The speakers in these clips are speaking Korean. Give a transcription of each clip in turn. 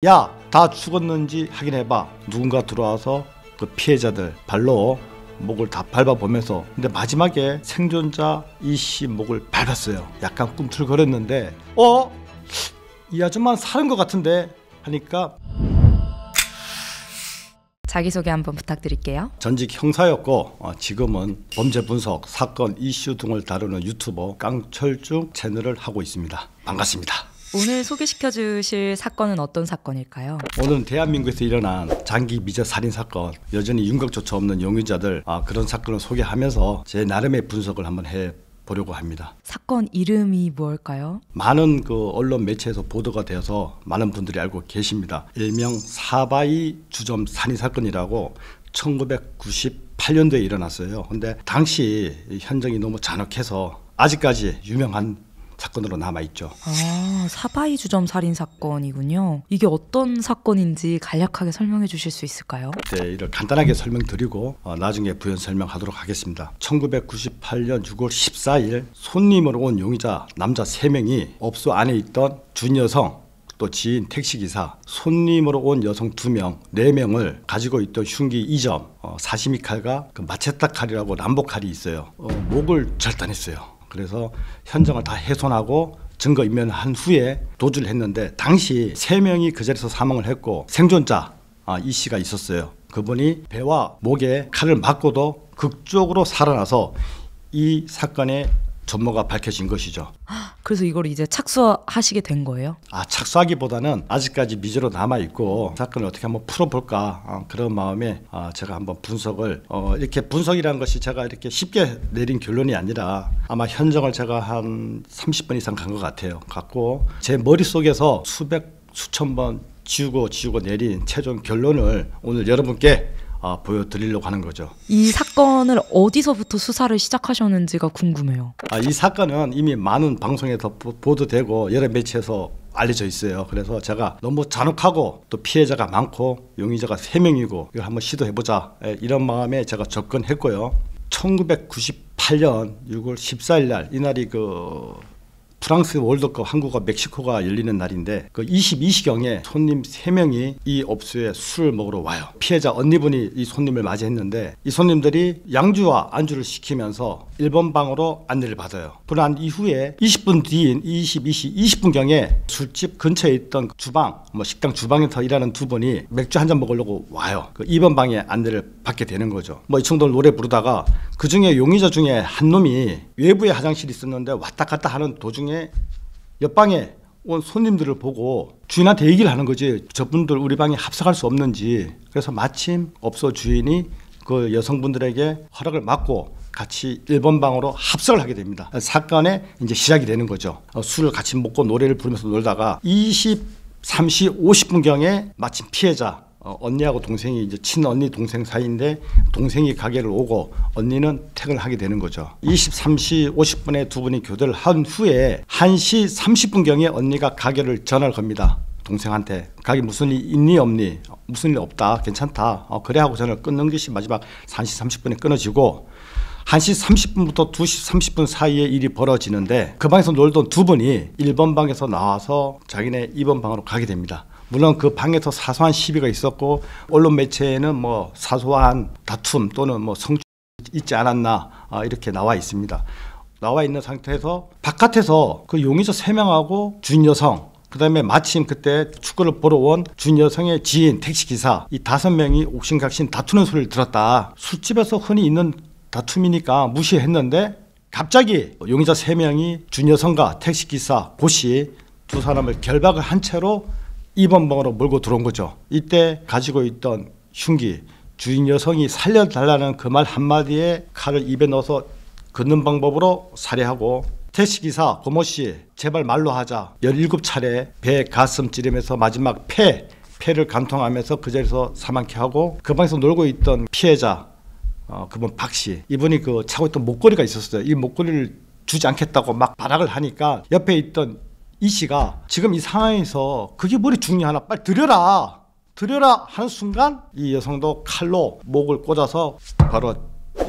야, 다 죽었는지 확인해봐. 누군가 들어와서 그 피해자들 발로 목을 다 밟아보면서, 근데 마지막에 생존자 이씨 목을 밟았어요. 약간 꿈틀거렸는데 이 아줌마는 살은 것 같은데 하니까 자기소개 한번 부탁드릴게요. 전직 형사였고 지금은 범죄 분석, 사건, 이슈 등을 다루는 유튜버 깡철중 채널을 하고 있습니다. 반갑습니다. 오늘 소개시켜 주실 사건은 어떤 사건일까요? 오늘은 대한민국에서 일어난 장기 미제 살인 사건, 여전히 윤곽조차 없는 용의자들, 그런 사건을 소개하면서 제 나름의 분석을 한번 해보려고 합니다. 사건 이름이 무엇일까요? 많은 그 언론 매체에서 보도가 되어서 많은 분들이 알고 계십니다. 일명 사바이 주점 살인 사건이라고 1998년도에 일어났어요. 근데 당시 현장이 너무 잔혹해서 아직까지 유명한 사건으로 남아있죠. 사바이 주점 살인 사건이군요. 이게 어떤 사건인지 간략하게 설명해 주실 수 있을까요? 네, 이를 간단하게 설명드리고 나중에 부연 설명하도록 하겠습니다. 1998년 6월 14일 손님으로 온 용의자 남자 3명이 업소 안에 있던 준여성, 또 지인 택시기사, 손님으로 온 여성 2명, 4명을 가지고 있던 흉기 2점, 사시미 칼과 그 마체타 칼이라고 남복 칼이 있어요. 목을 절단했어요. 그래서 현장을 다 훼손하고 증거 인멸한 후에 도주를 했는데, 당시 3명이 그 자리에서 사망을 했고 생존자 이 씨가 있었어요. 그분이 배와 목에 칼을 맞고도 극적으로 살아나서 이 사건의 전모가 밝혀진 것이죠. 그래서 이걸 이제 착수하시게 된 거예요? 착수하기보다는 아직까지 미제로 남아있고 사건을 어떻게 한번 풀어볼까, 그런 마음에 제가 한번 분석을 이렇게 분석이라는 것이 제가 이렇게 쉽게 내린 결론이 아니라 아마 현장을 제가 한 30번 이상 간 것 같아요. 갖고 제 머릿속에서 수천 번 지우고 내린 최종 결론을 오늘 여러분께 보여드리려고 하는 거죠. 이 사건을 어디서부터 수사를 시작하셨는지가 궁금해요. 이 사건은 이미 많은 방송에서 보도되고 여러 매체에서 알려져 있어요. 그래서 제가 너무 잔혹하고 또 피해자가 많고 용의자가 3명이고 이걸 한번 시도해보자, 이런 마음에 제가 접근했고요. 1998년 6월 14일 날, 이날이 프랑스 월드컵 한국과 멕시코가 열리는 날인데, 22시경에 손님 3명이 이 업소에 술을 먹으러 와요. 피해자 언니분이 이 손님을 맞이했는데, 이 손님들이 양주와 안주를 시키면서 1번 방으로 안내를 받아요. 그러한 이후에 20분 뒤인 22시 20분경에 술집 근처에 있던 주방, 식당 주방에서 일하는 2분이 맥주 한 잔 먹으려고 와요. 2번 방에 안내를 받게 되는 거죠. 이 친구들 노래 부르다가 그 중에 용의자 중에 한 놈이 외부에 화장실이 있었는데 왔다 갔다 하는 도중에 옆방에 온 손님들을 보고 주인한테 얘기를 하는 거지. 저분들 우리 방에 합석할 수 없는지. 그래서 마침 업소 주인이 그 여성분들에게 허락을 받고 같이 1번 방으로 합석을 하게 됩니다. 사건의 이제 시작이 되는 거죠. 술을 같이 먹고 노래를 부르면서 놀다가 23시 50분경에 마침 피해자 언니하고 동생이 이제 친언니 동생 사이인데, 동생이 가게를 오고 언니는 퇴근을 하게 되는 거죠. 23시 50분에 2분이 교대를 한 후에 1시 30분경에 언니가 가게를 전화를 겁니다. 동생한테 가게 무슨 일 있니 없니? 무슨 일 없다, 괜찮다, 그래 하고 전화를 끊는 것이 마지막 1시 30분에 끊어지고, 1시 30분부터 2시 30분 사이에 일이 벌어지는데, 그 방에서 놀던 2분이 1번 방에서 나와서 자기네 2번 방으로 가게 됩니다. 물론 그 방에서 사소한 시비가 있었고 언론 매체에는 사소한 다툼 또는 성추 있지 않았나, 이렇게 나와 있습니다. 나와 있는 상태에서 바깥에서 그 용의자 3명하고 준여성, 그 다음에 마침 그때 축구를 보러 온 준여성의 지인 택시기사, 이 5명이 옥신각신 다투는 소리를 들었다. 술집에서 흔히 있는 다툼이니까 무시했는데, 갑자기 용의자 3명이 준여성과 택시기사 고씨 2 사람을 결박을 한 채로 2번 방으로 몰고 들어온 거죠. 이때 가지고 있던 흉기, 주인 여성이 살려달라는 그 말 한마디에 칼을 입에 넣어서 긋는 방법으로 살해하고, 택시기사 고모씨 제발 말로 하자 17차례 배 가슴 찌르면서 마지막 폐를 간통하면서 그 자리에서 사망케 하고, 그 방에서 놀고 있던 피해자 그분 박씨, 이분이 차고 있던 목걸이가 있었어요. 이 목걸이를 주지 않겠다고 막 발악을 하니까 옆에 있던 이 씨가 지금 이 상황에서 그게 뭐리 중요하나, 빨리 드려라 하는 순간 이 여성도 칼로 목을 꽂아서 바로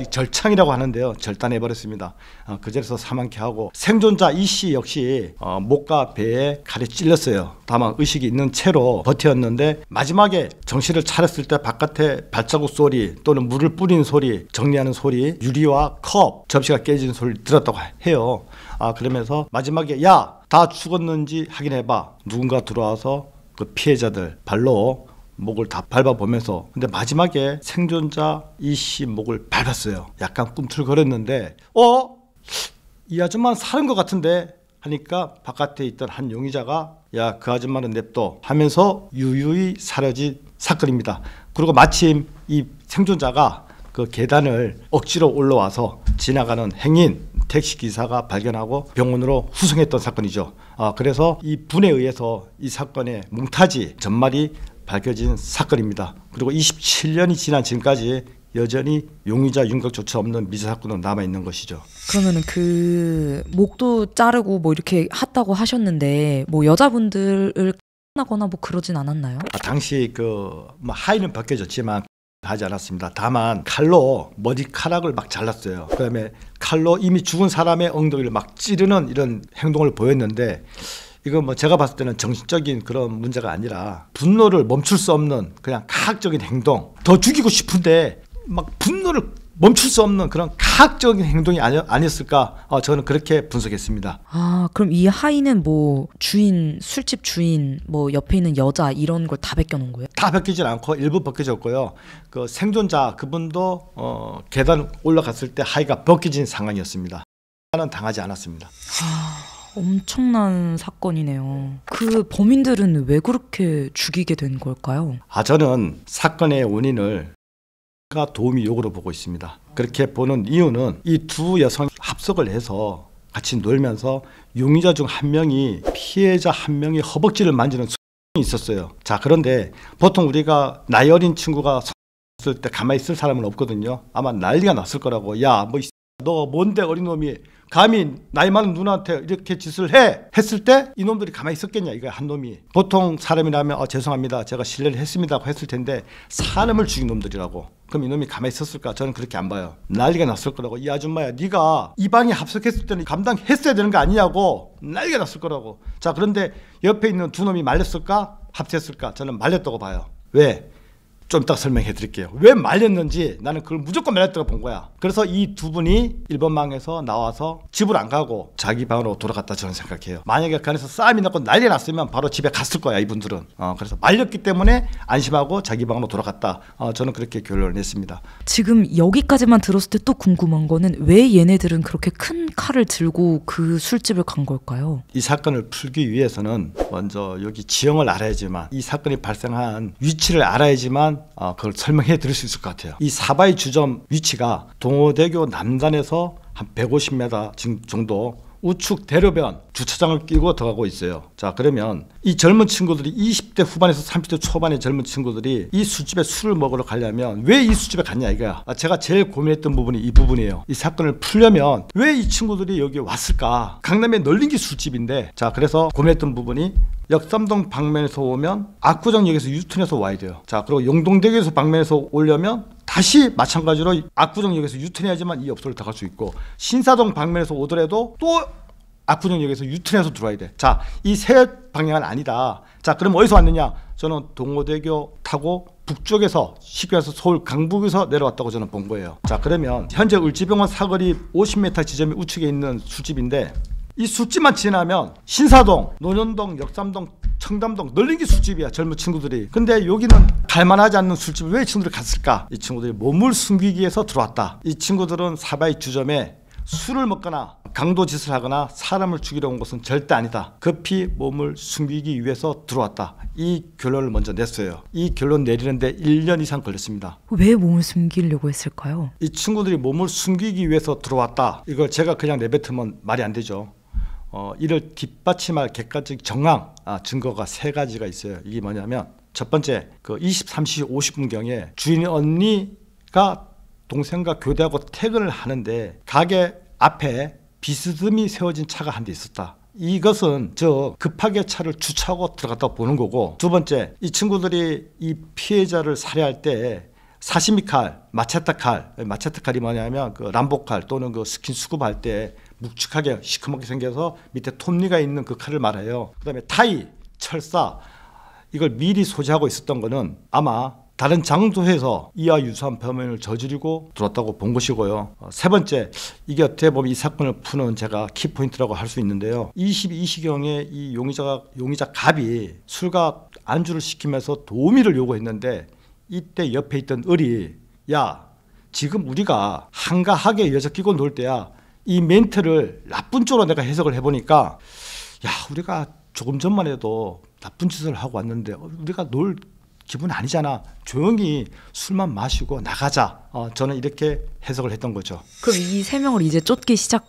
절창이라고 하는데요. 절단해버렸습니다. 그 자리에서 사망케 하고 생존자 이 씨 역시 목과 배에 칼에 찔렸어요. 다만 의식이 있는 채로 버텼는데 마지막에 정신을 차렸을 때 바깥에 발자국 소리 또는 물을 뿌리는 소리, 정리하는 소리, 유리와 컵, 접시가 깨지는 소리를 들었다고 해요. 그러면서 마지막에 야, 다 죽었는지 확인해봐. 누군가 들어와서 그 피해자들 발로 목을 다 밟아보면서 근데 마지막에 생존자 이 씨 목을 밟았어요. 약간 꿈틀거렸는데 이 아줌마는 사는 것 같은데 하니까 바깥에 있던 한 용의자가 야, 그 아줌마는 냅둬 하면서 유유히 사라진 사건입니다. 그리고 마침 이 생존자가 그 계단을 억지로 올라와서 지나가는 행인 택시기사가 발견하고 병원으로 후송했던 사건이죠. 그래서 이 분에 의해서 이 사건의 몽타지 전말이 밝혀진 사건입니다. 그리고 27년이 지난 지금까지 여전히 용의자 윤곽조차 없는 미제 사건은 남아있는 것이죠. 그러면은 그 목도 자르고 뭐 이렇게 했다고 하셨는데 뭐 여자분들을 하거나 뭐 그러진 않았나요? 당시 그 뭐 하의는 벗겨졌지만 하지 않았습니다. 다만 칼로 머리카락을 막 잘랐어요. 그다음에 칼로 이미 죽은 사람의 엉덩이를 막 찌르는 이런 행동을 보였는데 이건 뭐 제가 봤을 때는 정신적인 그런 문제가 아니라 분노를 멈출 수 없는 그냥 가학적인 행동. 더 죽이고 싶은데 막 분노를 멈출 수 없는 그런 가학적인 행동이 아니었을까 저는 그렇게 분석했습니다. 그럼 이 하인은 뭐 주인, 술집 주인, 뭐 옆에 있는 여자 이런 걸 다 벗겨놓은 거예요? 다 벗기진 않고 일부 벗겨졌고요. 그 생존자 그분도 계단 올라갔을 때 하의가 벗겨진 상황이었습니다. 나는 당하지 않았습니다. 엄청난 사건이네요. 그 범인들은 왜 그렇게 죽이게 된 걸까요? 저는 사건의 원인을 도우미 욕으로 보고 있습니다. 그렇게 보는 이유는 이 두 여성이 합석을 해서 같이 놀면서 용의자 중 한 명이 피해자 한 명이 허벅지를 만지는 습관이 있었어요. 자, 그런데 보통 우리가 나이 어린 친구가 했을 때 가만히 있을 사람은 없거든요. 아마 난리가 났을 거라고. 야, 뭐 너 뭔데 어린 놈이 감히 나이 많은 누나한테 이렇게 짓을 해 했을 때 이놈들이 가만히 있었겠냐 이거야. 한 놈이 보통 사람이라면 죄송합니다 제가 실례를 했습니다 했을 텐데 사람을 죽인 놈들이라고. 그럼 이놈이 가만히 있었을까? 저는 그렇게 안 봐요. 난리가 났을 거라고. 이 아줌마야 네가 이 방에 합석했을 때는 감당했어야 되는 거 아니냐고. 난리가 났을 거라고. 자, 그런데 옆에 있는 두 놈이 말렸을까? 합세했을까? 저는 말렸다고 봐요. 왜? 좀 이따 설명해 드릴게요. 왜 말렸는지 나는 그걸 무조건 말렸다고 본 거야. 그래서 이 두 분이 1번방에서 나와서 집을 안 가고 자기 방으로 돌아갔다 저는 생각해요. 만약에 그 안에서 싸움이 났고 난리 났으면 바로 집에 갔을 거야 이분들은. 그래서 말렸기 때문에 안심하고 자기 방으로 돌아갔다. 저는 그렇게 결론을 냈습니다. 지금 여기까지만 들었을 때 또 궁금한 거는 왜 얘네들은 그렇게 큰 칼을 들고 그 술집을 간 걸까요? 이 사건을 풀기 위해서는 먼저 여기 지형을 알아야지만 이 사건이 발생한 위치를 알아야지만 그걸 설명해 드릴 수 있을 것 같아요. 이 사바이 주점 위치가 동호대교 남단에서 한 150m 정도 우측 대로변 주차장을 끼고 들어가고 있어요. 자, 그러면 이 젊은 친구들이 20대 후반에서 30대 초반의 젊은 친구들이 이 술집에 술을 먹으러 가려면 왜 이 술집에 갔냐 이거야. 제가 제일 고민했던 부분이 이 부분이에요. 이 사건을 풀려면 왜 이 친구들이 여기 왔을까. 강남의 널린기 술집인데. 자, 그래서 고민했던 부분이 역삼동 방면에서 오면 압구정역에서 유턴해서 와야 돼요. 자, 그리고 용동대교에서 방면에서 오려면 다시 마찬가지로 압구정역에서 유턴해야지만 이 업소를 들어갈 수 있고, 신사동 방면에서 오더라도 또 압구정역에서 유턴해서 들어와야 돼. 자, 이 세 방향은 아니다. 자, 그럼 어디서 왔느냐? 저는 동호대교 타고 북쪽에서 쉽게 해서 서울 강북에서 내려왔다고 저는 본 거예요. 자, 그러면 현재 을지병원 사거리 50m 지점이 우측에 있는 술집인데, 이 술집만 지나면 신사동, 논현동, 역삼동, 청담동 널린기 술집이야. 젊은 친구들이. 근데 여기는 갈만하지 않는 술집을 왜 이 친구들이 갔을까? 이 친구들이 몸을 숨기기 위해서 들어왔다. 이 친구들은 사바이 주점에 술을 먹거나 강도짓을 하거나 사람을 죽이러 온 것은 절대 아니다. 급히 몸을 숨기기 위해서 들어왔다. 이 결론을 먼저 냈어요. 이 결론 내리는데 1년 이상 걸렸습니다. 왜 몸을 숨기려고 했을까요? 이 친구들이 몸을 숨기기 위해서 들어왔다. 이걸 제가 그냥 내뱉으면 말이 안 되죠. 이를 뒷받침할 객관적 정황, 증거가 세 가지가 있어요. 이게 뭐냐면 첫 번째, 그 23시 50분경에 주인 언니가 동생과 교대하고 퇴근을 하는데 가게 앞에 비스듬히 세워진 차가 한 대 있었다. 이것은 급하게 차를 주차하고 들어갔다 보는 거고, 두 번째, 이 친구들이 이 피해자를 살해할 때 사시미 칼, 마체테 칼, 마체테 칼이 뭐냐면 그 람보 칼 또는 그 스킨 수급할 때 묵직하게 시커멓게 생겨서 밑에 톱니가 있는 그 칼을 말해요. 그다음에 타이, 철사, 이걸 미리 소지하고 있었던 거는 아마 다른 장소에서 이와 유사한 범행을 저지르고 들어왔다고 본 것이고요. 세 번째, 이게 어떻게 보면 이 사건을 푸는 제가 키포인트라고 할 수 있는데요. 22시경에 이 용의자 갑이 술과 안주를 시키면서 도우미를 요구했는데 이때 옆에 있던 을이 야, 지금 우리가 한가하게 여자 끼고 놀 때야. 이 멘트를 나쁜 쪽으로 내가 해석을 해보니까 야, 우리가 조금 전만 해도 나쁜 짓을 하고 왔는데 우리가 놀 기분 아니잖아. 조용히 술만 마시고 나가자. 저는 이렇게 해석을 했던 거죠. 그럼 이 세 명을 이제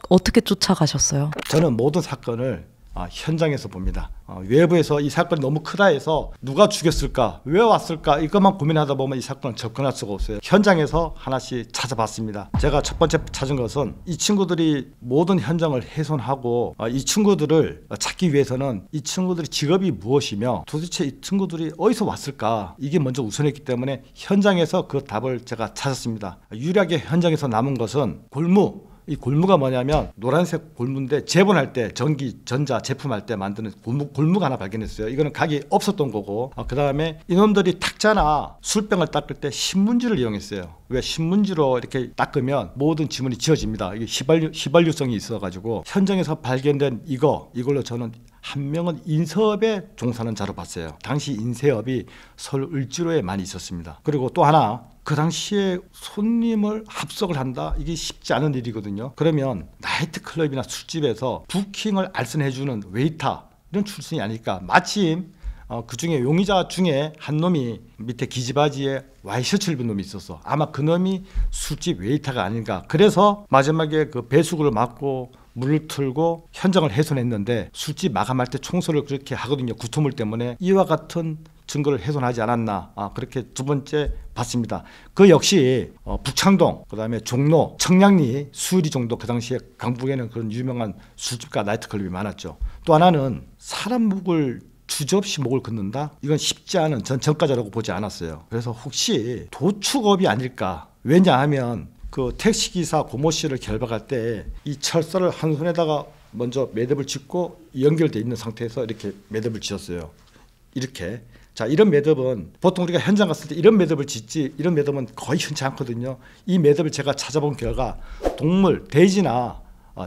어떻게 쫓아가셨어요? 저는 모든 사건을 현장에서 봅니다. 외부에서 이 사건이 너무 크다 해서 누가 죽였을까, 왜 왔을까 이것만 고민하다 보면 이 사건을 접근할 수가 없어요. 현장에서 하나씩 찾아봤습니다. 제가 첫 번째 찾은 것은 이 친구들이 모든 현장을 훼손하고 이 친구들을 찾기 위해서는 이 친구들의 직업이 무엇이며 도대체 이 친구들이 어디서 왔을까, 이게 먼저 우선했기 때문에 현장에서 그 답을 제가 찾았습니다. 유일하게 현장에서 남은 것은 골무. 이 골무가 뭐냐면 노란색 골무인데 재본할 때 전기, 전자 제품할 때 만드는 골무가 하나 발견했어요. 이거는 각이 없었던 거고, 그 다음에 이놈들이 탁자나 술병을 닦을 때 신문지를 이용했어요. 왜? 신문지로 이렇게 닦으면 모든 지문이 지워집니다. 이게 휘발유성이 있어가지고 현장에서 발견된 이걸로 저는 한 명은 인쇄업에 종사하는 자로 봤어요. 당시 인쇄업이 서울 을지로에 많이 있었습니다. 그리고 또 하나, 그 당시에 손님을 합석을 한다? 이게 쉽지 않은 일이거든요. 그러면 나이트클럽이나 술집에서 부킹을 알선해주는 웨이터 이런 출신이 아닐까. 마침 그 중에 용의자 중에 한 놈이 밑에 기지바지에 와이셔츠 입은 놈이 있었어. 아마 그 놈이 술집 웨이터가 아닌가. 그래서 마지막에 그 배수구를 막고 물을 틀고 현장을 훼손했는데 술집 마감할 때 청소를 그렇게 하거든요. 구토물 때문에. 이와 같은 증거를 훼손하지 않았나, 그렇게 두 번째 봤습니다. 그 역시 북창동, 그다음에 종로, 청량리, 수리 정도, 그 당시에 강북에는 그런 유명한 술집과 나이트클럽이 많았죠. 또 하나는 사람 목을 주저없이 목을 긋는다? 이건 쉽지 않은, 전 전과자라고 보지 않았어요. 그래서 혹시 도축업이 아닐까. 왜냐하면 그 택시기사 고모 씨를 결박할 때 이 철사를 한 손에다가 먼저 매듭을 짓고 연결돼 있는 상태에서 이렇게 매듭을 지었어요. 이렇게. 자, 이런 매듭은 보통 우리가 현장 갔을 때 이런 매듭을 짓지, 이런 매듭은 거의 흔치 않거든요. 이 매듭을 제가 찾아본 결과 동물, 돼지나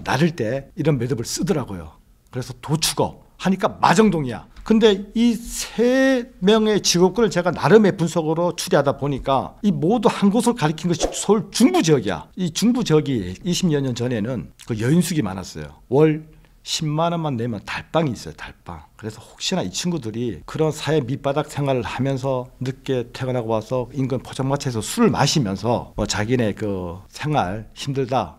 나를 때 이런 매듭을 쓰더라고요. 그래서 도축업 하니까 마정동이야. 근데 이 세 명의 직업군을 제가 나름의 분석으로 추리하다 보니까 이 모두 한 곳을 가리킨 것이 서울 중부 지역이야. 이 중부 지역이 20여 년 전에는 그 여인숙이 많았어요. 월 10만 원만 내면 달빵이 있어요. 달빵. 그래서 혹시나 이 친구들이 그런 사회 밑바닥 생활을 하면서 늦게 퇴근하고 와서 인근 포장마차에서 술을 마시면서 자기네 그 생활 힘들다,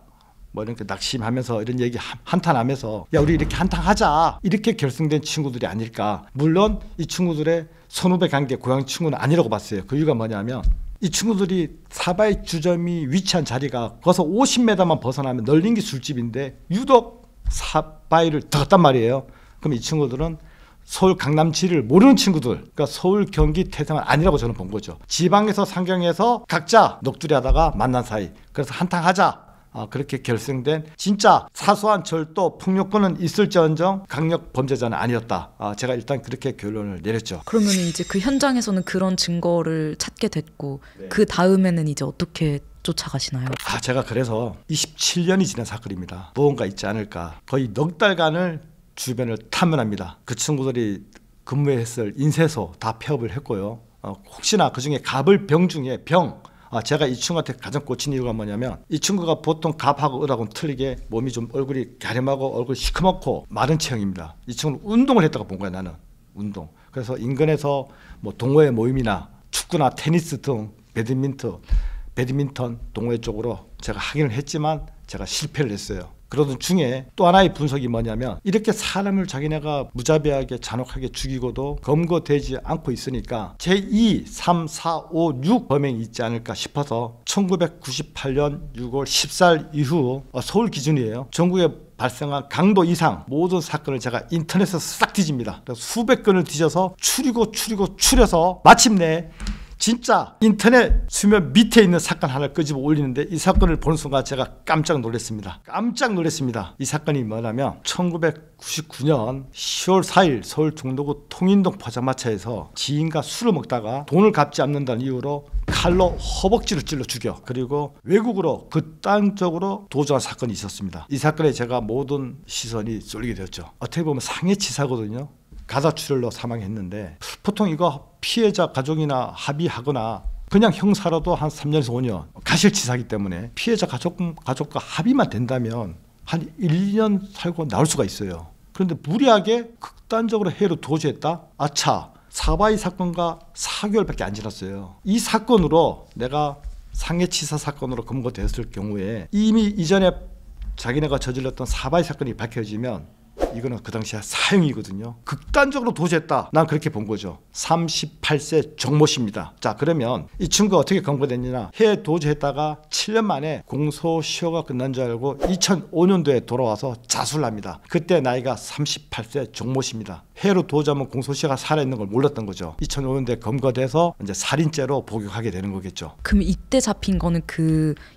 이렇게 낙심하면서 이런 얘기 한탄하면서 야, 우리 이렇게 한탄하자, 이렇게 결성된 친구들이 아닐까. 물론 이 친구들의 선후배 관계 고향 친구는 아니라고 봤어요. 그 이유가 뭐냐면 이 친구들이 사바이 주점이 위치한 자리가 거기서 50m만 벗어나면 널린기 술집인데 유독 사바이를 들었단 말이에요. 그럼 이 친구들은 서울 강남 지리를 모르는 친구들, 그러니까 서울 경기 태생은 아니라고 저는 본 거죠. 지방에서 상경해서 각자 넋두리 하다가 만난 사이. 그래서 한탕하자, 그렇게 결성된 진짜 사소한 절도 폭력권은 있을지언정 강력 범죄자는 아니었다. 제가 일단 그렇게 결론을 내렸죠. 그러면 이제 그 현장에서는 그런 증거를 찾게 됐고, 네. 그 다음에는 이제 어떻게 쫓아가시나요? 제가 그래서 27년이 지난 사건입니다. 무언가 있지 않을까. 거의 넉 달간을 주변을 탐문합니다. 그 친구들이 근무했을 인쇄소 다 폐업을 했고요. 혹시나 그중에 갑을 병 중에 병, 제가 이 친구한테 가장 꽂힌 이유가 뭐냐면 이 친구가 보통 갑하고 을하고는 틀리게 몸이 좀 얼굴이 갸름하고 얼굴 시커멓고 마른 체형입니다. 이 친구는 운동을 했다고 본 거야. 나는 운동. 그래서 인근에서 동호회 모임이나 축구나 테니스 등 배드민턴 동호회 쪽으로 제가 확인을 했지만 제가 실패를 했어요. 그러던 중에 또 하나의 분석이 뭐냐면 이렇게 사람을 자기네가 무자비하게 잔혹하게 죽이고도 검거되지 않고 있으니까 제2, 3, 4, 5, 6 범행이 있지 않을까 싶어서 1998년 6월 14일 이후 서울 기준이에요. 전국에 발생한 강도 이상 모든 사건을 제가 인터넷에서 싹 뒤집니다. 그래서 수백 건을 뒤져서 추려서 마침내 진짜 인터넷 수면 밑에 있는 사건 하나를 끄집어 올리는데 이 사건을 보는 순간 제가 깜짝 놀랐습니다. 깜짝 놀랐습니다. 이 사건이 뭐냐면 1999년 10월 4일 서울 종로구 통인동 포장마차에서 지인과 술을 먹다가 돈을 갚지 않는다는 이유로 칼로 허벅지를 찔러 죽여 그리고 외국으로 극단적으로 도주한 사건이 있었습니다. 이 사건에 제가 모든 시선이 쏠리게 되었죠. 어떻게 보면 상해치사거든요. 가사출혈로 사망했는데 보통 이거 피해자 가족이나 합의하거나 그냥 형사라도 한 3년에서 5년 가실치사기 때문에 피해자 가족과 합의만 된다면 한 1년 살고 나올 수가 있어요. 그런데 무리하게 극단적으로 해로 도주했다? 아차, 사바이 사건과 4개월밖에 안 지났어요. 이 사건으로 내가 상해치사 사건으로 검거됐을 경우에 이미 이전에 자기네가 저질렀던 사바이 사건이 밝혀지면 이거는 그 당시에 사형이거든요. 극단적으로 도주했다. 난 그렇게 본 거죠. 38세 정모 씨입니다. 자, 그러면 이 친구가 어떻게 검거됐느냐. 해외 도주했다가 7년 만에 공소시효가 끝난 줄 알고 2005년도에 돌아와서 자수를 합니다. 그때 나이가 38세 정모 씨입니다. 해외로 도주하면 공소시효가 살아있는 걸 몰랐던 거죠. 2005년도에 검거돼서 이제 살인죄로 복역하게 되는 거겠죠. 그럼 이때 잡힌 거는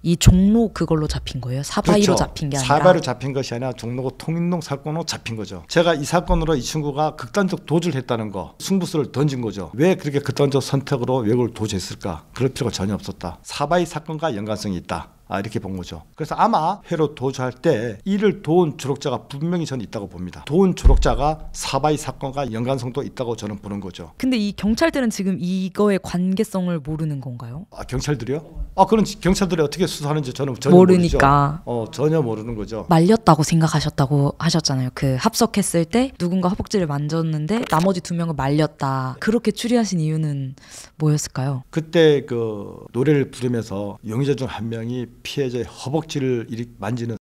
이 종로 그걸로 잡힌 거예요? 사바이로 그렇죠. 잡힌 게 아니라? 사바이로 잡힌 것이 아니라 종로구 통인동 사건으로 잡힌 거죠. 제가 이 사건으로 이 친구가 극단적 도주를 했다는 거, 승부수를 던진 거죠. 왜 그렇게 극단적 선택으로 외국을 도주했을까? 그럴 필요가 전혀 없었다. 사바이 사건과 연관성이 있다. 이렇게 본 거죠. 그래서 아마 해로 도주할 때 이를 도운 조력자가 분명히 저는 있다고 봅니다. 도운 조력자가 사바이 사건과 연관성도 있다고 저는 보는 거죠. 근데 이 경찰들은 지금 이거의 관계성을 모르는 건가요? 경찰들이요? 그럼 경찰들이 어떻게 수사하는지 저는 전혀 모르니까. 모르죠. 전혀 모르는 거죠. 말렸다고 생각하셨다고 하셨잖아요. 그 합석했을 때 누군가 허벅지를 만졌는데 나머지 2명은 말렸다. 그렇게 추리하신 이유는 뭐였을까요? 그때 그 노래를 부르면서 용의자 중 한 명이 피해자의 허벅지를 만지는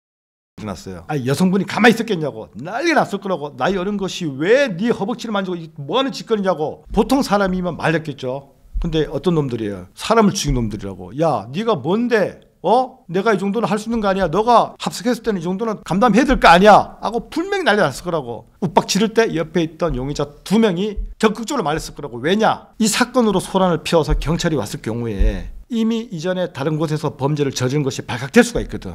일어났어요. 여성분이 가만히 있었겠냐고, 난리 났을 거라고. 나이 어린 것이 왜 네 허벅지를 만지고 뭐하는 짓거리냐고. 보통 사람이면 말렸겠죠. 근데 어떤 놈들이에요? 사람을 죽인 놈들이라고. 야, 네가 뭔데? 내가 이 정도는 할 수 있는 거 아니야? 너가 합석했을 때는 이 정도는 감당해야 될 거 아니야? 하고 분명히 난리 났을 거라고. 윽박 지를 때 옆에 있던 용의자 2명이 적극적으로 말렸을 거라고. 왜냐? 이 사건으로 소란을 피워서 경찰이 왔을 경우에 이미 이전에 다른 곳에서 범죄를 저지른 것이 발각될 수가 있거든.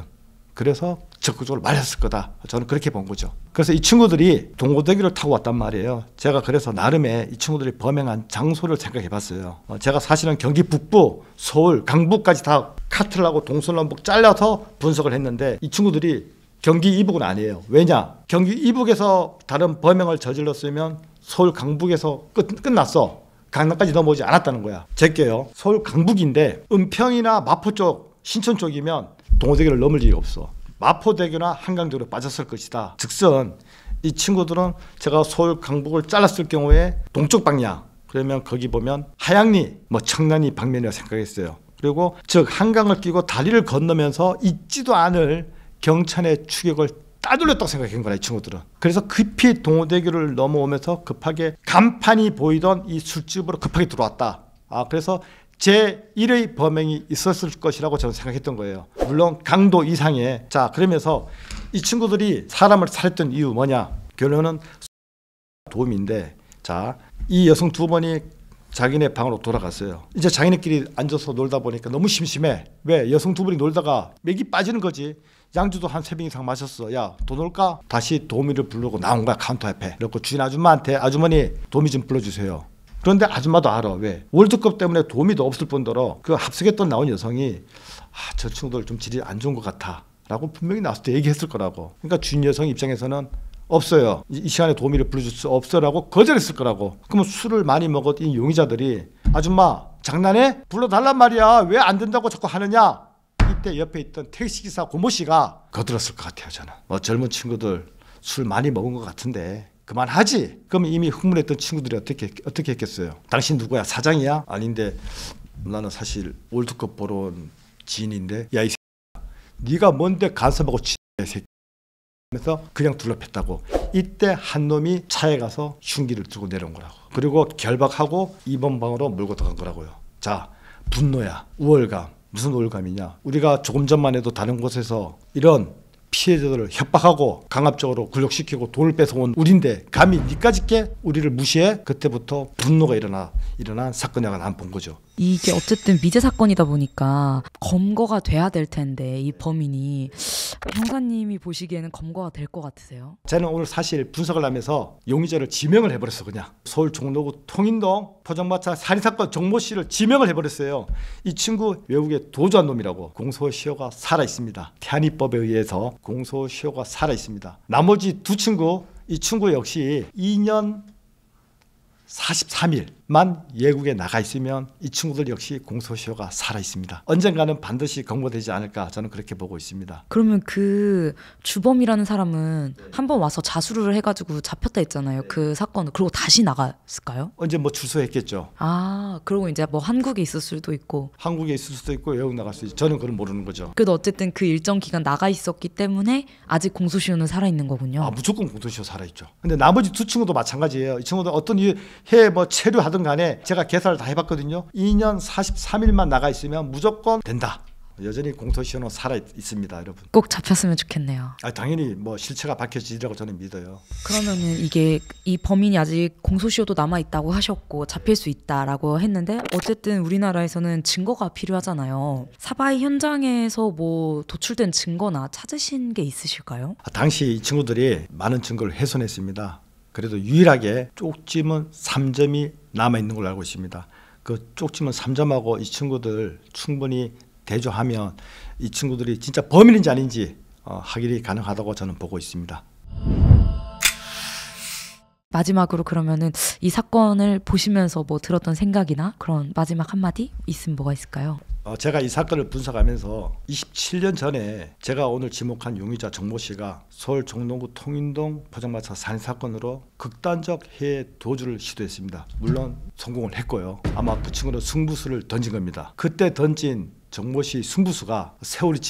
그래서 적극적으로 말렸을 거다. 저는 그렇게 본 거죠. 그래서 이 친구들이 동고대교를 타고 왔단 말이에요. 제가 그래서 나름의 이 친구들이 범행한 장소를 생각해 봤어요. 제가 사실은 경기 북부, 서울, 강북까지 다 카트를 하고 동서남북 잘라서 분석을 했는데 이 친구들이 경기 이북은 아니에요. 왜냐? 경기 이북에서 다른 범행을 저질렀으면 서울 강북에서 끝났어. 강남까지 넘어오지 않았다는 거야. 제게요. 서울 강북인데 은평이나 마포 쪽, 신촌 쪽이면 동호대교를 넘을 일이 없어. 마포대교나 한강대교로 빠졌을 것이다. 즉선 이 친구들은 제가 서울 강북을 잘랐을 경우에 동쪽 방향, 그러면 거기 보면 하양리, 청량리 방면이라고 생각했어요. 그리고 즉 한강을 끼고 다리를 건너면서 있지도 않을 경찰의 추격을 따돌렸다고 생각한 거라 이 친구들은. 그래서 급히 동호대교를 넘어오면서 급하게 간판이 보이던 이 술집으로 급하게 들어왔다. 그래서 제1의 범행이 있었을 것이라고 저는 생각했던 거예요. 물론 강도 이상의. 자, 그러면서 이 친구들이 사람을 살했던 이유 뭐냐? 결론은 도움인데, 자, 이 여성 2번이 자기네 방으로 돌아갔어요. 이제 자기네끼리 앉아서 놀다 보니까 너무 심심해. 왜? 여성 2분이 놀다가 맥이 빠지는 거지. 양주도 한 3병 이상 마셨어. 야, 돈 올까? 다시 도우미를 부르고 나온 거야, 카운터 앞에. 그래서 주인 아줌마한테 아주머니 도우미 좀 불러주세요. 그런데 아줌마도 알아. 왜? 월드컵 때문에 도우미도 없을 뿐더러 그 합석했던 나온 여성이 저 친구들 좀 질이 안 좋은 것 같아 라고 분명히 나왔을 때 얘기했을 거라고. 그러니까 주인 여성 입장에서는 없어요. 이 시간에 도우미를 불러줄 수 없어라고 거절했을 거라고. 그러면 술을 많이 먹었던 이 용의자들이 아줌마 장난해? 불러달란 말이야. 왜 안 된다고 자꾸 하느냐? 이때 옆에 있던 택시기사 고모 씨가 거들었을 것 같아요. 저는 젊은 친구들 술 많이 먹은 것 같은데 그만하지. 그러면 이미 흥분했던 친구들이 어떻게 했겠어요? 당신 누구야? 사장이야? 아닌데 나는 사실 월드컵 보러 온 지인인데 야 이 새끼야 네가 뭔데 간섭하고 치 새끼 하면서 그냥 둘러팼다고. 이때 한 놈이 차에 가서 흉기를 들고 내려온 거라고. 그리고 결박하고 2번 방으로 몰고 들어간 거라고요. 자, 분노야. 우월감. 무슨 우월감이냐? 우리가 조금 전만 해도 다른 곳에서 이런 피해자들을 협박하고 강압적으로 굴욕시키고 돈을 뺏어온 우리인데 감히 니까짓게 우리를 무시해? 그때부터 분노가 일어난 사건이라고 난 본 거죠. 이게 어쨌든 미제 사건이다 보니까 검거가 돼야 될 텐데 이 범인이 형사님이 보시기에는 검거가 될 것 같으세요? 저는 오늘 사실 분석을 하면서 용의자를 지명을 해버렸어. 그냥 서울 종로구 통인동 포장마차 살인사건 정모 씨를 지명을 해버렸어요. 이 친구 외국에 도주한 놈이라고 공소시효가 살아있습니다. 태안이법에 의해서 공소시효가 살아있습니다. 나머지 두 친구, 이 친구 역시 2년 43일만 외국에 나가 있으면 이 친구들 역시 공소시효가 살아 있습니다. 언젠가는 반드시 검거되지 않을까 저는 그렇게 보고 있습니다. 그러면 그 주범이라는 사람은 한번 와서 자수를 해가지고 잡혔다 했잖아요. 그 사건을. 그리고 다시 나갔을까요? 언제 뭐 출소했겠죠. 아, 그리고 이제 뭐 한국에 있을 수도 있고. 한국에 있을 수도 있고 외국 나갈 수도 있고 저는 그건 모르는 거죠. 그래도 어쨌든 그 일정 기간 나가 있었기 때문에 아직 공소시효는 살아있는 거군요. 아, 무조건 공소시효 살아있죠. 근데 나머지 두 친구도 마찬가지예요. 이 친구도 어떤 해 뭐 체류하든 간에 제가 계산을 다 해봤거든요. 2년 43일만 나가 있으면 무조건 된다. 여전히 공소시효는 살아 있습니다, 여러분. 꼭 잡혔으면 좋겠네요. 당연히 뭐 실체가 밝혀지리라고 저는 믿어요. 그러면은 이게 이 범인이 아직 공소시효도 남아 있다고 하셨고 잡힐 수 있다라고 했는데 어쨌든 우리나라에서는 증거가 필요하잖아요. 사바이 현장에서 뭐 도출된 증거나 찾으신 게 있으실까요? 당시 이 친구들이 많은 증거를 훼손했습니다. 그래도 유일하게 쪽지문 3점이 남아 있는 걸로 알고 있습니다. 그 쪽지문 3점하고 이 친구들 충분히 대조하면 이 친구들이 진짜 범인인지 아닌지 확인이 가능하다고 저는 보고 있습니다. 마지막으로 그러면은 이 사건을 보시면서 뭐 들었던 생각이나 그런 마지막 한마디 있으면 뭐가 있을까요? 제가 이 사건을 분석하면서 27년 전에 제가 오늘 지목한 용의자 정모 씨가 서울 종로구 통인동 포장마차 살인사건으로 극단적 해외 도주를 시도했습니다. 물론 성공을 했고요. 아마 그 친구는 승부수를 던진 겁니다. 그때 던진 정모 씨 승부수가 세월이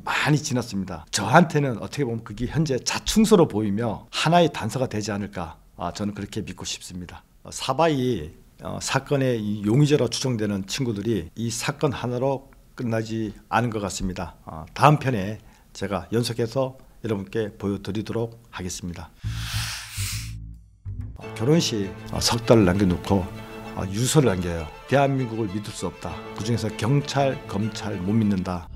많이 지났습니다. 저한테는 어떻게 보면 그게 현재 자충수로 보이며 하나의 단서가 되지 않을까 저는 그렇게 믿고 싶습니다. 사바이 사건의 이 용의자로 추정되는 친구들이 이 사건 하나로 끝나지 않은 것 같습니다. 다음 편에 제가 연속해서 여러분께 보여드리도록 하겠습니다. 결혼식 석 달을 남겨놓고 유서를 남겨요. 대한민국을 믿을 수 없다. 그중에서 경찰, 검찰 못 믿는다.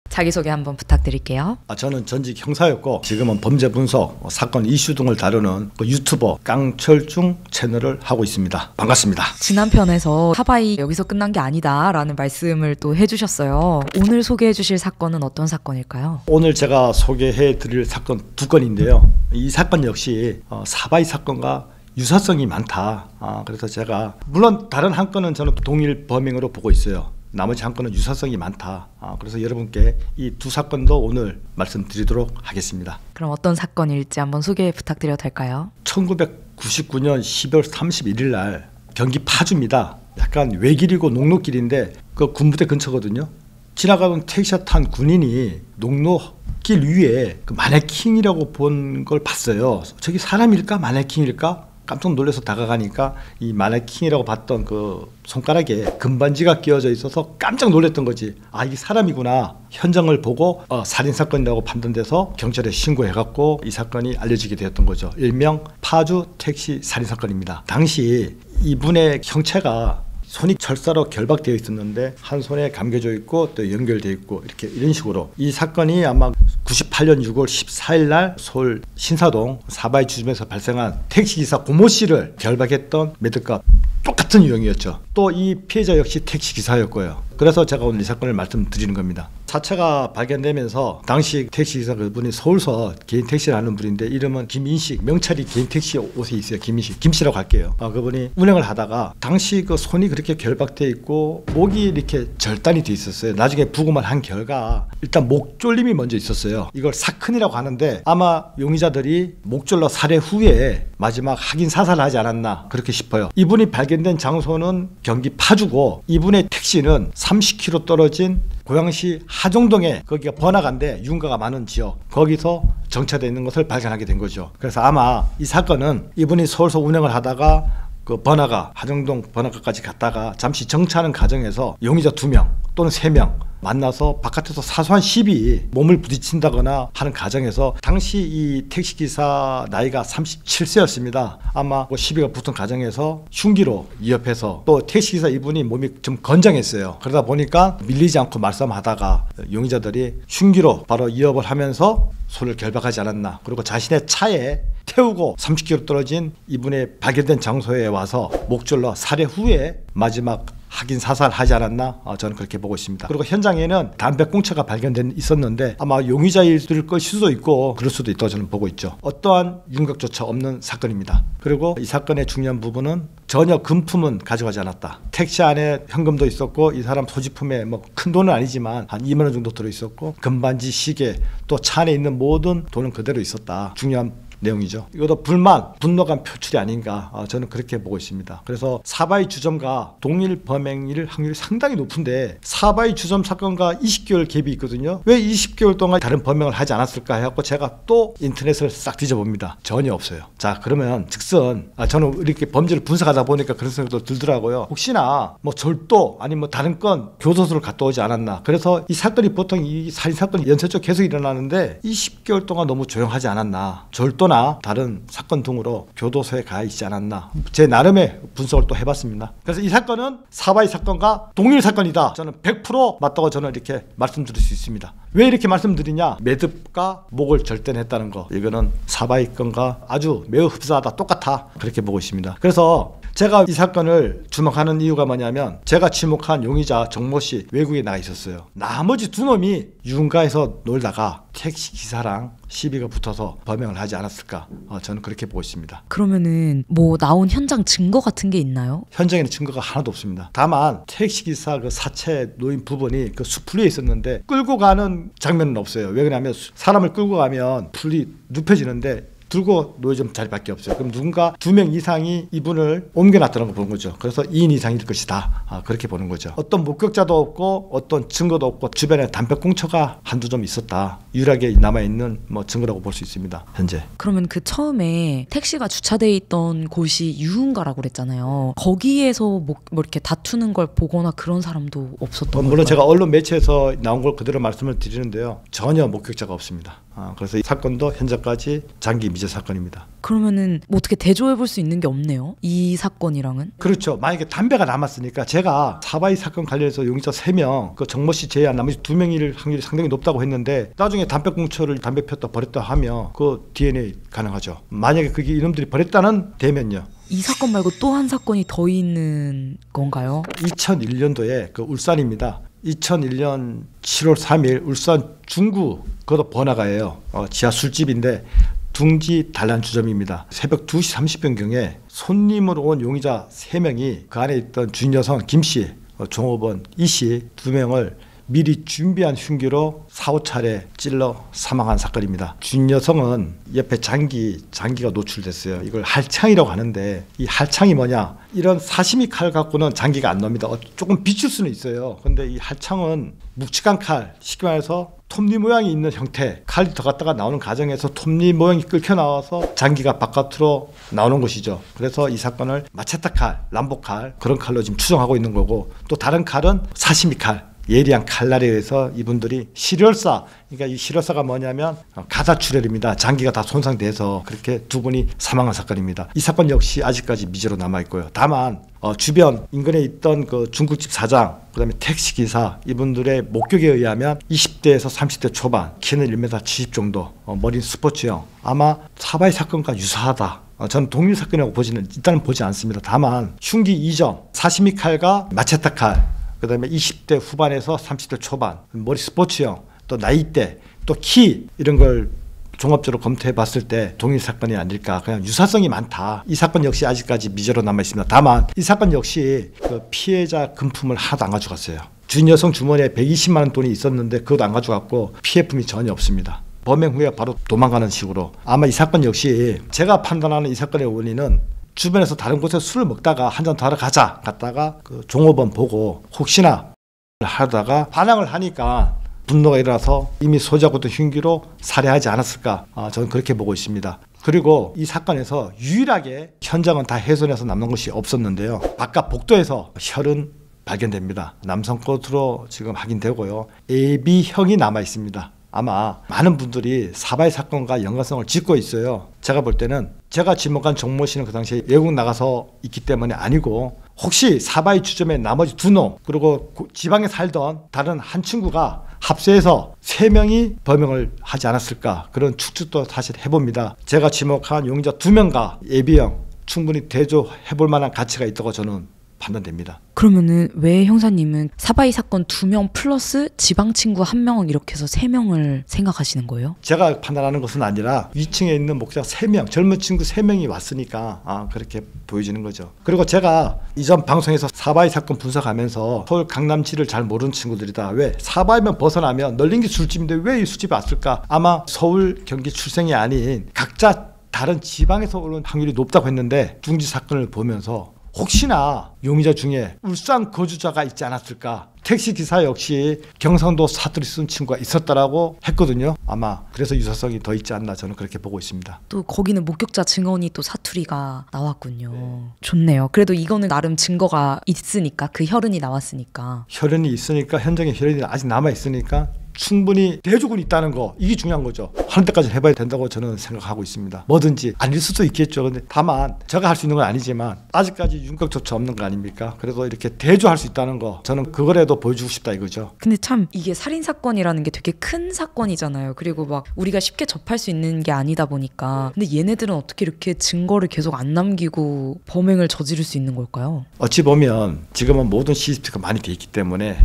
자기소개 한번 부탁드릴게요. 저는 전직 형사였고 지금은 범죄 분석, 사건 이슈 등을 다루는 유튜버 깡철중 채널을 하고 있습니다. 반갑습니다. 지난 편에서 사바이 여기서 끝난 게 아니다라는 말씀을 또 해주셨어요. 오늘 소개해 주실 사건은 어떤 사건일까요? 오늘 제가 소개해 드릴 사건 두 건인데요. 이 사건 역시 사바이 사건과 유사성이 많다. 그래서 제가 물론 다른 한 건은 저는 동일 범행으로 보고 있어요. 나머지 한 건은 유사성이 많다. 그래서 여러분께 이 두 사건도 오늘 말씀드리도록 하겠습니다. 그럼 어떤 사건일지 한번 소개 부탁드려도 될까요? 1999년 12월 31일 날 경기 파주입니다. 약간 외길이고 녹로길인데 그 군부대 근처거든요. 지나가던 택시를 탄 군인이 녹로길 위에 그 마네킹이라고 본 걸 봤어요. 저기 사람일까 마네킹일까? 깜짝 놀라서 다가가니까 이 마네킹이라고 봤던 그 손가락에 금반지가 끼워져 있어서 깜짝 놀랐던 거지. 이게 사람이구나. 현장을 보고 살인사건이라고 판단돼서 경찰에 신고해갖고 이 사건이 알려지게 되었던 거죠. 일명 파주 택시 살인사건입니다. 당시 이분의 형체가 손이 철사로 결박되어 있었는데 한 손에 감겨져 있고 또 연결되어 있고 이런 식으로 이 사건이 아마 98년 6월 14일 날 서울 신사동 사바이 주점에서 발생한 택시기사 고모 씨를 결박했던 매듭과 똑같은 유형이었죠. 또 이 피해자 역시 택시기사였고요. 그래서 제가 오늘 이 사건을 말씀드리는 겁니다. 사체가 발견되면서 당시 택시기사 그분이 서울서 개인 택시를 하는 분인데 이름은 김인식, 명찰이 개인 택시 옷에 있어요. 김인식, 김씨라고 할게요. 그분이 운행을 하다가 당시 그 손이 그렇게 결박돼 있고 목이 이렇게 절단이 돼 있었어요. 나중에 부검을 한 결과 일단 목졸림이 먼저 있었어요. 이걸 사큰이라고 하는데 아마 용의자들이 목졸라 살해 후에 마지막 확인 사살을 하지 않았나 그렇게 싶어요. 이분이 발견된 장소는 경기 파주고 이분의 택시는 30km 떨어진 고양시 하정동에 거기가 번화가인데 윤가가 많은 지역 거기서 정차되어 있는 것을 발견하게 된 거죠. 그래서 아마 이 사건은 이분이 서울서 운행을 하다가 그 번화가 하정동 번화가까지 갔다가 잠시 정차하는 과정에서 용의자 2명 또는 3명 만나서 바깥에서 사소한 시비 몸을 부딪힌다거나 하는 과정에서 당시 이 택시기사 나이가 37세였습니다. 아마 그 시비가 붙은 과정에서 흉기로 위협해서 또 택시기사 이분이 몸이 좀 건장했어요. 그러다 보니까 밀리지 않고 말싸움하다가 용의자들이 흉기로 바로 위협을 하면서 손을 결박하지 않았나. 그리고 자신의 차에 태우고 30km 떨어진 이분의 발견된 장소에 와서 목줄로 살해 후에 마지막 확인 사살하지 않았나. 저는 그렇게 보고 있습니다. 그리고 현장에는 담배꽁초가 발견된 있었는데 아마 용의자일 걸 수도 있고 그럴 수도 있다고 저는 보고 있죠. 어떠한 윤곽조차 없는 사건입니다. 그리고 이 사건의 중요한 부분은 전혀 금품은 가져가지 않았다. 택시 안에 현금도 있었고 이 사람 소지품에 뭐 큰 돈은 아니지만 한 2만 원 정도 들어있었고 금반지, 시계, 또 차 안에 있는 모든 돈은 그대로 있었다. 중요한 내용이죠. 이것도 불만, 분노감 표출이 아닌가. 저는 그렇게 보고 있습니다. 그래서 사바이 주점과 동일 범행일 확률이 상당히 높은데 사바이 주점 사건과 20개월 갭이 있거든요. 왜 20개월 동안 다른 범행을 하지 않았을까 해갖고 제가 또 인터넷을 싹 뒤져봅니다. 전혀 없어요. 자, 그러면 즉슨 저는 이렇게 범죄를 분석하다 보니까 그런 생각도 들더라고요. 혹시나 뭐 절도 아니면 뭐 다른 건 교도소를 갔다 오지 않았나. 그래서 이 사건이 보통 이 살인사건이 연쇄적으로 계속 일어나는데 20개월 동안 너무 조용하지 않았나. 절도나 다른 사건 등으로 교도소에 가 있지 않았나. 제 나름의 분석을 또 해봤습니다. 그래서 이 사건은 사바이 사건과 동일 사건이다. 저는 100% 맞다고 저는 이렇게 말씀드릴 수 있습니다. 왜 이렇게 말씀드리냐. 매듭과 목을 절단했다는 거. 이거는 사바이 건과 아주 매우 흡사하다. 똑같아. 그렇게 보고 있습니다. 그래서 제가 이 사건을 주목하는 이유가 뭐냐면 제가 지목한 용의자 정모 씨 외국에 나가 있었어요. 나머지 두 놈이 유흥가에서 놀다가 택시 기사랑 시비가 붙어서 범행을 하지 않았을까. 저는 그렇게 보고 있습니다. 그러면은 뭐 나온 현장 증거 같은 게 있나요? 현장에는 증거가 하나도 없습니다. 다만 택시 기사 그 사체 놓인 부분이 그 수풀 위에 있었는데 끌고 가는 장면은 없어요. 왜 그러냐면 사람을 끌고 가면 풀이 눕혀지는데 들고 놓여진 자리밖에 없어요. 그럼 누군가 2명 이상이 이분을 옮겨놨다는 거 보는 거죠. 그래서 2인 이상일 것이다. 그렇게 보는 거죠. 어떤 목격자도 없고 어떤 증거도 없고 주변에 담배꽁초가 한두 점 있었다. 유일하게 남아있는 뭐 증거라고 볼 수 있습니다. 현재. 그러면 그 처음에 택시가 주차돼 있던 곳이 유흥가라고 그랬잖아요. 거기에서 뭐 이렇게 다투는 걸 보거나 그런 사람도 없었던 건가요? 물론 제가 언론 매체에서 나온 걸 그대로 말씀을 드리는데요. 전혀 목격자가 없습니다. 그래서 이 사건도 현재까지 장기 미제 사건입니다. 그러면은 뭐 어떻게 대조해 볼 수 있는 게 없네요. 이 사건이랑은. 그렇죠. 만약에 담배가 남았으니까 제가 사바이 사건 관련해서 용의자 3명, 그 정모 씨 제외한 나머지 2명일 확률이 상당히 높다고 했는데 나중에 담배꽁초를 담배 폈다 버렸다 하면 그 DNA 가능하죠. 만약에 그게 이놈들이 버렸다는 되면요. 이 사건 말고 또 한 사건이 더 있는 건가요? 2001년도에 그 울산입니다. 2001년 7월 3일 울산 중구 그것도 번화가예요. 지하 술집인데 둥지 단란주점입니다. 새벽 2시 30분경에 손님으로 온 용의자 3명이 그 안에 있던 준여성 김씨, 종업원 이씨 2명을 미리 준비한 흉기로 4~5차례 찔러 사망한 사건입니다. 준여성은 옆에 장기가 노출됐어요. 이걸 할창이라고 하는데 이 할창이 뭐냐. 이런 사시미 칼 갖고는 장기가 안 나옵니다. 조금 비출 수는 있어요. 근데 이 할창은 묵직한 칼, 쉽게 말해서 톱니 모양이 있는 형태, 칼이 더 갔다가 나오는 과정에서 톱니 모양이 끓겨 나와서 장기가 바깥으로 나오는 것이죠. 그래서 이 사건을 마체타 칼, 람보 칼 그런 칼로 지금 추정하고 있는 거고 또 다른 칼은 사시미 칼, 예리한 칼날에 의해서 이분들이 실혈사, 그러니까 이 실혈사가 뭐냐면 가다출혈입니다. 장기가 다 손상돼서 그렇게 두 분이 사망한 사건입니다. 이 사건 역시 아직까지 미제로 남아 있고요. 다만 주변 인근에 있던 그 중국집 사장, 그다음에 택시기사 이분들의 목격에 의하면 20대에서 30대 초반, 키는 1m 70 정도, 머리는 스포츠형, 아마 사바이 사건과 유사하다. 저는 동일 사건이라고 일단은 보지 않습니다. 다만 흉기 2점, 사시미 칼과 마체타 칼, 그 다음에 20대 후반에서 30대 초반, 머리 스포츠형, 또 나이대, 또 키 이런 걸 종합적으로 검토해 봤을 때 동일 사건이 아닐까. 그냥 유사성이 많다. 이 사건 역시 아직까지 미제로 남아 있습니다. 다만 이 사건 역시 그 피해자 금품을 하나도 안 가져갔어요. 준여성 주머니에 120만 원 돈이 있었는데 그것도 안 가져갔고 피해품이 전혀 없습니다. 범행 후에 바로 도망가는 식으로. 아마 이 사건 역시 제가 판단하는 이 사건의 원인은 주변에서 다른 곳에서 술을 먹다가 한 잔 더 하러 가자 갔다가 그 종업원 보고 혹시나 하다가 반항을 하니까 분노가 일어나서 이미 소지하고 있던 흉기로 살해하지 않았을까. 저는 그렇게 보고 있습니다. 그리고 이 사건에서 유일하게 현장은 다 훼손해서 남는 것이 없었는데요. 바깥 복도에서 혈흔 발견됩니다. 남성 것으로 지금 확인되고요. AB형이 남아 있습니다. 아마 많은 분들이 사바이 사건과 연관성을 짓고 있어요. 제가 볼 때는 제가 지목한 정모 씨는 그 당시에 외국 나가서 있기 때문에 아니고 혹시 사바이 주점의 나머지 2놈 그리고 지방에 살던 다른 한 친구가 합세해서 3명이 범행을 하지 않았을까 그런 추측도 사실 해봅니다. 제가 지목한 용의자 2명과 예비형 충분히 대조해볼 만한 가치가 있다고 저는 판단됩니다. 그러면은 왜 형사님은 사바이 사건 2명 플러스 지방 친구 1명 이렇게 해서 3명을 생각하시는 거예요? 제가 판단하는 것은 아니라 위층에 있는 목자 3명, 젊은 친구 3명이 왔으니까 그렇게 보여지는 거죠. 그리고 제가 이전 방송에서 사바이 사건 분석하면서 서울 강남지를 잘 모르는 친구들이다. 왜? 사바이면 벗어나면 널린 게 술집인데 왜 이 술집에 왔을까? 아마 서울, 경기 출생이 아닌 각자 다른 지방에서 오는 확률이 높다고 했는데 둥지 사건을 보면서 혹시나 용의자 중에 울산 거주자가 있지 않았을까? 택시기사 역시 경상도 사투리 쓴 친구가 있었다라고 했거든요. 아마 그래서 유사성이 더 있지 않나 저는 그렇게 보고 있습니다. 또 거기는 목격자 증언이 또 사투리가 나왔군요. 네. 좋네요. 그래도 이거는 나름 증거가 있으니까 그 혈흔이 나왔으니까. 혈흔이 있으니까 현장에 혈흔이 아직 남아있으니까 충분히 대조군이 있다는 거 이게 중요한 거죠. 하는 때까지 해봐야 된다고 저는 생각하고 있습니다. 뭐든지 아닐 수도 있겠죠. 근데 다만 제가 할 수 있는 건 아니지만 아직까지 윤곽조차 없는 거 아닙니까? 그래도 이렇게 대조할 수 있다는 거 저는 그거라도 보여주고 싶다 이거죠. 근데 참 이게 살인사건이라는 게 되게 큰 사건이잖아요. 그리고 막 우리가 쉽게 접할 수 있는 게 아니다 보니까 근데 얘네들은 어떻게 이렇게 증거를 계속 안 남기고 범행을 저지를 수 있는 걸까요? 어찌 보면 지금은 모든 CCTV가 많이 돼 있기 때문에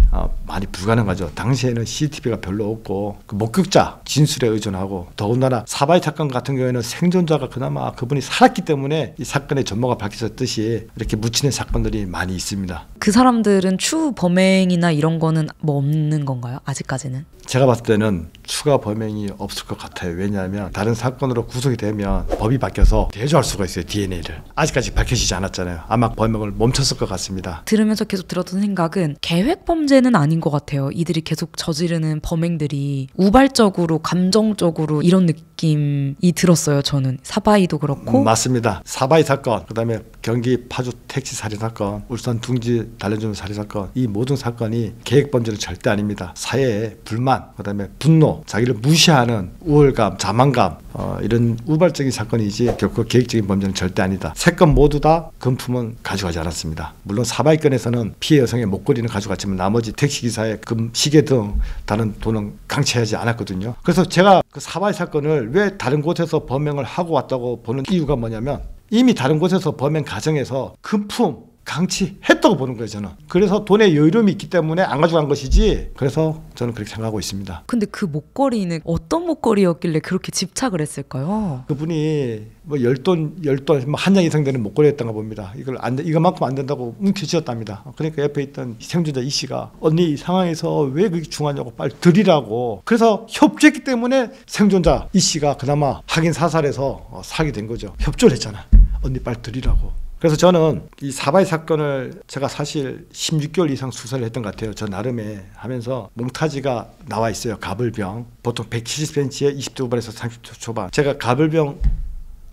많이 불가능하죠. 당시에는 CCTV가 별로 없고 그 목격자 진술에 의존하고 더군다나 사바이 사건 같은 경우에는 생존자가 그나마 그분이 살았기 때문에 이 사건의 전모가 밝혀졌듯이 이렇게 묻히는 사건들이 많이 있습니다. 그 사람들은 추후 범행이나 이런 거는 뭐 없는 건가요? 아직까지는? 제가 봤을 때는 추가 범행이 없을 것 같아요. 왜냐하면 다른 사건으로 구속이 되면 법이 바뀌어서 대조할 수가 있어요. DNA를. 아직까지 밝혀지지 않았잖아요. 아마 범행을 멈췄을 것 같습니다. 들으면서 계속 들었던 생각은 계획 범죄는 아닌 것 같아요. 이들이 계속 저지르는 범행들이 우발적으로 감정적으로 이런 느낌이 들었어요. 저는 사바이도 그렇고. 맞습니다. 사바이 사건, 그다음에 경기 파주 택시 살인 사건, 울산 둥지 달래주는 살인 사건, 이 모든 사건이 계획 범죄는 절대 아닙니다. 사회의 불만, 그다음에 분노, 자기를 무시하는 우월감, 자만감, 이런 우발적인 사건이지 결코 계획적인 범죄는 절대 아니다. 세 건 모두 다 금품은 가져가지 않았습니다. 물론 사바이 건에서는 피해 여성의 목걸이는 가져갔지만 나머지 택시기사의 금, 시계 등 다른 돈은 강취하지 않았거든요. 그래서 제가 그 사바이 사건을 왜 다른 곳에서 범행을 하고 왔다고 보는 이유가 뭐냐면 이미 다른 곳에서 범행 과정에서 금품 강취했다고 보는 거예요. 저는. 그래서 돈에 여유로움이 있기 때문에 안 가져간 것이지. 그래서 저는 그렇게 생각하고 있습니다. 근데 그 목걸이는 어떤 목걸이였길래 그렇게 집착을 했을까요? 그분이 뭐 10돈 뭐 한 장 이상 되는 목걸이였던가 봅니다. 이거만큼 안 된다고 움켜쥐었답니다. 그러니까 옆에 있던 생존자 이 씨가 언니 이 상황에서 왜 그게 중요하냐고 빨리 드리라고. 그래서 협조했기 때문에 생존자 이 씨가 그나마 확인 사살해서 살게 된 거죠. 협조를 했잖아. 언니 빨리 드리라고. 그래서 저는 이 사바이 사건을 제가 사실 16개월 이상 수사를 했던 것 같아요. 저 나름에 하면서 몽타지가 나와 있어요. 가불병. 보통 170cm에 20대 후반에서 30대 초반. 제가 가불병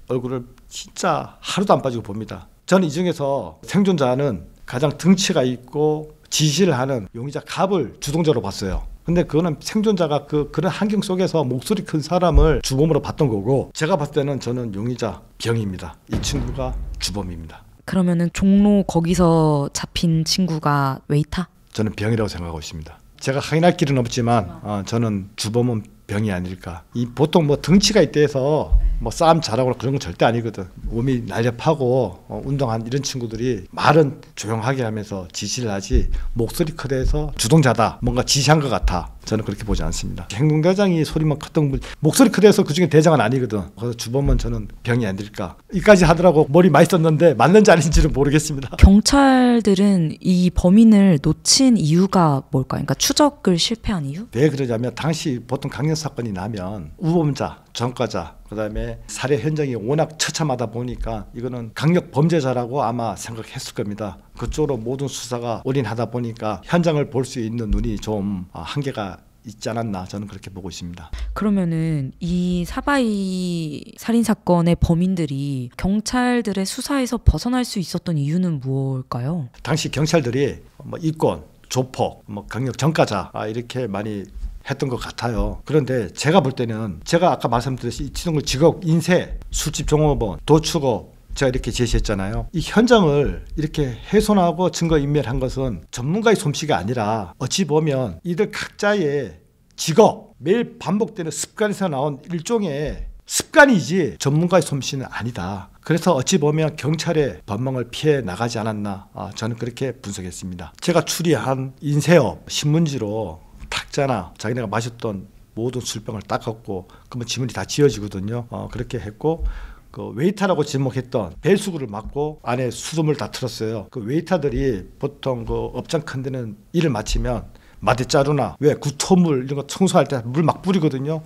얼굴을 진짜 하루도 안 빠지고 봅니다. 저는 이 중에서 생존자는 가장 등치가 있고 지시를 하는 용의자 갑을 주동자로 봤어요. 근데 그거는 생존자가 그런 환경 속에서 목소리 큰 사람을 주범으로 봤던 거고 제가 봤을 때는 저는 용의자 병입니다. 이 친구가 주범입니다. 그러면은 종로 거기서 잡힌 친구가 웨이터? 저는 병이라고 생각하고 있습니다. 제가 확인할 길은 없지만 저는 주범은 병이 아닐까. 이 보통 뭐 등치가 있대서 뭐 싸움 잘하고 그런 건 절대 아니거든. 몸이 날렵하고 운동한 이런 친구들이 말은 조용하게 하면서 지시를 하지 목소리 크대서 주동자다 뭔가 지시한 것 같아. 저는 그렇게 보지 않습니다. 행동대장이 소리만 컸던 분 목소리 크대서 그중에 대장은 아니거든. 그래서 주범은 저는 병이 아닐까. 이까지 하더라고. 머리 많이 썼는데 맞는지 아닌지는 모르겠습니다. 경찰들은 이 범인을 놓친 이유가 뭘까요? 그러니까 추적을 실패한 이유? 왜 그러냐면 당시 보통 강력 사건이 나면 우범자, 전과자, 그다음에 살해 현장이 워낙 처참하다 보니까 이거는 강력 범죄자라고 아마 생각했을 겁니다. 그쪽으로 모든 수사가 올인하다 보니까 현장을 볼 수 있는 눈이 좀 한계가 있지 않았나 저는 그렇게 보고 있습니다. 그러면은 이 사바이 살인 사건의 범인들이 경찰들의 수사에서 벗어날 수 있었던 이유는 무엇일까요? 당시 경찰들이 뭐 이권, 조폭, 뭐 강력 전과자 이렇게 많이 했던 것 같아요. 그런데 제가 볼 때는 제가 아까 말씀드렸듯이 이 치동글 직업 인쇄, 술집 종업원, 도축업 제가 이렇게 제시했잖아요. 이 현장을 이렇게 훼손하고 증거인멸한 것은 전문가의 솜씨가 아니라 어찌 보면 이들 각자의 직업, 매일 반복되는 습관에서 나온 일종의 습관이지 전문가의 솜씨는 아니다. 그래서 어찌 보면 경찰의 법망을 피해 나가지 않았나 저는 그렇게 분석했습니다. 제가 추리한 인쇄업 신문지로 탁자나 자기네가 마셨던 모든 술병을 닦았고 그러면 지문이 다 지워지거든요. 그렇게 했고 그 웨이터라고 지목했던 배수구를 막고 안에 수돗물 다 틀었어요. 그 웨이터들이 보통 그 업장 큰 데는 일을 마치면 마대자루나 왜 구토물 이런 거 청소할 때 물 막 뿌리거든요.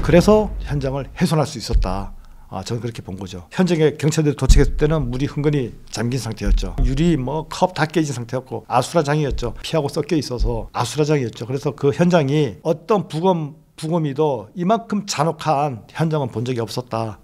그래서 현장을 훼손할 수 있었다. 저는 그렇게 본 거죠. 현장에 경찰들이 도착했을 때는 물이 흥건히 잠긴 상태였죠. 유리 뭐 컵 다 깨진 상태였고 아수라장이었죠. 피하고 섞여 있어서 아수라장이었죠. 그래서 그 현장이 어떤 부검이도 이만큼 잔혹한 현장은 본 적이 없었다.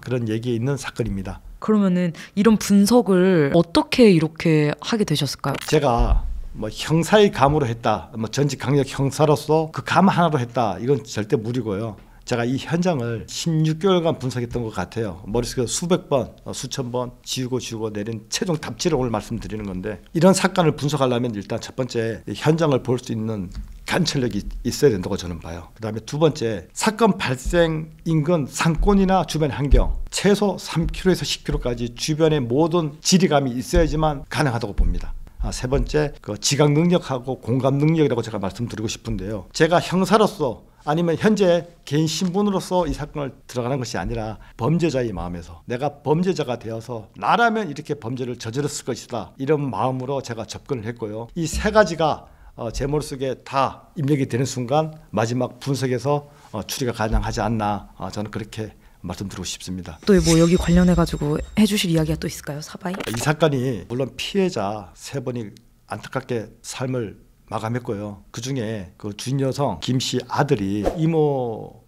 그런 얘기에 있는 사건입니다. 그러면은 이런 분석을 어떻게 이렇게 하게 되셨을까요? 제가 뭐 형사의 감으로 했다, 뭐 전직 강력 형사로서 그 감 하나로 했다, 이건 절대 무리고요. 제가 이 현장을 16개월간 분석했던 것 같아요. 머릿속에 수백 번, 수천 번 지우고 내린 최종 답지를 오늘 말씀드리는 건데, 이런 사건을 분석하려면 일단 첫 번째 현장을 볼 수 있는 관찰력이 있어야 된다고 저는 봐요. 그 다음에 두 번째, 사건 발생 인근 상권이나 주변 환경 최소 3km에서 10km까지 주변의 모든 지리감이 있어야지만 가능하다고 봅니다. 세 번째, 그 지각 능력하고 공감 능력이라고 제가 말씀드리고 싶은데요. 제가 형사로서 아니면 현재 개인 신분으로서 이 사건을 들어가는 것이 아니라 범죄자의 마음에서 내가 범죄자가 되어서 나라면 이렇게 범죄를 저질렀을 것이다, 이런 마음으로 제가 접근을 했고요. 이 세 가지가 제 머릿속에 다 입력이 되는 순간 마지막 분석에서 추리가 가능하지 않나, 저는 그렇게 말씀드리고 싶습니다. 또 뭐 여기 관련해 가지고 해주실 이야기가 또 있을까요, 사바이? 이 사건이 물론 피해자 세 분이 안타깝게 삶을 마감했고요. 그 중에 그 준 여성 김 씨 아들이 이모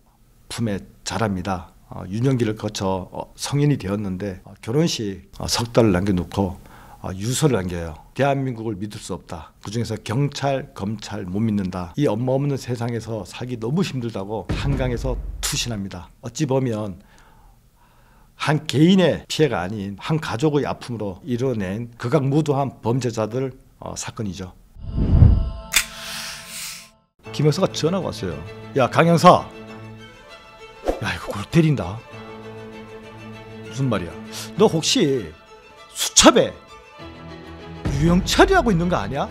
품에 자랍니다. 유년기를 거쳐 성인이 되었는데 결혼식 석 달을 남겨놓고 유서를 남겨요. 대한민국을 믿을 수 없다. 그중에서 경찰, 검찰 못 믿는다. 이 엄마 없는 세상에서 살기 너무 힘들다고 한강에서 투신합니다. 어찌 보면 한 개인의 피해가 아닌 한 가족의 아픔으로 이뤄낸 극악무도한 범죄자들 사건이죠. 김 형사가 전화가 왔어요. 야, 강 형사, 야 이거 골 때린다. 무슨 말이야? 너 혹시 수첩에 유영철이라고 있는 거 아니야?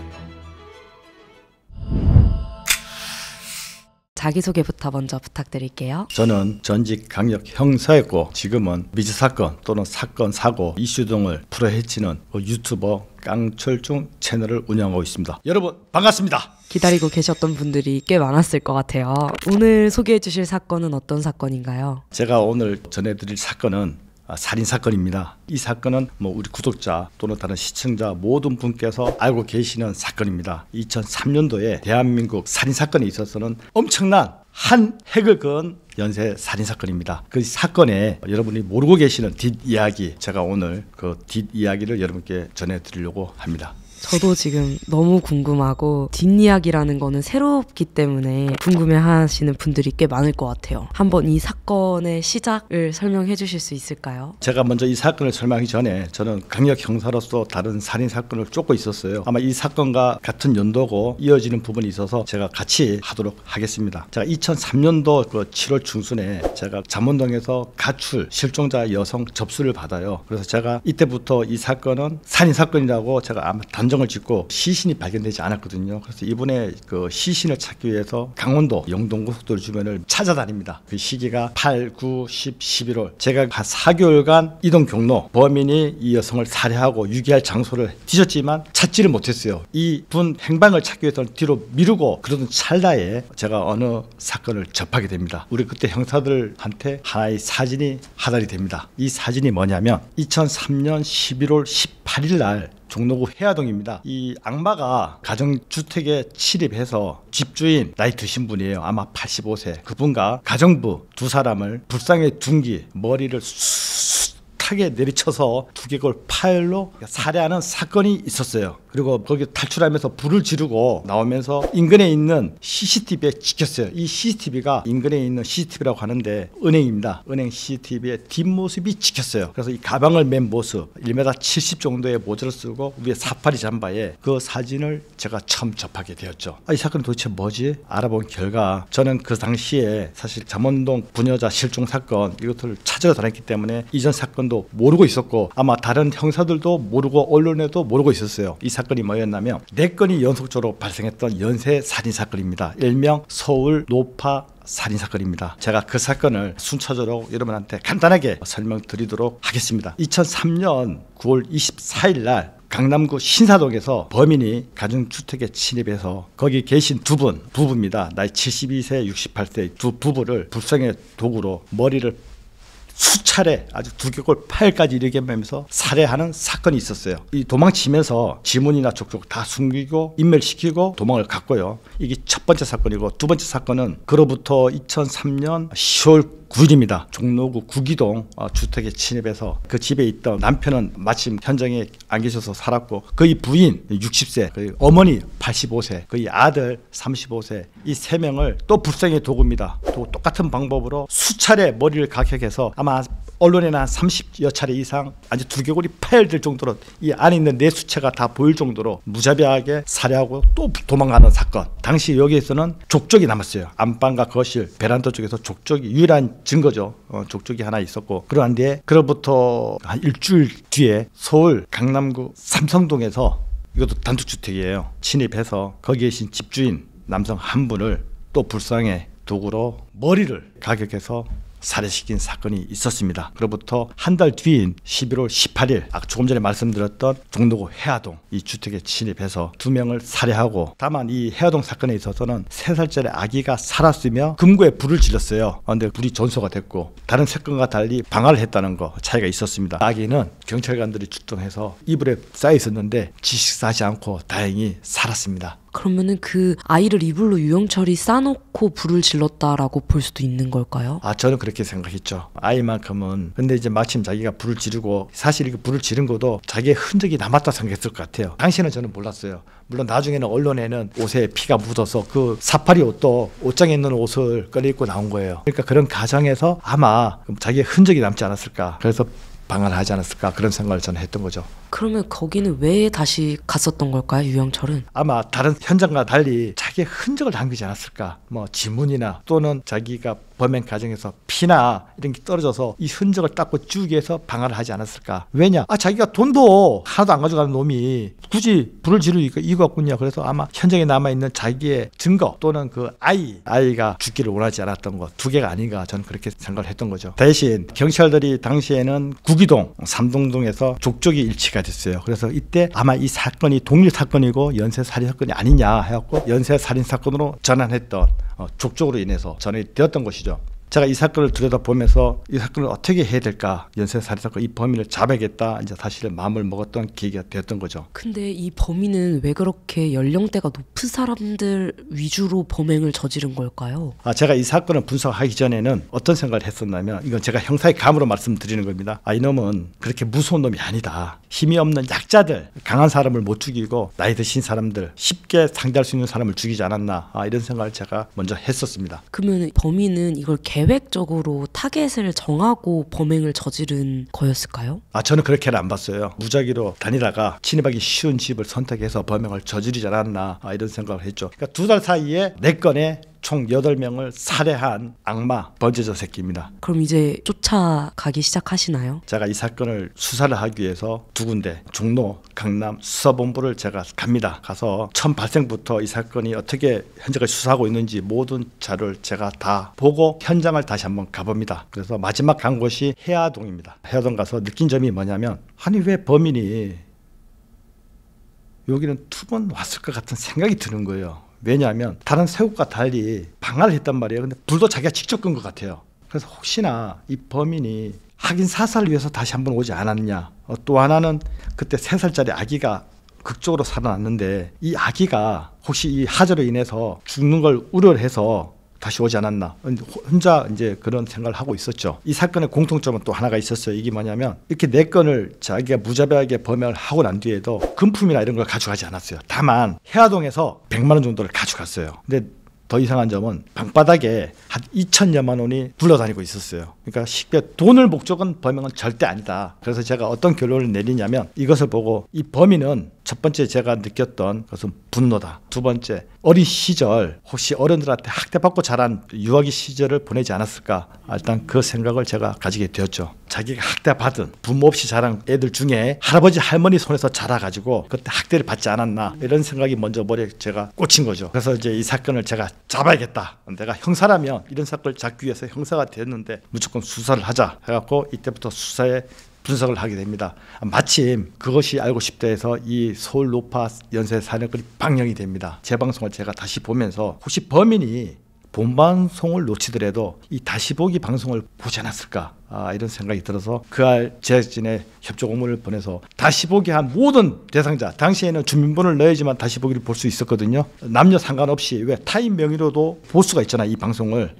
자기소개부터 먼저 부탁드릴게요. 저는 전직 강력 형사였고 지금은 미제 사건 또는 사건 사고 이슈 등을 풀어헤치는 유튜버 깡철중 채널을 운영하고 있습니다. 여러분 반갑습니다. 기다리고 계셨던 분들이 꽤 많았을 것 같아요. 오늘 소개해 주실 사건은 어떤 사건인가요? 제가 오늘 전해드릴 사건은 살인 사건입니다. 이 사건은 뭐 우리 구독자 또는 다른 시청자 모든 분께서 알고 계시는 사건입니다. 2003년도에 대한민국 살인 사건에 있어서는 엄청난 한 획을 그은 연쇄 살인 사건입니다. 그 사건에 여러분이 모르고 계시는 뒷이야기, 제가 오늘 그 뒷이야기를 여러분께 전해드리려고 합니다. 저도 지금 너무 궁금하고 뒷이야기라는 거는 새롭기 때문에 궁금해하시는 분들이 꽤 많을 것 같아요. 한번 이 사건의 시작을 설명해 주실 수 있을까요? 제가 먼저 이 사건을 설명하기 전에 저는 강력 형사로서 다른 살인 사건을 쫓고 있었어요. 아마 이 사건과 같은 연도고 이어지는 부분이 있어서 제가 같이 하도록 하겠습니다. 제가 2003년도 그 7월 중순에 제가 잠원동에서 가출 실종자 여성 접수를 받아요. 그래서 제가 이때부터 이 사건은 살인 사건이라고 제가 아마 단정을 짓고 시신이 발견되지 않았거든요. 그래서 이분의 그 시신을 찾기 위해서 강원도 영동고속도로 주변을 찾아다닙니다. 그 시기가 8, 9, 10, 11월. 제가 한 4개월간 이동 경로, 범인이 이 여성을 살해하고 유기할 장소를 뒤졌지만 찾지를 못했어요. 이분 행방을 찾기 위해서는 뒤로 미루고 그러던 찰나에 제가 어느 사건을 접하게 됩니다. 우리 그때 형사들한테 하나의 사진이 하달이 됩니다. 이 사진이 뭐냐면 2003년 11월 18일 날 종로구 해화동입니다. 이 악마가 가정주택에 침입해서 집주인 나이 드신 분이에요. 아마 85세. 그분과 가정부 두 사람을 불쌍의 둔기 머리를 숱하게 내리쳐서 두개골 파열로 살해하는 사건이 있었어요. 그리고 거기 탈출하면서 불을 지르고 나오면서 인근에 있는 CCTV에 찍혔어요. 이 CCTV가 인근에 있는 CCTV라고 하는데 은행입니다. 은행 CCTV의 뒷모습이 찍혔어요. 그래서 이 가방을 맨 모습 1m 70 정도의 모자를 쓰고 위에 사파리 잠바에 그 사진을 제가 처음 접하게 되었죠. 이 사건이 도대체 뭐지? 알아본 결과 저는 그 당시에 사실 잠원동 부녀자 실종 사건 이것들을 찾으러 다녔기 때문에 이전 사건도 모르고 있었고 아마 다른 형사들도 모르고 언론에도 모르고 있었어요. 이 사건이 뭐였냐면 4건이 연속적으로 발생했던 연쇄 살인 사건입니다. 일명 서울 노파 살인 사건입니다. 제가 그 사건을 순차적으로 여러분한테 간단하게 설명드리도록 하겠습니다. 2003년 9월 24일 날 강남구 신사동에서 범인이 가정주택에 침입해서 거기 계신 부부입니다. 나이 72세 68세 두 부부를 불쌍의 도구로 머리를 수차례 아주 두개골 파열까지 이르게 하면서 살해하는 사건이 있었어요. 이 도망치면서 지문이나 족족 다 숨기고 인멸시키고 도망을 갔고요. 이게 첫 번째 사건이고 두 번째 사건은 그로부터 2003년 10월 9일입니다. 종로구 구기동 주택에 침입해서 그 집에 있던 남편은 마침 현장에 안 계셔서 살았고 그의 부인 60세, 그의 어머니 85세, 그의 아들 35세 이 3명을 또 불쌍의 도구입니다. 또 똑같은 방법으로 수차례 머리를 가격해서 아마 언론에는 한 30여 차례 이상 아주 두개골이 파열될 정도로 이 안에 있는 내 수체가 다 보일 정도로 무자비하게 살해하고 또 도망가는 사건. 당시 여기에서는 족적이 남았어요. 안방과 거실, 베란다 쪽에서 족적이 유일한 증거죠. 족적이 하나 있었고 그러한 뒤에 그로부터 한 일주일 뒤에 서울 강남구 삼성동에서 이것도 단독주택이에요. 침입해서 거기에 계신 집주인 남성 한 분을 또 불쌍의 도구로 머리를 가격해서 살해시킨 사건이 있었습니다. 그로부터 한 달 뒤인 11월 18일 조금 전에 말씀드렸던 종로구 해화동 이 주택에 침입해서 2명을 살해하고 다만 이 해화동 사건에 있어서는 3살짜리 아기가 살았으며 금고에 불을 질렀어요. 그런데 불이 전소가 됐고 다른 사건과 달리 방화를 했다는 거 차이가 있었습니다. 아기는 경찰관들이 출동해서 이불에 쌓여 있었는데 지식사하지 않고 다행히 살았습니다. 그러면은 그 아이를 이불로 유영철이 싸놓고 불을 질렀다라고 볼 수도 있는 걸까요? 저는 그렇게 생각했죠. 아이만큼은. 근데 이제 마침 자기가 불을 지르고 사실 이거 불을 지른 것도 자기의 흔적이 남았다 생각했을 것 같아요. 당시에는 저는 몰랐어요. 물론 나중에는 언론에는 옷에 피가 묻어서 그 사파리 옷도 옷장에 있는 옷을 꺼내입고 나온 거예요. 그러니까 그런 가정에서 아마 자기의 흔적이 남지 않았을까. 그래서 방화를 하지 않았을까 그런 생각을 저는 했던 거죠. 그러면 거기는 왜 다시 갔었던 걸까요, 유영철은? 아마 다른 현장과 달리 자기의 흔적을 남기지 않았을까. 뭐 지문이나 또는 자기가 범행 과정에서 피나 이런 게 떨어져서 이 흔적을 닦고 쭉 해서 방화를 하지 않았을까. 왜냐? 자기가 돈도 하나도 안 가져가는 놈이 굳이 불을 지를 이유가 없군요. 그래서 아마 현장에 남아있는 자기의 증거 또는 그 아이가 죽기를 원하지 않았던 것 2개가 아닌가 저는 그렇게 생각을 했던 거죠. 대신 경찰들이 당시에는 구기동 삼동동에서 족적이 일치가 됐어요. 그래서 이때 아마 이 사건이 독립 사건이고 연쇄살인 사건이 아니냐 해갖고 연쇄살인 사건으로 전환했던 족적으로 인해서 전환이 되었던 것이죠. 제가 이 사건을 들여다보면서 이 사건을 어떻게 해야 될까, 연쇄살인 사건 이 범인을 잡아야겠다 이제 사실은 마음을 먹었던 계기가 되었던 거죠. 근데 이 범인은 왜 그렇게 연령대가 높은 사람들 위주로 범행을 저지른 걸까요? 제가 이 사건을 분석하기 전에는 어떤 생각을 했었냐면 이건 제가 형사의 감으로 말씀드리는 겁니다. 이놈은 그렇게 무서운 놈이 아니다. 힘이 없는 약자들, 강한 사람을 못 죽이고 나이 드신 사람들, 쉽게 상대할 수 있는 사람을 죽이지 않았나 이런 생각을 제가 먼저 했었습니다. 그러면 범인은 이걸 계획적으로 타겟을 정하고 범행을 저지른 거였을까요? 저는 그렇게는 안 봤어요. 무작위로 다니다가 침입하기 쉬운 집을 선택해서 범행을 저지르지 않았나 이런 생각을 했죠. 그러니까 2달 사이에 4건의 총 8명을 살해한 악마 범죄자 새끼입니다. 그럼 이제 쫓아가기 시작하시나요? 제가 이 사건을 수사를 하기 위해서 2군데 종로, 강남 수사본부를 제가 갑니다. 가서 처음 발생부터 이 사건이 어떻게 현재까지 수사하고 있는지 모든 자료를 제가 다 보고 현장을 다시 한번 가봅니다. 그래서 마지막 간 곳이 해화동입니다. 해화동 가서 느낀 점이 뭐냐면 아니 왜 범인이 여기는 2번 왔을 것 같은 생각이 드는 거예요. 왜냐하면 다른 세국과 달리 방화를 했단 말이에요. 근데 불도 자기가 직접 끈 것 같아요. 그래서 혹시나 이 범인이 확인 사살을 위해서 다시 한번 오지 않았냐. 또 하나는 그때 3살짜리 아기가 극적으로 살아났는데 이 아기가 혹시 이 하저로 인해서 죽는 걸 우려를 해서 다시 오지 않았나. 혼자 이제 그런 생각을 하고 있었죠. 이 사건의 공통점은 또 하나가 있었어요. 이게 뭐냐면 이렇게 4건을 자기가 무자비하게 범행을 하고 난 뒤에도 금품이나 이런 걸 가져가지 않았어요. 다만 해화동에서 100만 원 정도를 가져갔어요. 근데 더 이상한 점은 방바닥에 한 2천여만 원이 굴러다니고 있었어요. 그러니까 쉽게 돈을 목적은 범행은 절대 아니다. 그래서 제가 어떤 결론을 내리냐면 이것을 보고 이 범인은 첫 번째 제가 느꼈던 것은 분노다. 두 번째, 어린 시절 혹시 어른들한테 학대받고 자란 유아기 시절을 보내지 않았을까. 일단 그 생각을 제가 가지게 되었죠. 자기가 학대받은 부모 없이 자란 애들 중에 할아버지 할머니 손에서 자라가지고 그때 학대를 받지 않았나 이런 생각이 먼저 머리에 제가 꽂힌 거죠. 그래서 이제 이 사건을 제가 잡아야겠다. 내가 형사라면 이런 사건을 잡기 위해서 형사가 됐는데 무조건 수사를 하자 해갖고 이때부터 수사에 분석을 하게 됩니다. 마침 그것이 알고 싶다 해서 이 서울 노파 연쇄 살인건이 방영이 됩니다. 제 방송을 제가 다시 보면서 혹시 범인이 본방송을 놓치더라도 이 다시 보기 방송을 보지 않았을까 이런 생각이 들어서 그알 제작진의 협조 공문을 보내서 다시 보기 한 모든 대상자, 당시에는 주민번호를 넣어야지만 다시 보기를 볼 수 있었거든요. 남녀 상관없이 왜 타인 명의로도 볼 수가 있잖아 이 방송을.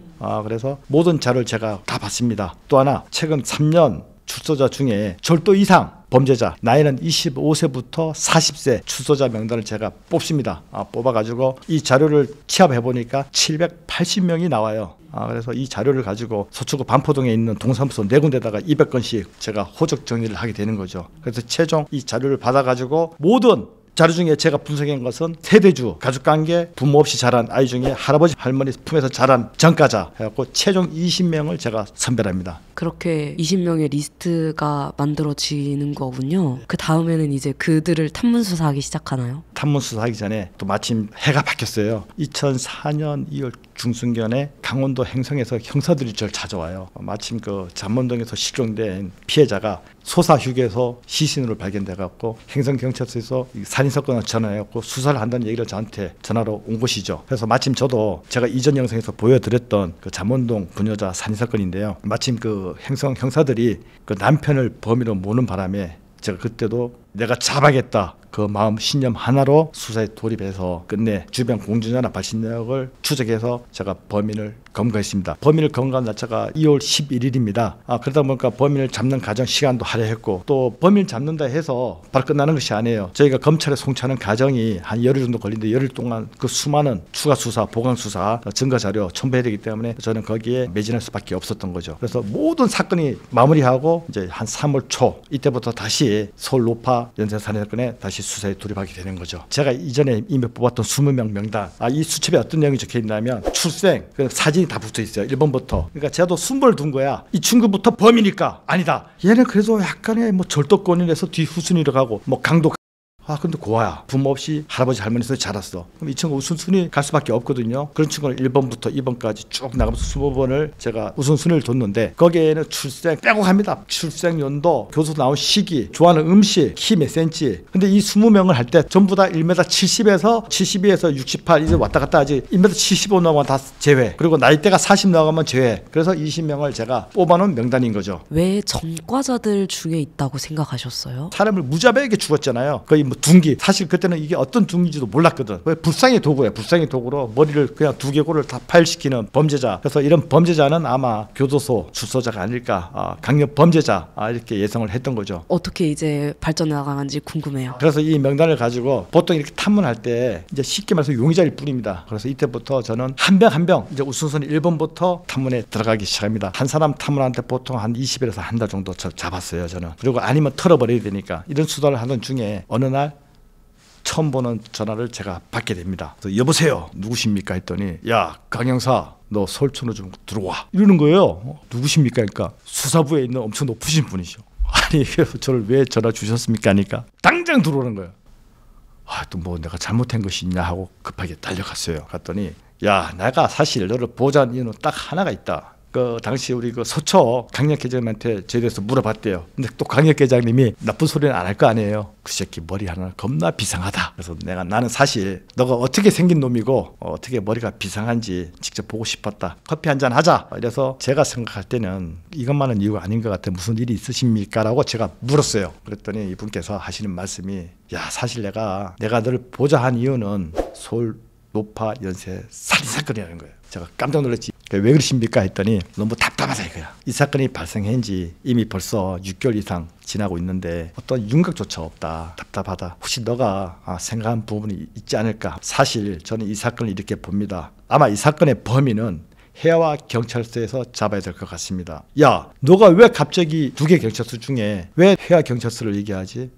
그래서 모든 자료를 제가 다 봤습니다. 또 하나 최근 3년 출소자 중에 절도 이상 범죄자 나이는 25세부터 40세 출소자 명단을 제가 뽑습니다. 뽑아가지고 이 자료를 취합해 보니까 780명이 나와요. 그래서 이 자료를 가지고 서초구 반포동에 있는 동사무소 4군데다가 200건씩 제가 호적 정리를 하게 되는 거죠. 그래서 최종 이 자료를 받아가지고 모든 자료 중에 제가 분석한 것은 세대주, 가족관계, 부모 없이 자란 아이 중에 할아버지, 할머니 품에서 자란 전과자 해갖고 최종 20명을 제가 선별합니다. 그렇게 20명의 리스트가 만들어지는 거군요. 그 다음에는 이제 그들을 탐문수사하기 시작하나요? 탐문수사하기 전에 또 마침 해가 바뀌었어요. 2004년 2월 중순경에 강원도 행성에서 형사들이 저를 찾아와요. 마침 그 잠원동에서 실종된 피해자가 소사휴게소 시신으로 발견돼갖고 행성경찰서에서 살인사건을 전화해갖고 수사를 한다는 얘기를 저한테 전화로 온 것이죠. 그래서 마침 저도 제가 이전 영상에서 보여드렸던 그 잠원동 부녀자 살인사건인데요. 마침 그 행성 형사들이 그 남편을 범인으로 모는 바람에 제가 그때도 내가 잡아야겠다 그 마음 신념 하나로 수사에 돌입해서 끝내 주변 공중전화 발신력을 추적해서 제가 범인을 검거했습니다. 범인을 검거한 날짜가 2월 11일입니다. 그러다 보니까 범인을 잡는 과정 시간도 할애했고 또 범인을 잡는다 해서 바로 끝나는 것이 아니에요. 저희가 검찰에 송치하는 과정이 한 열흘 정도 걸리는데 열흘 동안 그 수많은 추가 수사, 보강 수사, 증거 자료 첨부해야 되기 때문에 저는 거기에 매진할 수밖에 없었던 거죠. 그래서 모든 사건이 마무리하고 이제 한 3월 초 이때부터 다시 서울 노파 연쇄 살인 사건에 다시 수사에 돌입하게 되는 거죠. 제가 이전에 이미 뽑았던 20명 명단, 이 수첩에 어떤 내용이 적혀 있냐면 출생, 사진이 다 붙어 있어요. 1번부터. 그러니까 제가 순번을 둔 거야. 이 친구부터 범인일까? 아니다. 얘는 그래도 약간의 뭐 절도권이라서 뒤후순위로 가고 뭐 강도. 근데 고아야. 부모 없이 할아버지 할머니에서 자랐어. 그럼 이 친구 우선순위 갈 수밖에 없거든요. 그런 친구는 1번부터 2번까지 쭉 나가면서 20번을 제가 우선순위를 뒀는데 거기에는 출생 빼고 갑니다. 출생 연도, 교수 나온 시기, 좋아하는 음식, 키 몇 센치. 근데 이 20명을 할 때 전부 다 1m 70에서 72에서 68 이제 왔다 갔다 하지 1m 75 넘어가면 다 제외. 그리고 나이대가 40 넘어가면 제외. 그래서 20명을 제가 뽑아놓은 명단인 거죠. 왜 전과자들 중에 있다고 생각하셨어요? 사람을 무자비하게 죽었잖아요. 거의 뭐 둥기. 사실 그때는 이게 어떤 둥기인지도 몰랐거든. 왜 불쌍의 도구예요. 불쌍의 도구로 머리를 그냥 두개골을 다 파열시키는 범죄자. 그래서 이런 범죄자는 아마 교도소 출소자가 아닐까. 강력 범죄자 이렇게 예상을 했던 거죠. 어떻게 이제 발전해 나가는지 궁금해요. 그래서 이 명단을 가지고 보통 이렇게 탐문할 때 이제 쉽게 말해서 용의자일 뿐입니다. 그래서 이때부터 저는 한 병 한 병 이제 우선순위 1번부터 탐문에 들어가기 시작합니다. 한 사람 탐문한테 보통 한 20일에서 한 달 정도 잡았어요. 저는. 그리고 아니면 털어버려야 되니까 이런 수단을 하던 중에 어느 날 처음 보는 전화를 제가 받게 됩니다. 그래서 여보세요 누구십니까 했더니 야 강형사 너 서울촌으로 좀 들어와 이러는 거예요. 누구십니까 그러니까 수사부에 있는 엄청 높으신 분이죠. 아니 그래서 저를 왜 전화 주셨습니까 하니까 당장 들어오는 거예요. 또 뭐 내가 잘못한 것이 있냐 하고 급하게 달려갔어요. 갔더니 야 내가 사실 너를 보자는 이유는 딱 하나가 있다. 그 당시 우리 그 서초 강력회장님한테 저에 대해서 물어봤대요. 근데 또 강력회장님이 나쁜 소리는 안 할 거 아니에요. 그 새끼 머리 하나 겁나 비상하다. 그래서 나는 사실 너가 어떻게 생긴 놈이고 어떻게 머리가 비상한지 직접 보고 싶었다. 커피 한잔 하자. 이래서 제가 생각할 때는 이것만은 이유가 아닌 것 같아. 무슨 일이 있으십니까? 라고 제가 물었어요. 그랬더니 이분께서 하시는 말씀이 야 사실 내가 너를 보자 한 이유는 서울 노파 연쇄 살인 사건이라는 거예요. 제가 깜짝 놀랐지. 왜 그러십니까? 했더니 너무 답답하다 이거야. 이 사건이 발생한 지 이미 벌써 6개월 이상 지나고 있는데 어떤 윤곽조차 없다. 답답하다. 혹시 너가 생각한 부분이 있지 않을까? 사실 저는 이 사건을 이렇게 봅니다. 아마 이 사건의 범인은 해와 경찰서에서 잡아야 될 것 같습니다. 야, 너가 왜 갑자기 두 개 경찰서 중에 왜 해와 경찰서를 얘기하지?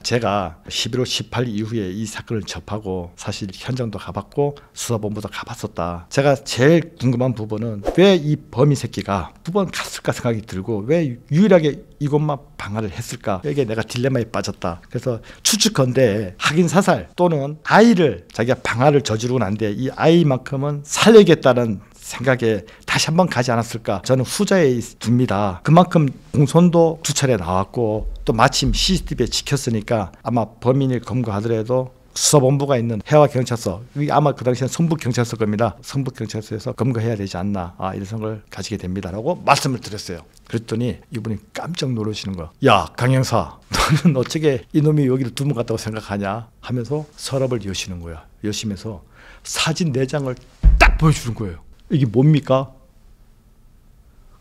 제가 11월 18일 이후에 이 사건을 접하고 사실 현장도 가봤고 수사본부도 가봤었다. 제가 제일 궁금한 부분은 왜 이 범인 새끼가 두 번 갔을까 생각이 들고 왜 유일하게 이것만 방화를 했을까? 이게 내가 딜레마에 빠졌다. 그래서 추측컨대 확인 사살 또는 아이를 자기가 방화를 저지르고 난 뒤에 이 아이만큼은 살려야겠다는 생각에 다시 한번 가지 않았을까? 저는 후자에 둡니다. 그만큼 공손도 2차례 나왔고 또 마침 CCTV에 찍혔으니까 아마 범인을 검거하더라도 수사본부가 있는 해와경찰서, 아마 그 당시에는 성북경찰서 겁니다. 성북경찰서에서 검거해야 되지 않나 이런 생각을 가지게 됩니다라고 말씀을 드렸어요. 그랬더니 이분이 깜짝 놀라시는 거야. 야 강형사, 너는 어떻게 이놈이 여기를 두면 갔다고 생각하냐 하면서 서랍을 여시는 거야. 여시면서 사진 4장을 딱 보여주는 거예요. 이게 뭡니까?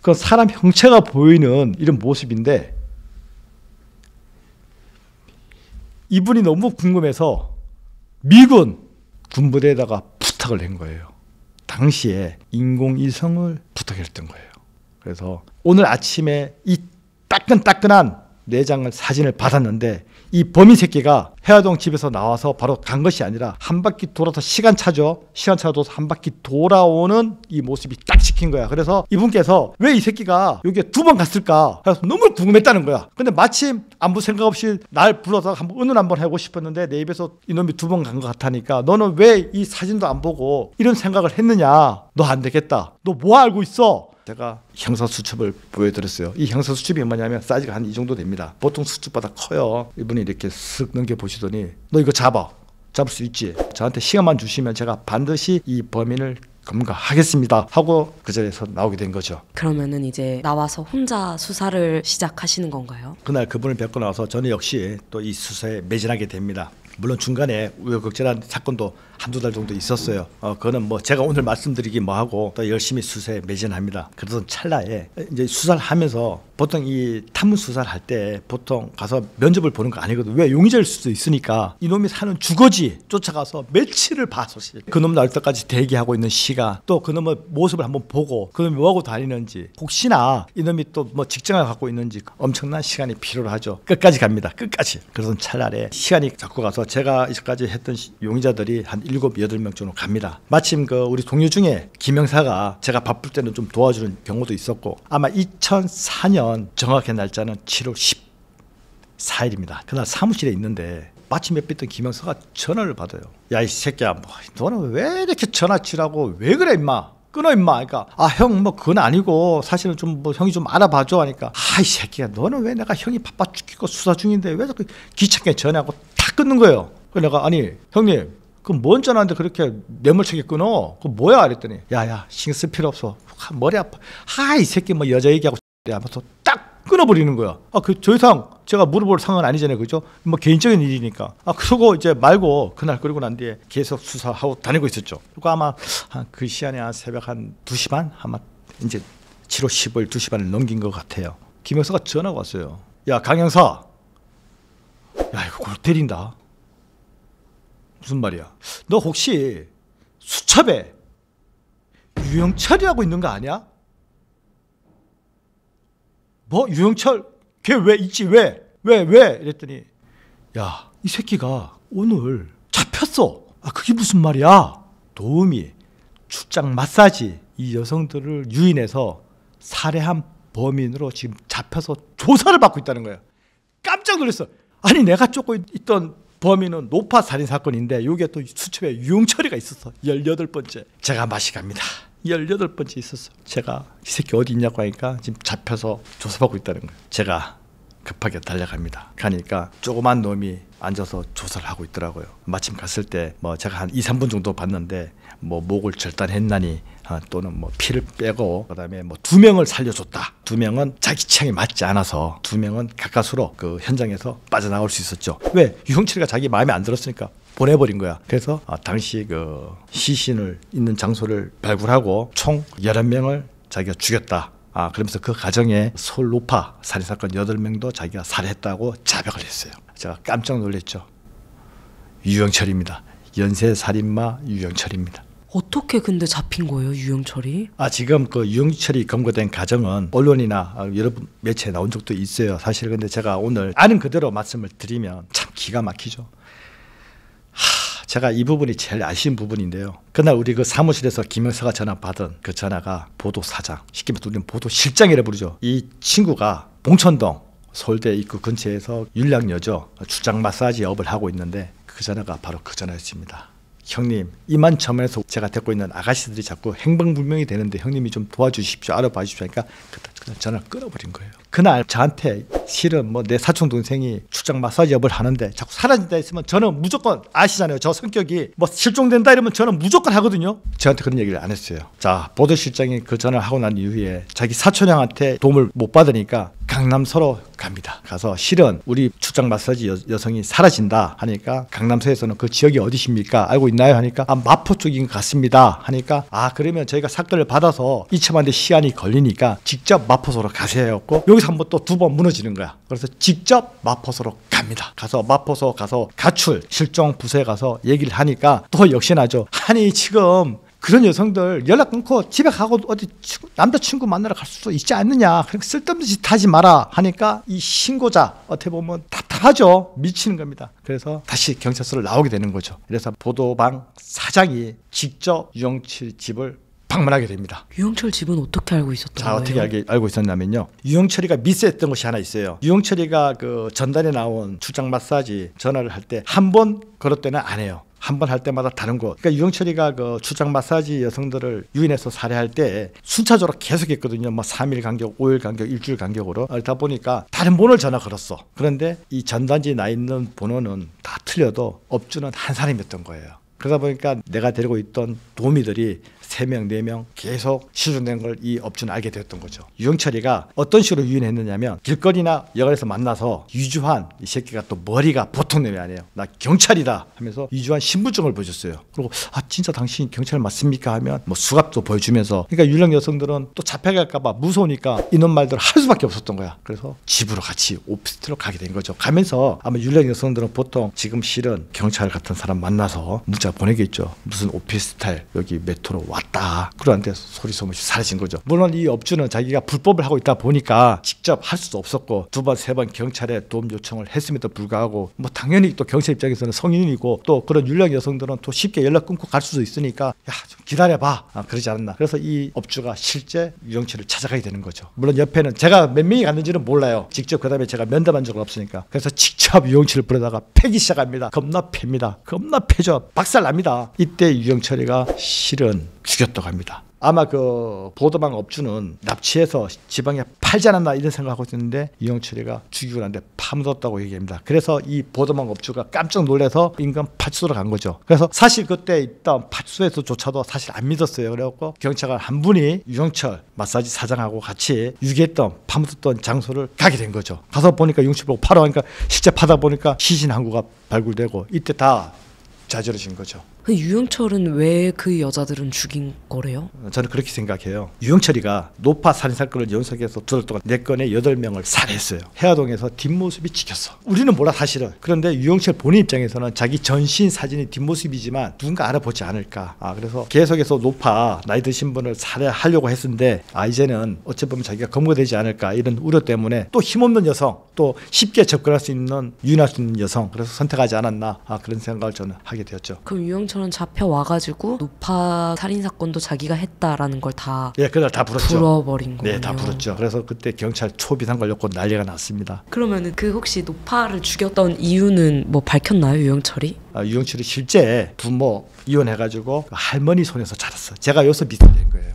그 사람 형체가 보이는 이런 모습인데 이분이 너무 궁금해서 미군 군부대에다가 부탁을 한 거예요. 당시에 인공위성을 부탁했던 거예요. 그래서 오늘 아침에 이 따끈따끈한 4장을 사진을 받았는데 이 범인 새끼가 해화동 집에서 나와서 바로 간 것이 아니라 한 바퀴 돌아서 시간차죠. 시간차도 한 바퀴 돌아오는 이 모습이 딱 찍힌 거야. 그래서 이분께서 왜 이 새끼가 여기에 2번 갔을까? 그래서 너무 궁금했다는 거야. 근데 마침 아무 생각 없이 날 불러서 한번 은은 한번 하고 싶었는데 내 입에서 이놈이 2번 간 것 같다니까 너는 왜 이 사진도 안 보고 이런 생각을 했느냐? 너 안 되겠다. 너 뭐 알고 있어? 제가 형사수첩을 보여드렸어요. 이 형사수첩이 뭐냐면 사이즈가 한 이 정도 됩니다. 보통 수첩보다 커요. 이분이 이렇게 쓱 넘겨보시더니 너 이거 잡을 수 있지? 저한테 시간만 주시면 제가 반드시 이 범인을 검거하겠습니다 하고 그 자리에서 나오게 된 거죠. 그러면은 이제 나와서 혼자 수사를 시작하시는 건가요? 그날 그분을 뵙고 나서 저는 역시 또 이 수사에 매진하게 됩니다. 물론 중간에 우여곡절한 사건도 한두 달 정도 있었어요. 그거는 뭐 제가 오늘 말씀드리기 뭐하고 또 열심히 수사에 매진합니다. 그러던 찰나에 이제 수사를 하면서 보통 이 탐문 수사를 할 때 보통 가서 면접을 보는 거 아니거든. 왜 용의자일 수도 있으니까 이놈이 사는 주거지 쫓아가서 며칠을 봐서 그놈 날 때까지 대기하고 있는 시간 또 그놈의 모습을 한번 보고 그놈이 뭐하고 다니는지 혹시나 이놈이 또 뭐 직장을 갖고 있는지 엄청난 시간이 필요로 하죠. 끝까지 갑니다. 끝까지. 그러던 찰나에 시간이 자꾸 가서 제가 이제까지 했던 용의자들이 한 7, 8명 정도 갑니다. 마침 그 우리 동료 중에 김영사가 제가 바쁠 때는 좀 도와주는 경우도 있었고 아마 2004년 정확한 날짜는 7월 14일입니다. 그날 사무실에 있는데 마침 옆에 있던 김영사가 전화를 받아요. 야 이 새끼야 뭐, 너는 왜 이렇게 전화 치라고 왜 그래 임마. 끊어 임마. 그러니까 형 뭐 그건 아니고 사실은 좀 뭐 형이 좀 알아봐줘 하니까 이 새끼야 너는 왜 내가 형이 바빠 죽겠고 수사 중인데 왜 자꾸 귀찮게 전화하고 다 끊는 거예요. 그래서 내가 아니 형님 그럼 뭔 전화인데 그렇게 매몰차게 끊어? 그 뭐야? 그랬더니 야야 신경 쓸 필요 없어. 머리 아파. 이 새끼 뭐 여자 얘기하고 하면서 딱 끊어버리는 거야. 그 더 이상 제가 물어볼 상황은 아니잖아요, 그죠? 뭐 개인적인 일이니까. 그러고 이제 말고 그날 그러고 난 뒤에 계속 수사하고 다니고 있었죠. 그리고 아마 그 시간에 한 새벽 한 2시 반 아마 이제 7월 15일 2시 반을 넘긴 것 같아요. 김영사가 전화가 왔어요. 야 강영사, 야 이거 골 때린다. 무슨 말이야? 너 혹시 수첩에 유영철이라고 있는 거 아니야? 뭐 유영철? 걔 왜 있지? 왜? 이랬더니 야, 이 새끼가 오늘 잡혔어. 그게 무슨 말이야? 도우미, 출장 마사지 이 여성들을 유인해서 살해한 범인으로 지금 잡혀서 조사를 받고 있다는 거야. 깜짝 놀랐어. 아니 내가 쫓고 있던 범인은 노파 살인 사건인데 여기에 또 수첩에 유영철이가 있었어. 18번째. 제가 맛이 갑니다. 18번째 있었어. 제가 이 새끼 어디 있냐고 하니까 지금 잡혀서 조사받고 있다는 거예요. 제가 급하게 달려갑니다. 가니까 조그만 놈이 앉아서 조사를 하고 있더라고요. 마침 갔을 때 뭐 제가 한 2, 3분 정도 봤는데 뭐 목을 절단했나니 또는 뭐 피를 빼고 그다음에 뭐 2명을 살려줬다. 2명은 자기 취향에 맞지 않아서 2명은 가까스로 그 현장에서 빠져나올 수 있었죠. 왜? 유형철이가 자기 마음에 안 들었으니까 보내버린 거야. 그래서 당시 그 시신을 있는 장소를 발굴하고 총 11명을 자기가 죽였다. 그러면서 그 가정에 서울 노파 살인사건 8명도 자기가 살해했다고 자백을 했어요. 제가 깜짝 놀랐죠. 유형철입니다. 연쇄살인마 유형철입니다. 어떻게 근데 잡힌 거예요, 유형철이? 지금 그 유형철이 검거된 가정은 언론이나 여러 매체에 나온 적도 있어요. 사실 근데 제가 오늘 아는 그대로 말씀을 드리면 참 기가 막히죠. 제가 이 부분이 제일 아쉬운 부분인데요. 그날 우리 그 사무실에서 김영사가 전화 받은 그 전화가 보도사장, 쉽게 말해서 우리는 보도실장이라 부르죠. 이 친구가 봉천동 서울대 입구 근처에서 율량여죠. 주장 마사지 업을 하고 있는데 그 전화가 바로 그 전화였습니다. 형님, 이만저만해서 제가 데리고 있는 아가씨들이 자꾸 행방불명이 되는데 형님이 좀 도와주십시오, 알아봐 주십시오 하니까 그냥 전화를 끊어버린 거예요. 그날 저한테 실은 뭐 내 사촌 동생이 출장 마사지 업을 하는데 자꾸 사라진다 했으면 저는 무조건, 아시잖아요, 저 성격이 뭐 실종된다 이러면 저는 무조건 하거든요. 저한테 그런 얘기를 안 했어요. 자, 보도실장이 그 전화를 하고 난 이후에 자기 사촌 형한테 도움을 못 받으니까 강남서로 갑니다. 가서 실은 우리 출장 마사지 여성이 사라진다 하니까 강남서에서는 그 지역이 어디십니까? 알고 있나요? 하니까 마포 쪽인 것 같습니다 하니까 그러면 저희가 사건을 받아서 이참한데 시간이 걸리니까 직접 마포서로 가세요 했고, 여기서 한번 또 2번 무너지는 거야. 그래서 직접 마포서로 갑니다. 가서 마포서 가서 가출 실종 부서에 가서 얘기를 하니까 또 역시나죠. 아니 지금 그런 여성들 연락 끊고 집에 가고 어디 남자친구 만나러 갈 수도 있지 않느냐, 그러니까 쓸데없는 짓 하지 마라 하니까 이 신고자 어떻게 보면 답답하죠. 미치는 겁니다. 그래서 다시 경찰서를 나오게 되는 거죠. 그래서 보도방 사장이 직접 유형철 집을 방문하게 됩니다. 유형철 집은 어떻게 알고 있었던 거예요? 어떻게 알고 있었냐면요, 유형철이가 미스했던 것이 하나 있어요. 유형철이가 그 전단에 나온 출장 마사지 전화를 할 때 한 번 걸을 때는 안 해요. 한 번 할 때마다 다른 거. 그러니까 유형철이가 그 출장 마사지 여성들을 유인해서 살해할 때 순차적으로 계속했거든요. 뭐 3일 간격, 5일 간격, 일주일 간격으로. 그러다 보니까 다른 번호를 전화 걸었어. 그런데 이 전단지에 나 있는 번호는 다 틀려도 업주는 한 사람이었던 거예요. 그러다 보니까 내가 데리고 있던 도우미들이 3명, 4명 계속 실종된 걸 이 업주는 알게 되었던 거죠. 유형철이가 어떤 식으로 유인했느냐면 길거리나 여관에서 만나서 유주환, 이 새끼가 또 머리가 보통 놈이 아니에요. 나 경찰이다 하면서 유주환 신분증을 보여줬어요. 그리고 진짜 당신 경찰 맞습니까? 하면 뭐 수갑도 보여주면서, 그러니까 유령 여성들은 또 잡혀갈까 봐 무서우니까 이놈 말들을 할 수밖에 없었던 거야. 그래서 집으로 같이 오피스텔로 가게 된 거죠. 가면서 아마 유령 여성들은 보통 지금 실은 경찰 같은 사람 만나서 문자 보내겠죠. 무슨 오피스텔 여기 메트로 왔다. 그러는데 소리 소문이 사라진 거죠. 물론 이 업주는 자기가 불법을 하고 있다 보니까 직접 할 수도 없었고 2번, 3번 경찰에 도움 요청을 했음에도 불구하고 뭐 당연히 또 경찰 입장에서는 성인이고 또 그런 유령 여성들은 또 쉽게 연락 끊고 갈 수도 있으니까 좀 기다려봐, 그러지 않았나. 그래서 이 업주가 실제 유형철을 찾아가게 되는 거죠. 물론 옆에는 제가 몇 명이 갔는지는 몰라요. 직접 그다음에 제가 면담한 적은 없으니까. 그래서 직접 유형철을 부르다가 패기 시작합니다. 겁나 팹니다. 겁나 패죠. 박살납니다. 이때 유형철이가 실은 죽였다고 합니다. 아마 그 보도방 업주는 납치해서 지방에 팔지 않았나 이런 생각하고 있었는데 유형철이가 죽이고 난데 파묻었다고 얘기합니다. 그래서 이 보도방 업주가 깜짝 놀라서 인근 파출소로 간 거죠. 그래서 사실 그때 있던 파출소에서조차도 사실 안 믿었어요. 그래갖고 경찰관 한 분이 유형철 마사지 사장하고 같이 유기했던 파묻었던 장소를 가게 된 거죠. 가서 보니까 유형철 보고 파러 가니까 실제 파다 보니까 시신 한 구가 발굴되고 이때 다 자지러진 거죠. 유형철은 왜 그 여자들은 죽인 거래요? 저는 그렇게 생각해요. 유형철이가 노파 살인사건을 연속해서 2달 동안 4건에 8명을 살해했어요. 해화동에서 뒷모습이 찍혔어. 우리는 몰라 사실은. 그런데 유형철 본인 입장에서는 자기 전신 사진이 뒷모습이지만 누군가 알아보지 않을까. 그래서 계속해서 노파 나이 드신 분을 살해하려고 했는데 이제는 어찌 보면 자기가 검거되지 않을까 이런 우려 때문에 또 힘없는 여성, 또 쉽게 접근할 수 있는 유인할 수 있는 여성, 그래서 선택하지 않았나 그런 생각을 저는 하게 하게 되었죠. 그럼 유영철은 잡혀와가지고 노파 살인 사건도 자기가 했다라는 걸 다 예, 그날 다 불었죠. 불어버린 거예요. 네, 다 불었죠. 그래서 그때 경찰 초비상 걸렸고 난리가 났습니다. 그러면은 그 혹시 노파를 죽였던 이유는 뭐 밝혔나요, 유영철이? 유영철이 실제 부모 이혼해가지고 할머니 손에서 자랐어. 제가 여기서 미술된 거예요.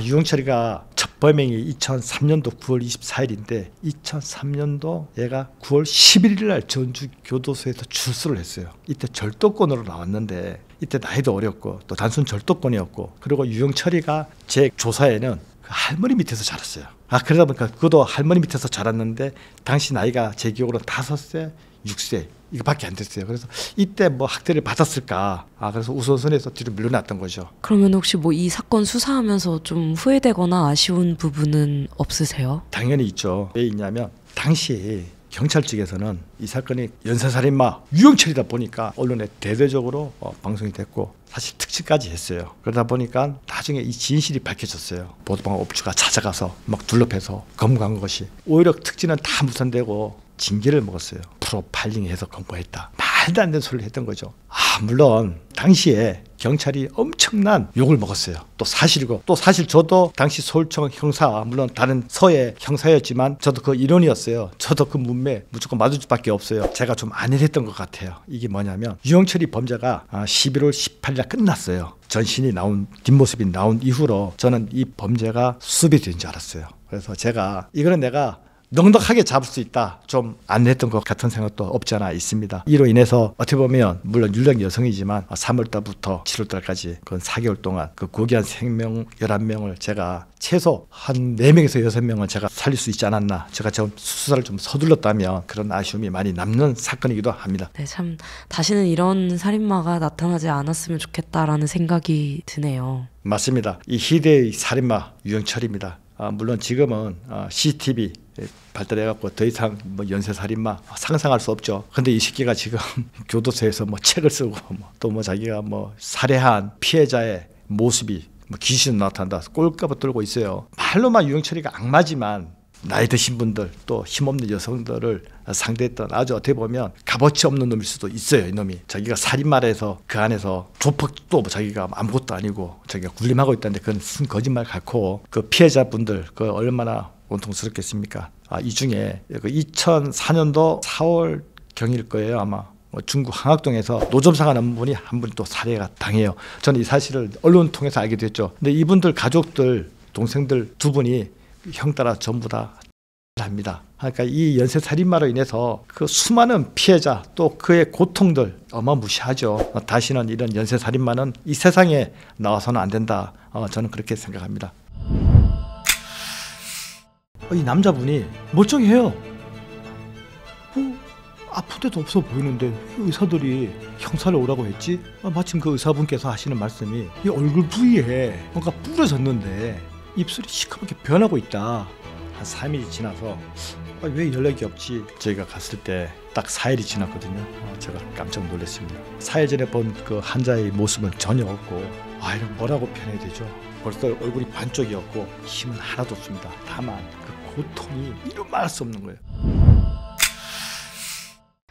유영철이가 첫 범행이 2003년도 9월 24일인데 2003년도 얘가 9월 11일 날 전주 교도소에서 출소를 했어요. 이때 절도권으로 나왔는데 이때 나이도 어렸고 또 단순 절도권이었고, 그리고 유영철이가 제 조사에는 그 할머니 밑에서 자랐어요. 그러다 보니까 그도 할머니 밑에서 자랐는데 당시 나이가 제 기억으로는 5세, 6세 이거밖에 안 됐어요. 그래서 이때 뭐 학대를 받았을까? 그래서 우선순위에서 뒤로 물러났던 거죠. 그러면 혹시 뭐 이 사건 수사하면서 좀 후회되거나 아쉬운 부분은 없으세요? 당연히 있죠. 왜 있냐면 당시 경찰 측에서는 이 사건이 연쇄살인마 유영철이다 보니까 언론에 대대적으로 방송이 됐고 사실 특집까지 했어요. 그러다 보니까 나중에 이 진실이 밝혀졌어요. 보도방 업주가 찾아가서 막 둘러패서 검거한 것이 오히려 특집은 다 무산되고 징계를 먹었어요. 프로파일링해서 검거했다. 말도 안 되는 소리를 했던 거죠. 물론 당시에 경찰이 엄청난 욕을 먹었어요. 또 사실이고, 또 사실 저도 당시 서울청 형사, 물론 다른 서해 형사였지만 저도 그 일원이었어요. 저도 그 문매 무조건 맞을 수밖에 없어요. 제가 좀 안일했던 것 같아요. 이게 뭐냐면 유영철이 범죄가 11월 18일 날 끝났어요. 전신이 나온 뒷모습이 나온 이후로 저는 이 범죄가 수습이 된 줄 알았어요. 그래서 제가 이거는 내가 넉넉하게 잡을 수 있다, 좀 안 했던 것 같은 생각도 없지 않아 있습니다. 이로 인해서 어떻게 보면 물론 윤력 여성이지만 3월달부터 7월달까지 그 4개월 동안 그 고귀한 생명 11명을 제가 최소 한 4명에서 6명은 제가 살릴 수 있지 않았나, 제가 좀 수사를 좀 서둘렀다면 그런 아쉬움이 많이 남는 사건이기도 합니다. 네, 참 다시는 이런 살인마가 나타나지 않았으면 좋겠다라는 생각이 드네요. 맞습니다. 이 희대의 살인마 유영철입니다. 물론 지금은 CCTV 발달해갖고 더 이상 뭐 연쇄살인마 상상할 수 없죠. 근데 이 새끼가 지금 교도소에서 뭐 책을 쓰고 또 뭐 자기가 뭐 살해한 피해자의 모습이 뭐 귀신 나타난다 꼴값을 떨고 있어요. 말로만 유영철이가 악마지만 나이 드신 분들 또 힘없는 여성들을 상대했던 아주 어떻게 보면 값어치 없는 놈일 수도 있어요. 이놈이 자기가 살인마를 해서 그 안에서 조폭도 자기가 아무것도 아니고 자기가 굴림하고 있다는데 그건 순 거짓말 같고, 그 피해자분들 그 얼마나 원통스럽겠습니까? 이 중에 그 2004년도 4월 경일 거예요. 아마 중구 항학동에서 노점상 하는 분이 한 분이 또 살해가 당해요. 저는 이 사실을 언론 통해서 알게 됐죠. 근데 이분들 가족들 동생들 두 분이 형 따라 전부 다 합니다. 그러니까 이 연쇄살인마로 인해서 그 수많은 피해자 또 그의 고통들 어마무시하죠. 다시는 이런 연쇄살인마는 이 세상에 나와서는 안 된다. 저는 그렇게 생각합니다. 이 남자분이 멀쩡해요. 뭐 아픈 데도 없어 보이는데 왜 의사들이 형사를 오라고 했지? 마침 그 의사분께서 하시는 말씀이 이 얼굴 부위에 뭔가 부러졌는데 입술이 시커멓게 변하고 있다. 한 3일이 지나서 왜 연락이 없지? 저희가 갔을 때 딱 4일이 지났거든요. 제가 깜짝 놀랐습니다. 4일 전에 본 그 환자의 모습은 전혀 없고, 이런 뭐라고 표현해야 되죠? 벌써 얼굴이 반쪽이었고 힘은 하나도 없습니다. 다만 그 고통이 이루 말할 수 없는 거예요.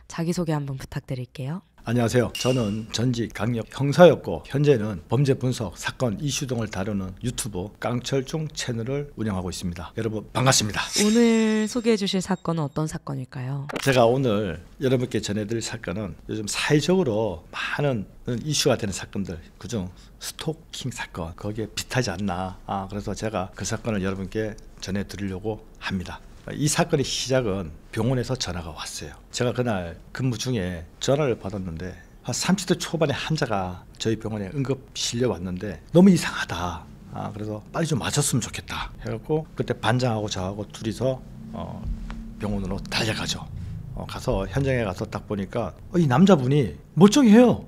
자기소개 한번 부탁드릴게요. 안녕하세요. 저는 전직 강력 형사였고 현재는 범죄 분석, 사건 이슈 등을 다루는 유튜브 깡철중 채널을 운영하고 있습니다. 여러분 반갑습니다. 오늘 소개해 주실 사건은 어떤 사건일까요? 제가 오늘 여러분께 전해드릴 사건은 요즘 사회적으로 많은 이슈가 되는 사건들, 그중 스토킹 사건, 거기에 비슷하지 않나. 그래서 제가 그 사건을 여러분께 전해드리려고 합니다. 이 사건의 시작은 병원에서 전화가 왔어요. 제가 그날 근무 중에 전화를 받았는데 한 30대 초반의 환자가 저희 병원에 응급 실려왔는데 너무 이상하다. 그래서 빨리 좀 맞았으면 좋겠다 해갖고 그때 반장하고 저하고 둘이서 병원으로 달려가죠. 가서 현장에 가서 딱 보니까 이 남자분이 멀쩡해요.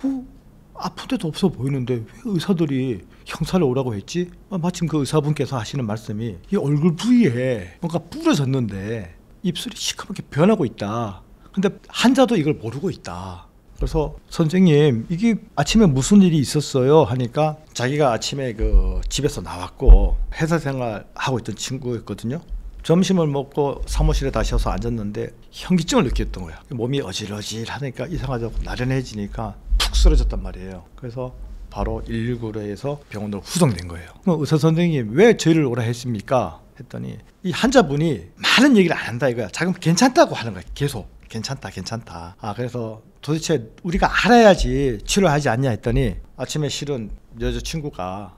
뭐 아픈 데도 없어 보이는데 왜 의사들이 형사를 오라고 했지? 마침 그 의사분께서 하시는 말씀이 이 얼굴 부위에 뭔가 부러졌는데 입술이 시커멓게 변하고 있다. 근데 환자도 이걸 모르고 있다. 그래서 선생님 이게 아침에 무슨 일이 있었어요? 하니까 자기가 아침에 그 집에서 나왔고 회사 생활하고 있던 친구였거든요. 점심을 먹고 사무실에 다시 와서 앉았는데 현기증을 느꼈던 거야. 몸이 어질어질하니까 이상하다고 나른해지니까 푹 쓰러졌단 말이에요. 그래서 바로 119로 해서 병원으로 후송된 거예요. 의사 선생님 왜 저희를 오라 했습니까? 했더니 이 환자분이 많은 얘기를 안 한다 이거야. 자기는 괜찮다고 하는 거야. 계속 괜찮다. 그래서 도대체 우리가 알아야지 치료하지 않냐 했더니 아침에 실은 여자친구가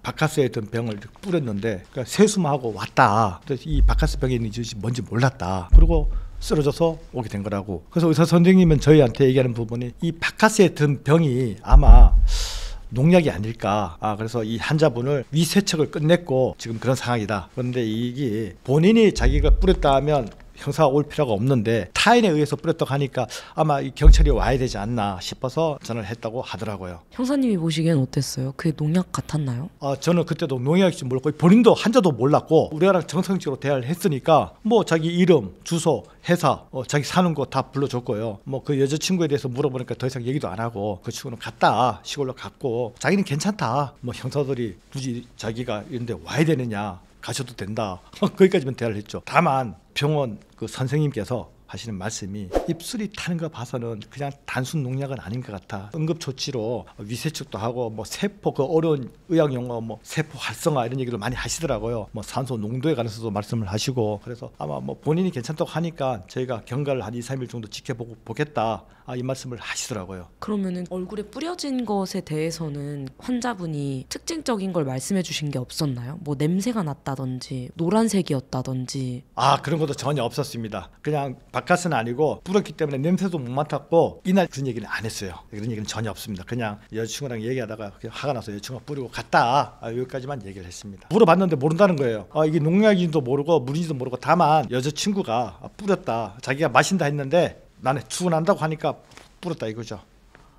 바카스에 있던 병을 뿌렸는데 그러니까 세수하고 왔다. 그래서 이 바카스 병이 있는지 뭔지 몰랐다. 그리고 쓰러져서 오게 된 거라고. 그래서 의사 선생님은 저희한테 얘기하는 부분이 이 바카스에 든 병이 아마 농약이 아닐까. 그래서 이 환자분을 위세척을 끝냈고 지금 그런 상황이다. 그런데 이게 본인이 자기가 뿌렸다 하면 형사가 올 필요가 없는데 타인에 의해서 뿌렸다고 하니까 아마 이 경찰이 와야 되지 않나 싶어서 전화를 했다고 하더라고요. 형사님이 보시기엔 어땠어요? 그게 농약 같았나요? 저는 그때도 농약인지 몰랐고 본인도 환자도 몰랐고 우리랑 정상적으로 대화를 했으니까 뭐 자기 이름, 주소, 회사, 자기 사는 곳 다 불러줬고요. 뭐 그 여자친구에 대해서 물어보니까 더 이상 얘기도 안 하고 그 친구는 갔다 시골로 갔고 자기는 괜찮다. 뭐 형사들이 굳이 자기가 이런데 와야 되느냐. 가셔도 된다. 거기까지만 대화를 했죠. 다만 병원 그 선생님께서 하시는 말씀이 입술이 타는 거 봐서는 그냥 단순 농약은 아닌 것 같아. 응급조치로 위세척도 하고 뭐 세포 그 어려운 의학 용어 뭐 세포 활성화 이런 얘기를 많이 하시더라고요. 뭐 산소 농도에 관해서도 말씀을 하시고 그래서 아마 뭐 본인이 괜찮다고 하니까 저희가 경과를 한 2, 3일 정도 지켜보겠다. 이 말씀을 하시더라고요. 그러면은 얼굴에 뿌려진 것에 대해서는 환자분이 특징적인 걸 말씀해 주신 게 없었나요? 뭐 냄새가 났다든지 노란색이었다든지. 그런 것도 전혀 없었습니다. 그냥 바카스는 아니고 뿌렸기 때문에 냄새도 못 맡았고 이날 그런 얘기는 안 했어요. 그런 얘기는 전혀 없습니다. 그냥 여자친구랑 얘기하다가 화가 나서 여자친구가 뿌리고 갔다. 여기까지만 얘기를 했습니다. 물어봤는데 모른다는 거예요. 이게 농약인지도 모르고 물인지도 모르고 다만 여자친구가 뿌렸다. 자기가 마신다 했는데 나는 출근한다고 하니까 뿌렸다 이거죠.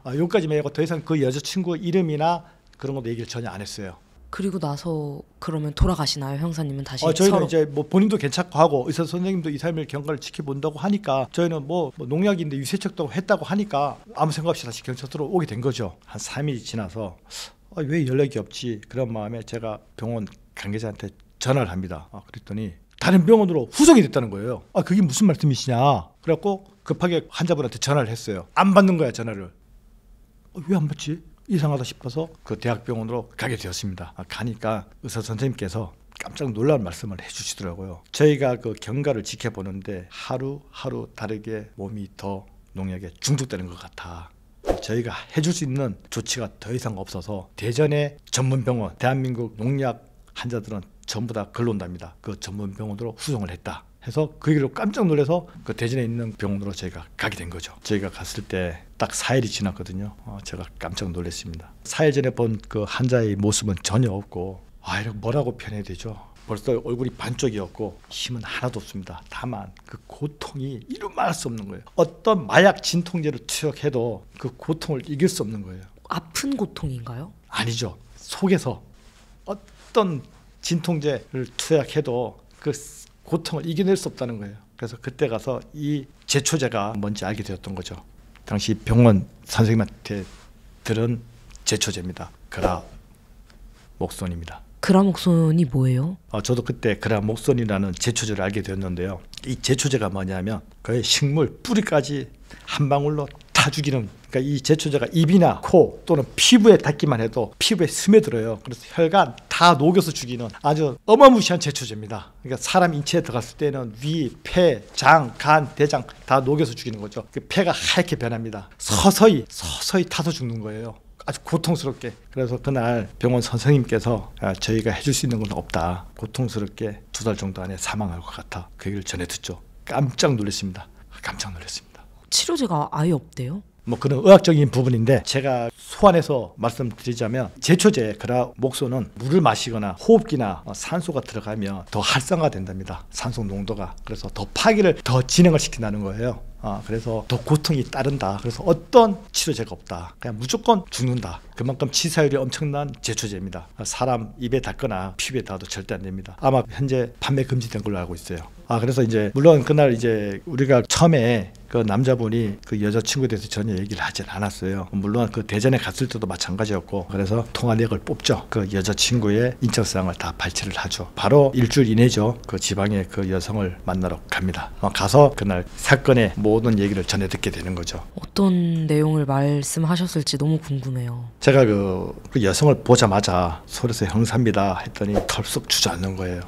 여기까지만 하고 더 이상 그 여자친구 이름이나 그런 것도 얘기를 전혀 안 했어요. 그리고 나서 그러면 돌아가시나요, 형사님은 다시? 저희는 서로. 이제 뭐 본인도 괜찮고 하고 의사 선생님도 2, 3일 경과를 지켜본다고 하니까 저희는 뭐 농약인데 위세척도 했다고 하니까 아무 생각 없이 다시 경찰서로 오게 된 거죠. 한 3일이 지나서 왜 연락이 없지? 그런 마음에 제가 병원 관계자한테 전화를 합니다. 그랬더니 다른 병원으로 후송이 됐다는 거예요. 그게 무슨 말씀이시냐? 그래갖고 급하게 환자분한테 전화를 했어요. 안 받는 거야 전화를. 왜 안 받지? 이상하다 싶어서 그 대학병원으로 가게 되었습니다. 가니까 의사 선생님께서 깜짝 놀라운 말씀을 해주시더라고요. 저희가 그 경과를 지켜보는데 하루하루 다르게 몸이 더 농약에 중독되는 것 같아. 저희가 해줄 수 있는 조치가 더 이상 없어서 대전의 전문병원, 대한민국 농약 환자들은 전부 다 글로 온답니다. 그 전문병원으로 후송을 했다. 해서 그 얘기로 깜짝 놀라서 그 대전에 있는 병원으로 저희가 가게 된 거죠. 저희가 갔을 때 딱 4일이 지났거든요. 제가 깜짝 놀랐습니다. 4일 전에 본 그 환자의 모습은 전혀 없고 이렇게 뭐라고 표현해야 되죠? 벌써 얼굴이 반쪽이었고 힘은 하나도 없습니다. 다만 그 고통이 이루 말할 수 없는 거예요. 어떤 마약 진통제를 투약해도 그 고통을 이길 수 없는 거예요. 아픈 고통인가요? 아니죠. 속에서 어떤 진통제를 투약해도 그 고통을 이겨낼 수 없다는 거예요. 그래서 그때 가서 이 제초제가 뭔지 알게 되었던 거죠. 당시 병원 선생님한테 들은 제초제입니다. 그라목손입니다. 그라목손이 뭐예요? 저도 그때 그라목손이라는 제초제를 알게 되었는데요. 이 제초제가 뭐냐면 거의 식물 뿌리까지 한 방울로 다 죽이는, 그러니까 이 제초제가 입이나 코 또는 피부에 닿기만 해도 피부에 스며들어요. 그래서 혈관 다 녹여서 죽이는 아주 어마무시한 제초제입니다. 그러니까 사람 인체에 들어갔을 때는 위, 폐, 장, 간, 대장 다 녹여서 죽이는 거죠. 그 폐가 하얗게 변합니다. 서서히 타서 죽는 거예요. 아주 고통스럽게. 그래서 그날 병원 선생님께서 저희가 해줄 수 있는 건 없다. 고통스럽게 2달 정도 안에 사망할 것 같아. 그 얘기를 전해 듣죠. 깜짝 놀랐습니다. 깜짝 놀랐습니다. 치료제가 아예 없대요? 뭐 그런 의학적인 부분인데 제가 소환해서 말씀드리자면 제초제 그라목손은 물을 마시거나 호흡기나 산소가 들어가면 더 활성화된답니다. 산소 농도가. 그래서 더 파괴를 더 진행을 시킨다는 거예요. 그래서 더 고통이 따른다. 그래서 어떤 치료제가 없다. 그냥 무조건 죽는다. 그만큼 치사율이 엄청난 제초제입니다. 사람 입에 닿거나 피부에 닿아도 절대 안 됩니다. 아마 현재 판매 금지된 걸로 알고 있어요. 그래서 이제 물론 그날 이제 우리가 처음에 그 남자분이 그 여자친구에 대해서 전혀 얘기를 하진 않았어요. 물론 그 대전에 갔을 때도 마찬가지였고, 그래서 통화내역을 뽑죠. 그 여자친구의 인적사항을 다 발췌를 하죠. 바로 일주일 이내죠. 그 지방에 그 여성을 만나러 갑니다. 가서 그날 사건의 모든 얘기를 전해 듣게 되는 거죠. 어떤 내용을 말씀하셨을지 너무 궁금해요. 제가 그 여성을 보자마자 소리에서 형사입니다 했더니 털썩 주저앉는 거예요.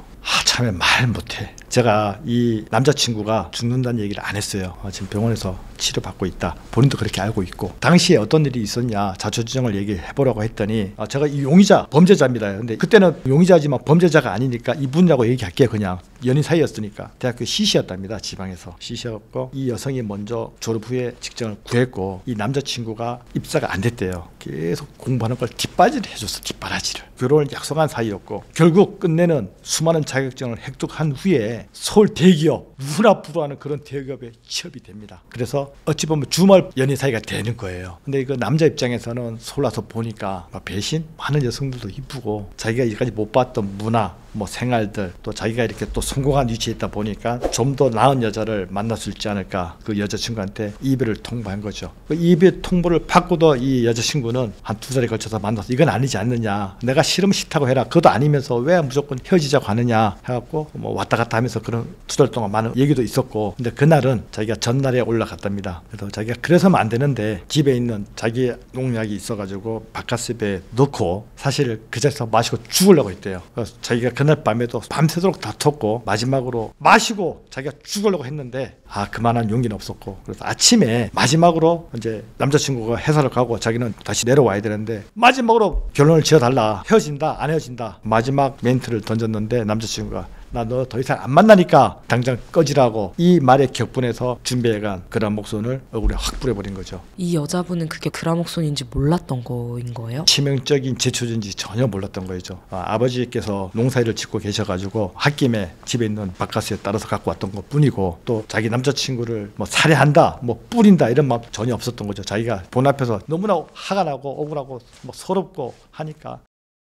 참에 말 못해. 제가 이 남자친구가 죽는다는 얘기를 안 했어요. 지금 병원에서 치료받고 있다. 본인도 그렇게 알고 있고, 당시에 어떤 일이 있었냐 자초지종을 얘기해보라고 했더니 제가 이 용의자 범죄자입니다. 근데 그때는 용의자지만 범죄자가 아니니까 이분이라고 얘기할게요. 그냥 연인 사이였으니까. 대학교 CC였답니다. 지방에서 CC였고, 이 여성이 먼저 졸업 후에 직장을 구했고, 이 남자친구가 입사가 안 됐대요. 계속 공부하는 걸 뒷바라지를 해줬어. 뒷바라지를. 결혼을 약속한 사이였고, 결국 끝내는 수많은 자격증을 획득한 후에 서울 대기업, 누구나 부러워하는 그런 대기업에 취업이 됩니다. 그래서 어찌 보면 주말 연인 사이가 되는 거예요. 근데 그 남자 입장에서는 서울 와서 보니까 배신? 많은 여성들도 이쁘고, 자기가 이제까지 못 봤던 문화, 생활들, 또 자기가 이렇게 또 성공한 위치에 있다 보니까 좀 더 나은 여자를 만날 수 있지 않을까, 그 여자친구한테 이별을 통보한 거죠. 그 이별 통보를 받고도 이 여자친구는 한 2달에 걸쳐서 만나서 이건 아니지 않느냐, 내가 싫으면 싫다고 해라, 그것도 아니면서 왜 무조건 헤어지자고 하느냐 해갖고 왔다 갔다 하면서 그런 2달 동안 많은 얘기도 있었고, 근데 그날은 자기가 전날에 올라갔답니다. 그래서 자기가 그래서는 안 되는데 집에 있는 자기 농약이 있어가지고 바카스에 넣고 사실 그 자리에서 마시고 죽으려고 했대요. 그래서 자기가 그날 밤에도 밤새도록 다퉜고, 마지막으로 마시고 자기가 죽으려고 했는데 그만한 용기는 없었고, 그래서 아침에 마지막으로 이제 남자친구가 회사를 가고 자기는 다시 내려와야 되는데 마지막으로 결론을 지어달라, 헤어진다 안 헤어진다, 마지막 멘트를 던졌는데 남자친구가 나 너 더 이상 안 만나니까 당장 꺼지라고, 이 말에 격분해서 준비해간 그라목손을 얼굴에 확 뿌려버린 거죠. 이 여자분은 그게 그라목손인지 몰랐던 거인 거예요? 치명적인 제초제인지 전혀 몰랐던 거죠. 아버지께서 농사일을 짓고 계셔가지고 홧김에 집에 있는 바카스에 따라서 갖고 왔던 것 뿐이고, 또 자기 남자친구를 살해한다, 뿌린다 이런 마음 전혀 없었던 거죠. 자기가 본 앞에서 너무나 화가 나고 억울하고 서럽고 하니까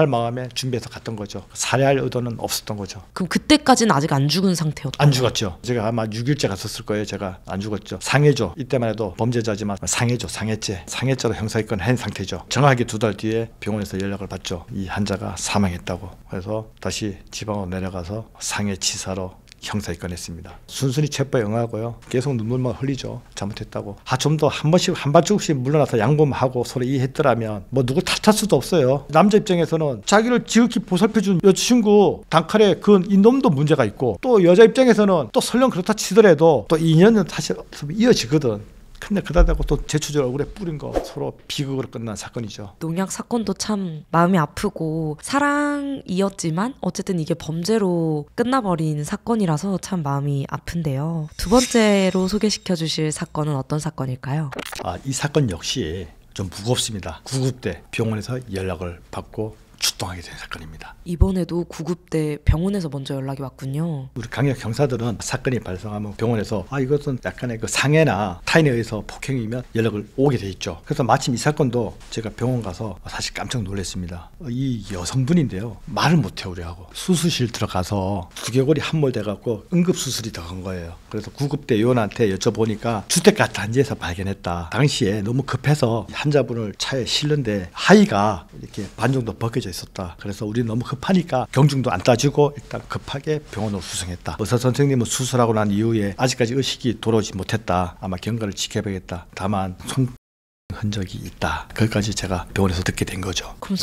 마음에 준비해서 갔던 거죠. 살해할 의도는 없었던 거죠. 그럼 그때까지는 아직 안 죽은 상태였던 안 죽었죠. 제가 아마 6일째 갔었을 거예요. 제가 안 죽었죠. 상해죠. 이때만 해도 범죄자지만 상해죠. 상해죄로 형사입건 한 상태죠. 정확하게 2달 뒤에 병원에서 연락을 받죠. 이 환자가 사망했다고. 그래서 다시 지방으로 내려가서 상해치사로 형사 입건했습니다. 순순히 체포에 응하고요. 계속 눈물만 흘리죠. 잘못했다고. 좀 더 한 번씩 한 발짝씩 물러나서 양보하고 서로 이해했더라면 누구 탓할 수도 없어요. 남자 입장에서는 자기를 지극히 보살펴준 여자친구 단칼에 이 놈도 문제가 있고, 또 여자 입장에서는 또 설령 그렇다 치더라도 또 인연은 사실 이어지거든. 근데 그다 대고 또 제초제 얼굴에 뿌린 거 서로 비극으로 끝난 사건이죠. 농약 사건도 참 마음이 아프고 사랑이었지만 어쨌든 이게 범죄로 끝나버린 사건이라서 참 마음이 아픈데요. 두 번째로 소개시켜 주실 사건은 어떤 사건일까요? 이 사건 역시 좀 무겁습니다. 구급대 병원에서 연락을 받고 출동하게 된 사건입니다. 이번에도 구급대 병원에서 먼저 연락이 왔군요. 우리 강력 형사들은 사건이 발생하면 병원에서 이것은 약간의 그 상해나 타인에 의해서 폭행이면 연락을 오게 돼 있죠. 그래서 마침 이 사건도 제가 병원 가서 사실 깜짝 놀랐습니다. 이 여성분인데요, 말을 못해요. 우리하고 수술실 들어가서 두개골이 함몰돼 갖고 응급수술이 들어간 거예요. 그래서 구급대 요원한테 여쭤보니까 주택가 단지에서 발견했다. 당시에 너무 급해서 환자분을 차에 실는데 하의가 이렇게 반 정도 벗겨져 있었다. 그래서 우리 너무 급하니까 경중도 안 따지고 일단 급하게 병원으로 수송했다. 의사 선생님은 수술하고 난 이후에 아직까지 의식이 돌아오지 못했다. 아마 경과를 지켜봐야겠다. 다만 손 흔적이 있다. 거기까지 제가 병원에서 듣게 된 거죠. 그럼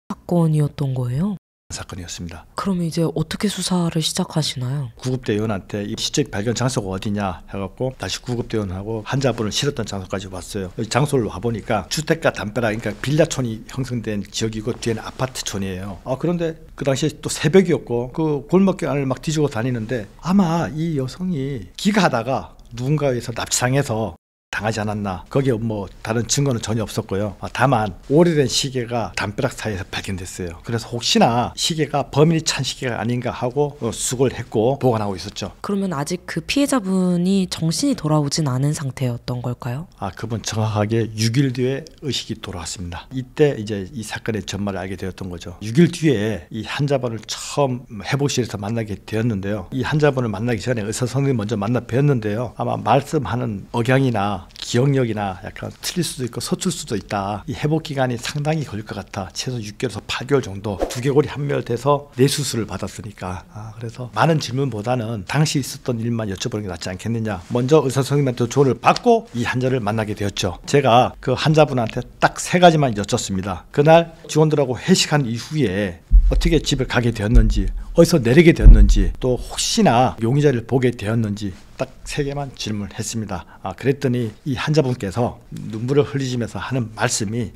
사건이었던 거예요? 사건이었습니다. 그럼 이제 어떻게 수사를 시작하시나요? 구급대 요원한테 이 시적 발견 장소가 어디냐 해갖고 다시 구급대 요원하고 환자분을 실었던 장소까지 왔어요. 장소를 와보니까 주택가 담벼락, 그러니까 빌라촌이 형성된 지역이고 뒤에는 아파트촌이에요. 그런데 그 당시에 또 새벽이었고 그 골목길 안을 막 뒤지고 다니는데 아마 이 여성이 기가하다가 누군가에서 납치당해서 당하지 않았나. 거기에 뭐 다른 증거는 전혀 없었고요. 다만 오래된 시계가 담벼락 사이에서 발견됐어요. 그래서 혹시나 시계가 범인이 찬 시계가 아닌가 하고 수거를 했고 보관하고 있었죠. 그러면 아직 그 피해자분이 정신이 돌아오진 않은 상태였던 걸까요? 그분 정확하게 6일 뒤에 의식이 돌아왔습니다. 이때 이제 이 사건의 전말을 알게 되었던 거죠. 6일 뒤에 이 환자분을 처음 회복실에서 만나게 되었는데요. 이 환자분을 만나기 전에 의사 선생님 먼저 만나 뵀는데요. 아마 말씀하는 억양이나 기억력이나 약간 틀릴 수도 있고 서툴 수도 있다. 이 회복 기간이 상당히 걸릴 것 같아. 최소 6개월에서 8개월 정도. 두개골이 함멸돼서 뇌수술을 받았으니까. 그래서 많은 질문보다는 당시 있었던 일만 여쭤보는 게 낫지 않겠느냐. 먼저 의사 선생님한테 조언을 받고 이 환자를 만나게 되었죠. 제가 그 환자분한테 딱 3가지만 여쭙습니다. 그날 직원들하고 회식한 이후에 어떻게 집을 가게 되었는지, 어디서 내리게 되었는지, 또 혹시나 용의자를 보게 되었는지 딱 3개만 질문했습니다. 그랬더니 이 환자분께서 눈물을 흘리시면서 하는 말씀이,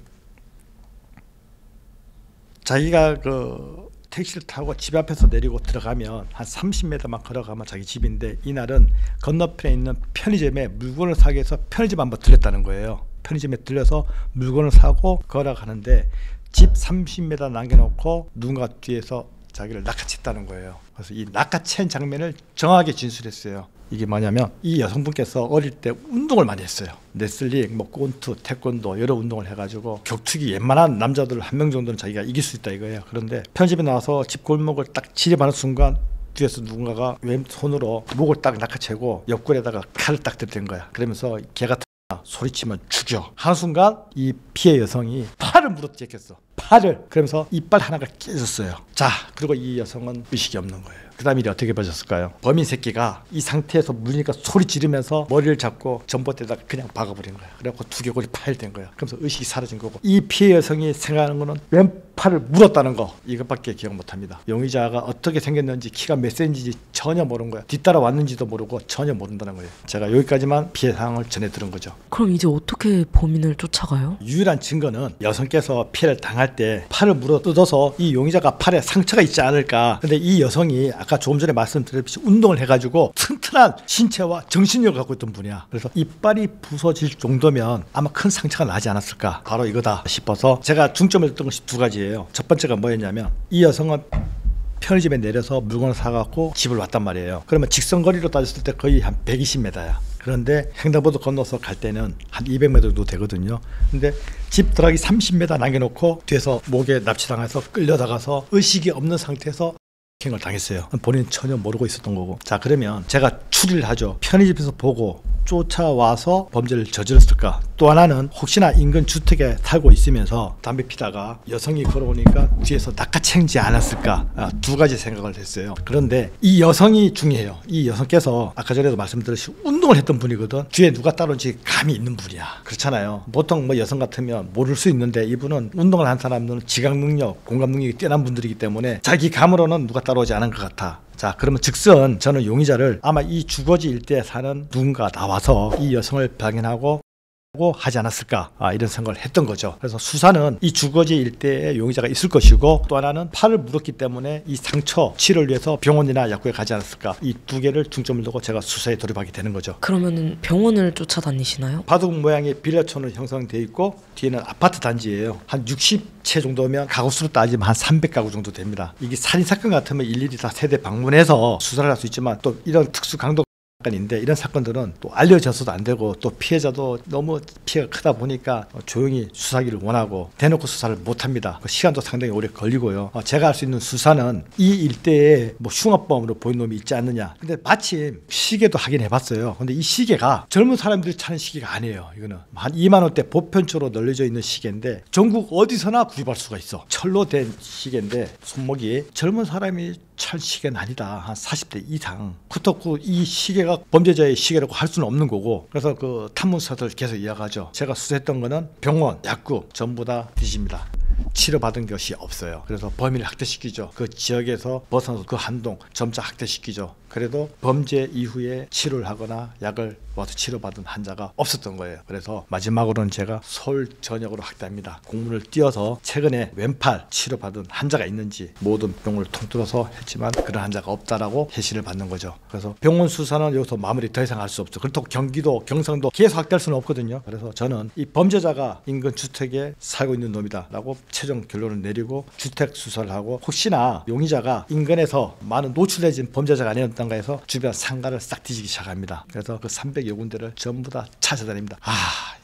자기가 그 택시를 타고 집 앞에서 내리고 들어가면 한 30m만 걸어가면 자기 집인데, 이날은 건너편에 있는 편의점에 물건을 사기 위해서 편의점 한번 들렸다는 거예요. 편의점에 들려서 물건을 사고 걸어가는데 집 30m 남겨놓고 누군가 뒤에서 자기를 낚아챘다는 거예요. 그래서 이 낚아챈 장면을 정확하게 진술했어요. 이게 뭐냐면 이 여성분께서 어릴 때 운동을 많이 했어요. 레슬링, 뭐 꼰투, 태권도 여러 운동을 해가지고 격투기 웬만한 남자들 1명 정도는 자기가 이길 수 있다 이거예요. 그런데 편집에 나와서 집 골목을 딱 지려가는 순간 뒤에서 누군가가 왼손으로 목을 딱 낚아채고 옆구리에다가 칼을 딱 들댄 거야. 그러면서 걔가 소리치면 죽여. 한순간 이 피해 여성이 팔을 물어뜯겼어. 팔을. 그러면서 이빨 하나가 깨졌어요. 자, 그리고 이 여성은 의식이 없는 거예요. 그 다음 일이 어떻게 벌어졌을까요? 범인 새끼가 이 상태에서 물리니까 소리 지르면서 머리를 잡고 전봇대에다가 그냥 박아버린 거야. 그래갖고 두개골이 파열된 거야. 그러면서 의식이 사라진 거고, 이 피해 여성이 생각하는 거는 왼팔을 물었다는 거, 이것밖에 기억 못합니다. 용의자가 어떻게 생겼는지, 키가 몇 센치인지 전혀 모르는 거야. 뒤따라 왔는지도 모르고 전혀 모른다는 거예요. 제가 여기까지만 피해 상황을 전해 들은 거죠. 그럼 이제 어떻게 범인을 쫓아가요? 유일한 증거는 여성께서 피해를 당할 때 팔을 물어 뜯어서 이 용의자가 팔에 상처가 있지 않을까. 근데 이 여성이 아까 조금 전에 말씀드렸듯이 운동을 해가지고 튼튼한 신체와 정신력을 갖고 있던 분이야. 그래서 이빨이 부서질 정도면 아마 큰 상처가 나지 않았을까, 바로 이거다 싶어서 제가 중점을 뒀던 것이 2가지예요. 첫 번째가 뭐였냐면, 이 여성은 편의점에 내려서 물건을 사갖고 집을 왔단 말이에요. 그러면 직선거리로 따졌을 때 거의 한 120m야. 그런데 횡단보도 건너서 갈 때는 한 200m 정도 되거든요. 근데 집 들어가기 30m 남겨놓고 뒤에서 목에 납치당해서 끌려다가서 의식이 없는 상태에서 을 당했어요. 본인은 전혀 모르고 있었던 거고. 자, 그러면 제가 추리를 하죠. 편의점에서 보고 쫓아와서 범죄를 저질렀을까? 또 하나는 혹시나 인근 주택에 살고 있으면서 담배 피다가 여성이 걸어오니까 뒤에서 낚아채지 않았을까? 2가지 생각을 했어요. 그런데 이 여성이 중요해요. 이 여성께서 아까 전에도 말씀드렸듯이 운동을 했던 분이거든. 뒤에 누가 따라온지 감이 있는 분이야. 그렇잖아요. 보통 뭐 여성 같으면 모를 수 있는데, 이분은 운동을 한 사람들은 지각 능력, 공감 능력이 뛰어난 분들이기 때문에 자기 감으로는 누가 따라오지 않은 것 같아. 자, 그러면 즉슨 저는 용의자를 아마 이 주거지 일대에 사는 누군가 나와서 이 여성을 발견하고 하지 않았을까, 이런 생각을 했던 거죠. 그래서 수사는 이 주거지 일대에 용의자가 있을 것이고, 또 하나는 팔을 물었기 때문에 이 상처 치료를 위해서 병원이나 약국에 가지 않았을까, 이 2개를 중점을 두고 제가 수사에 돌입하게 되는 거죠. 그러면은 병원을 쫓아다니시나요? 바둑 모양의 빌라촌으로 형성되어 있고 뒤에는 아파트 단지예요. 한 60채 정도면 가구 수로 따지면 한 300가구 정도 됩니다. 이게 살인사건 같으면 일일이 다 세대 방문해서 수사를 할 수 있지만, 또 이런 특수 강도 사건인데 이런 사건들은 또 알려져서도 안 되고, 또 피해자도 너무 피해가 크다 보니까 조용히 수사하기를 원하고 대놓고 수사를 못합니다. 시간도 상당히 오래 걸리고요. 제가 할 수 있는 수사는 이 일대에 뭐 흉악범으로 보이는 놈이 있지 않느냐. 근데 마침 시계도 확인해봤어요. 근데 이 시계가 젊은 사람들이 차는 시계가 아니에요. 이거는 한 2만 원대 보편적으로 널려져 있는 시계인데 전국 어디서나 구입할 수가 있어. 철로 된 시계인데 손목이 젊은 사람이 찰 시계는 아니다. 한 40대 이상. 그렇다고 이 시계가 범죄자의 시계라고 할 수는 없는 거고, 그래서 그 탐문사들 계속 이야기하죠. 제가 수사했던 거는 병원, 약국 전부 다 뒤집니다. 치료받은 것이 없어요. 그래서 범인을 학대시키죠. 그 지역에서 벗어나서 그 한동 점차 학대시키죠. 그래도 범죄 이후에 치료를 하거나 약을 와서 치료받은 환자가 없었던 거예요. 그래서 마지막으로는 제가 서울 전역으로 확대합니다. 공문을 띄워서 최근에 왼팔 치료받은 환자가 있는지 모든 병원을 통틀어서 했지만 그런 환자가 없다라고 해시를 받는 거죠. 그래서 병원 수사는 여기서 마무리 더 이상 할 수 없죠. 그렇다고 경기도, 경상도 계속 확대할 수는 없거든요. 그래서 저는 이 범죄자가 인근 주택에 살고 있는 놈이다라고 최종 결론을 내리고 주택 수사를 하고 혹시나 용의자가 인근에서 많은 노출해진 범죄자가 아니었던가 해서 주변 상가를 싹 뒤지기 시작합니다. 그래서 그 300여 군데를 전부 다 찾아다닙니다.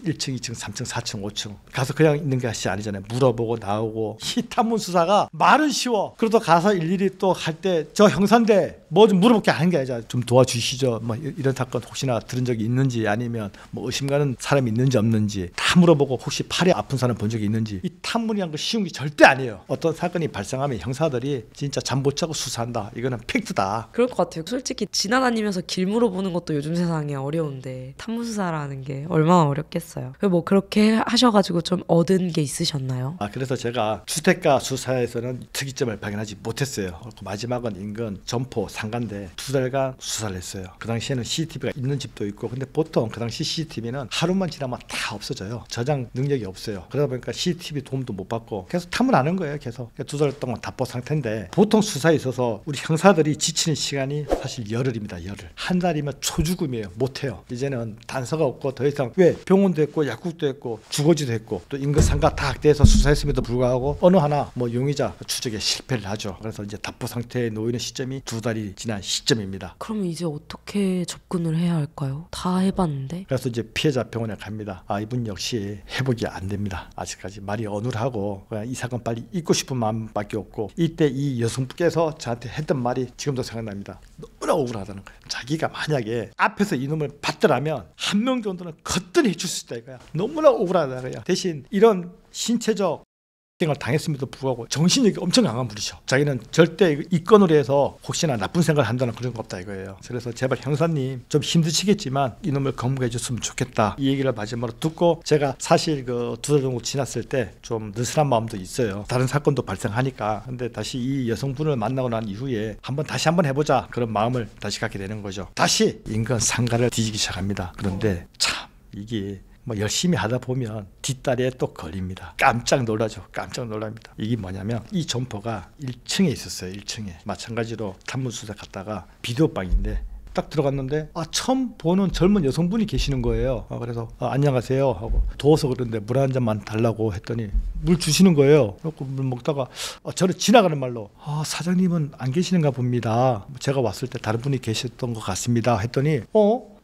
1층, 2층, 3층, 4층, 5층 가서 그냥 있는 것이 아니잖아요. 물어보고 나오고. 이 탐문 수사가 말은 쉬워. 그래도 가서 일일이 또 할 때 저 형사인데 뭐 좀 물어볼 게 아닌 게 아니죠. 좀 도와주시죠. 뭐 이런 사건 혹시나 들은 적이 있는지 아니면 뭐 의심가는 사람이 있는지 없는지 다 물어보고 혹시 팔이 아픈 사람 본 적이 있는지. 이 탐문이란 거 쉬운 게 절대 아니에요. 어떤 사건이 발생하면 형사들이 진짜 잠 못 자고 수사한다. 이거는 팩트다. 그럴 것 같아요. 솔직히 지나다니면서 길 물어보는 것도 요즘 세상에 어려운데 탐문수사라는 게 얼마나 어렵겠어요. 뭐 그렇게 하셔가지고 좀 얻은 게 있으셨나요? 그래서 제가 주택가 수사에서는 특이점을 발견하지 못했어요. 마지막은 인근 점포 상가인데 2달간 수사를 했어요. 그 당시에는 CCTV가 있는 집도 있고 근데 보통 그 당시 CCTV는 하루만 지나면 다 없어져요. 저장 능력이 없어요. 그러다 보니까 CCTV 도움도 못 받고 계속 탐문하는 거예요. 계속 2달 동안 답보 상태인데 보통 수사에 있어서 우리 형사들이 지치는 시간이 사실 열흘입니다. 열흘. 한 달이면 초죽음이에요. 못해요. 이제는 단서가 없고 더 이상 왜 병원도 했고 약국도 했고 주거지도 했고 또 인근 상가 다 확대해서 수사했음에도 불구하고 어느 하나 뭐 용의자 추적에 실패를 하죠. 그래서 이제 답보 상태에 놓이는 시점이 2달이 지난 시점입니다. 그러면 이제 어떻게 접근을 해야 할까요? 다 해봤는데. 그래서 이제 피해자 병원에 갑니다. 이분 역시 회복이 안 됩니다. 아직까지 말이 어눌하고 그냥 이 사건 빨리 잊고 싶은 마음밖에 없고 이때 이 여성분께서 저한테 했던 말이 지금도 생각납니다. 너무나 억울하다는 거예요. 자기가 만약에 앞에서 이놈을 받더라면 한 명 정도는 거뜬히 해줄 수 있다 이거야. 너무나 억울하다는 거야. 대신 이런 신체적 을 당했음에도 불구하고 정신력이 엄청 강한 분이죠. 자기는 절대 이 건으로 해서 혹시나 나쁜 생각을 한다는 그런 거 없다 이거예요. 그래서 제발 형사님 좀 힘드시겠지만 이놈을 검거해 줬으면 좋겠다. 이 얘기를 마지막으로 듣고 제가 사실 그 2달 정도 지났을 때 좀 느슨한 마음도 있어요. 다른 사건도 발생하니까. 근데 다시 이 여성분을 만나고 난 이후에 다시 한번 해보자 그런 마음을 다시 갖게 되는 거죠. 다시 인근 상가를 뒤지기 시작합니다. 그런데 참 이게 뭐 열심히 하다 보면 뒷다리에 또 걸립니다. 깜짝 놀라죠. 깜짝 놀랍니다. 이게 뭐냐면 이 점포가 1층에 있었어요. 1층에. 마찬가지로 탐문수사 갔다가 비디오방인데 딱 들어갔는데 처음 보는 젊은 여성분이 계시는 거예요. 그래서 안녕하세요 하고 더워서 그런데 물 한 잔만 달라고 했더니 물 주시는 거예요. 그래서 물 먹다가 저를 지나가는 말로 사장님은 안 계시는가 봅니다. 제가 왔을 때 다른 분이 계셨던 것 같습니다 했더니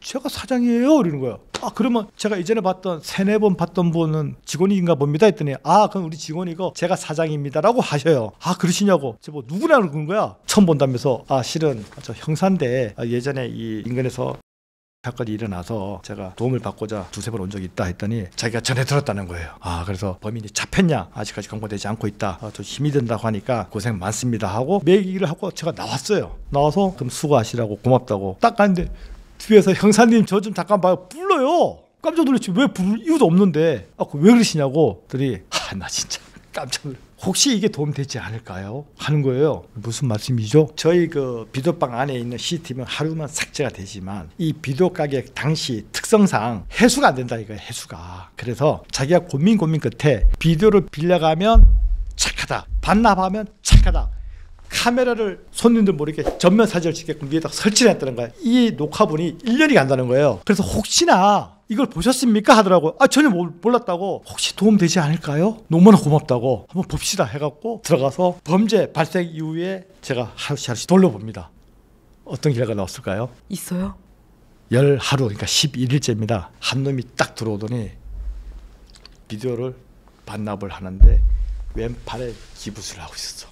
제가 사장이에요 이러는 거예요. 그러면 제가 이전에 봤던 3-4번 봤던 분은 직원인가 봅니다 했더니 그럼 우리 직원이고 제가 사장입니다라고 하셔요. 그러시냐고. 뭐 누구나 그런 거야. 처음 본다면서 실은 저 형사인데 예전에 이 인근에서 사건이 일어나서 제가 도움을 받고자 2-3번 온 적이 있다 했더니 자기가 전해 들었다는 거예요. 그래서 범인이 잡혔냐? 아직까지 검거되지 않고 있다. 좀 힘이 든다고 하니까 고생 많습니다 하고 얘기를 하고 제가 나왔어요. 나와서 그럼 수고하시라고 고맙다고 딱 갔는데 뒤에서 형사님 저 좀 잠깐 봐요. 불러요. 깜짝 놀랐지. 왜 부를 이유도 없는데 왜 그러시냐고. 그랬더니 나 진짜 깜짝 놀랐어요. 혹시 이게 도움되지 않을까요? 하는 거예요. 무슨 말씀이죠? 저희 그 비디오방 안에 있는 CCTV는 하루만 삭제가 되지만 이 비디오 가게 당시 특성상 해수가 안 된다 이거예요. 해수가. 그래서 자기가 고민 끝에 비디오를 빌려가면 착하다. 반납하면 착하다. 카메라를 손님들 모르게 전면 사진을 찍게끔 위에다 설치를 했다는 거예요. 이 녹화분이 1년이 간다는 거예요. 그래서 혹시나 이걸 보셨습니까? 하더라고요. 전혀 몰랐다고. 혹시 도움되지 않을까요? 너무나 고맙다고. 한번 봅시다 해갖고 들어가서 범죄 발생 이후에 제가 하루씩 돌려봅니다. 어떤 결과가 나왔을까요? 있어요? 10하루 그러니까 11일째입니다. 한 놈이 딱 들어오더니 비디오를 반납을 하는데 왼팔에 기부스를 하고 있었어.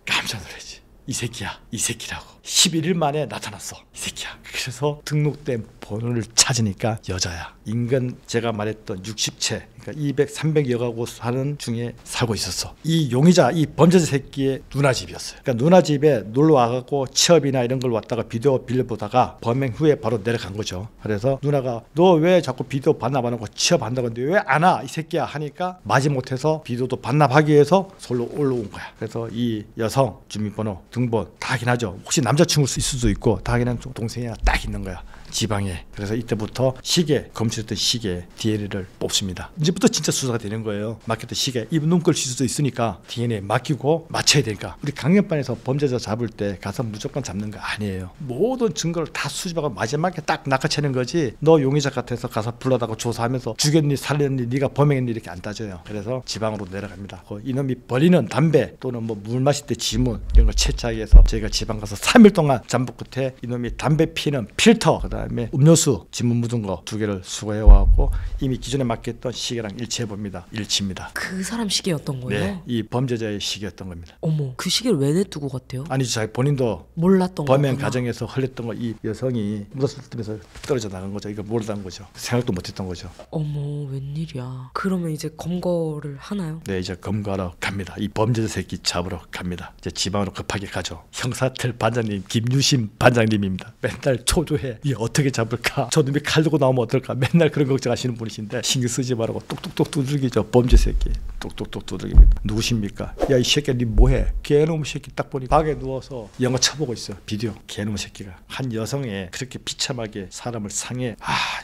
깜짝 놀라지. 이 새끼야, 이 새끼라고. 11일 만에 나타났어, 이 새끼야. 그래서 등록된 번호를 찾으니까 여자야. 인근 제가 말했던 60채, 그러니까 200, 300여 가구 사는 중에 살고 있었어. 이 용의자, 이 범죄자 새끼의 누나 집이었어요. 그러니까 누나 집에 놀러 와갖고 취업이나 이런 걸 왔다가 비디오 빌려보다가 범행 후에 바로 내려간 거죠. 그래서 누나가 너 왜 자꾸 비디오 반납하는 거 취업한다고 했는데 왜 안 와? 이 새끼야 하니까 마지못해서 비디오도 반납하기 위해서 서울로 올라온 거야. 그래서 이 여성 주민번호, 등본 다 확인하죠. 혹시 남자친구일 수도 있고 다 확인한 동생이나 딱 있는 거야, 지방에. 그래서 이때부터 시계, 검출했던 시계 DNA를 뽑습니다. 이제부터 진짜 수사가 되는 거예요. 맡겼던 시계, 이 눈꼴 수도 있으니까 DNA 맡기고 맞춰야 되니까. 우리 강력반에서 범죄자 잡을 때 가서 무조건 잡는 거 아니에요. 모든 증거를 다 수집하고 마지막에 딱 낚아채는 거지, 너 용의자 같아서 가서 불러다가 조사하면서 죽였니 살렸니 네가 범행했니 이렇게 안 따져요. 그래서 지방으로 내려갑니다. 이놈이 버리는 담배 또는 뭐 물 마실 때 지문 이런 걸 채취하기 위해서 저희가 지방 가서 3일 동안 잠복 끝에 이놈이 담배 피는 필터, 그다음에 음료수 지문 묻은 거 2개를 수거해 와갖고 이미 기존에 맡겼던 시계랑 일치해 봅니다. 일치입니다. 그 사람 시계였던 거예요? 네, 이 범죄자의 시계였던 겁니다. 어머, 그 시계를 왜 내두고 갔대요? 아니죠, 자기 본인도 몰랐던 범행 거구나. 과정에서 흘렸던 거, 이 여성이 묻었을 때면서 떨어져 나간 거죠. 이거 모르던 거죠. 생각도 못했던 거죠. 어머, 웬일이야. 그러면 이제 검거를 하나요? 네, 이제 검거하러 갑니다. 이 범죄자 새끼 잡으러 갑니다. 이제 지방으로 급하게 가죠. 형사들 반장님 김유심 반장님입니다. 맨날 초조해. 이 어떻게 잡을까? 저놈이 칼 들고 나오면 어떨까? 맨날 그런 걱정하시는 분이신데 신경 쓰지 말고 똑똑똑 두들기죠. 범죄 새끼 똑똑똑 두들깁니다. 누구십니까? 야, 이 새끼 니 뭐해? 개놈 새끼 딱 보니 방에 누워서 영화 쳐보고 있어. 비디오. 개놈 새끼가 한 여성에 그렇게 비참하게 사람을 상해.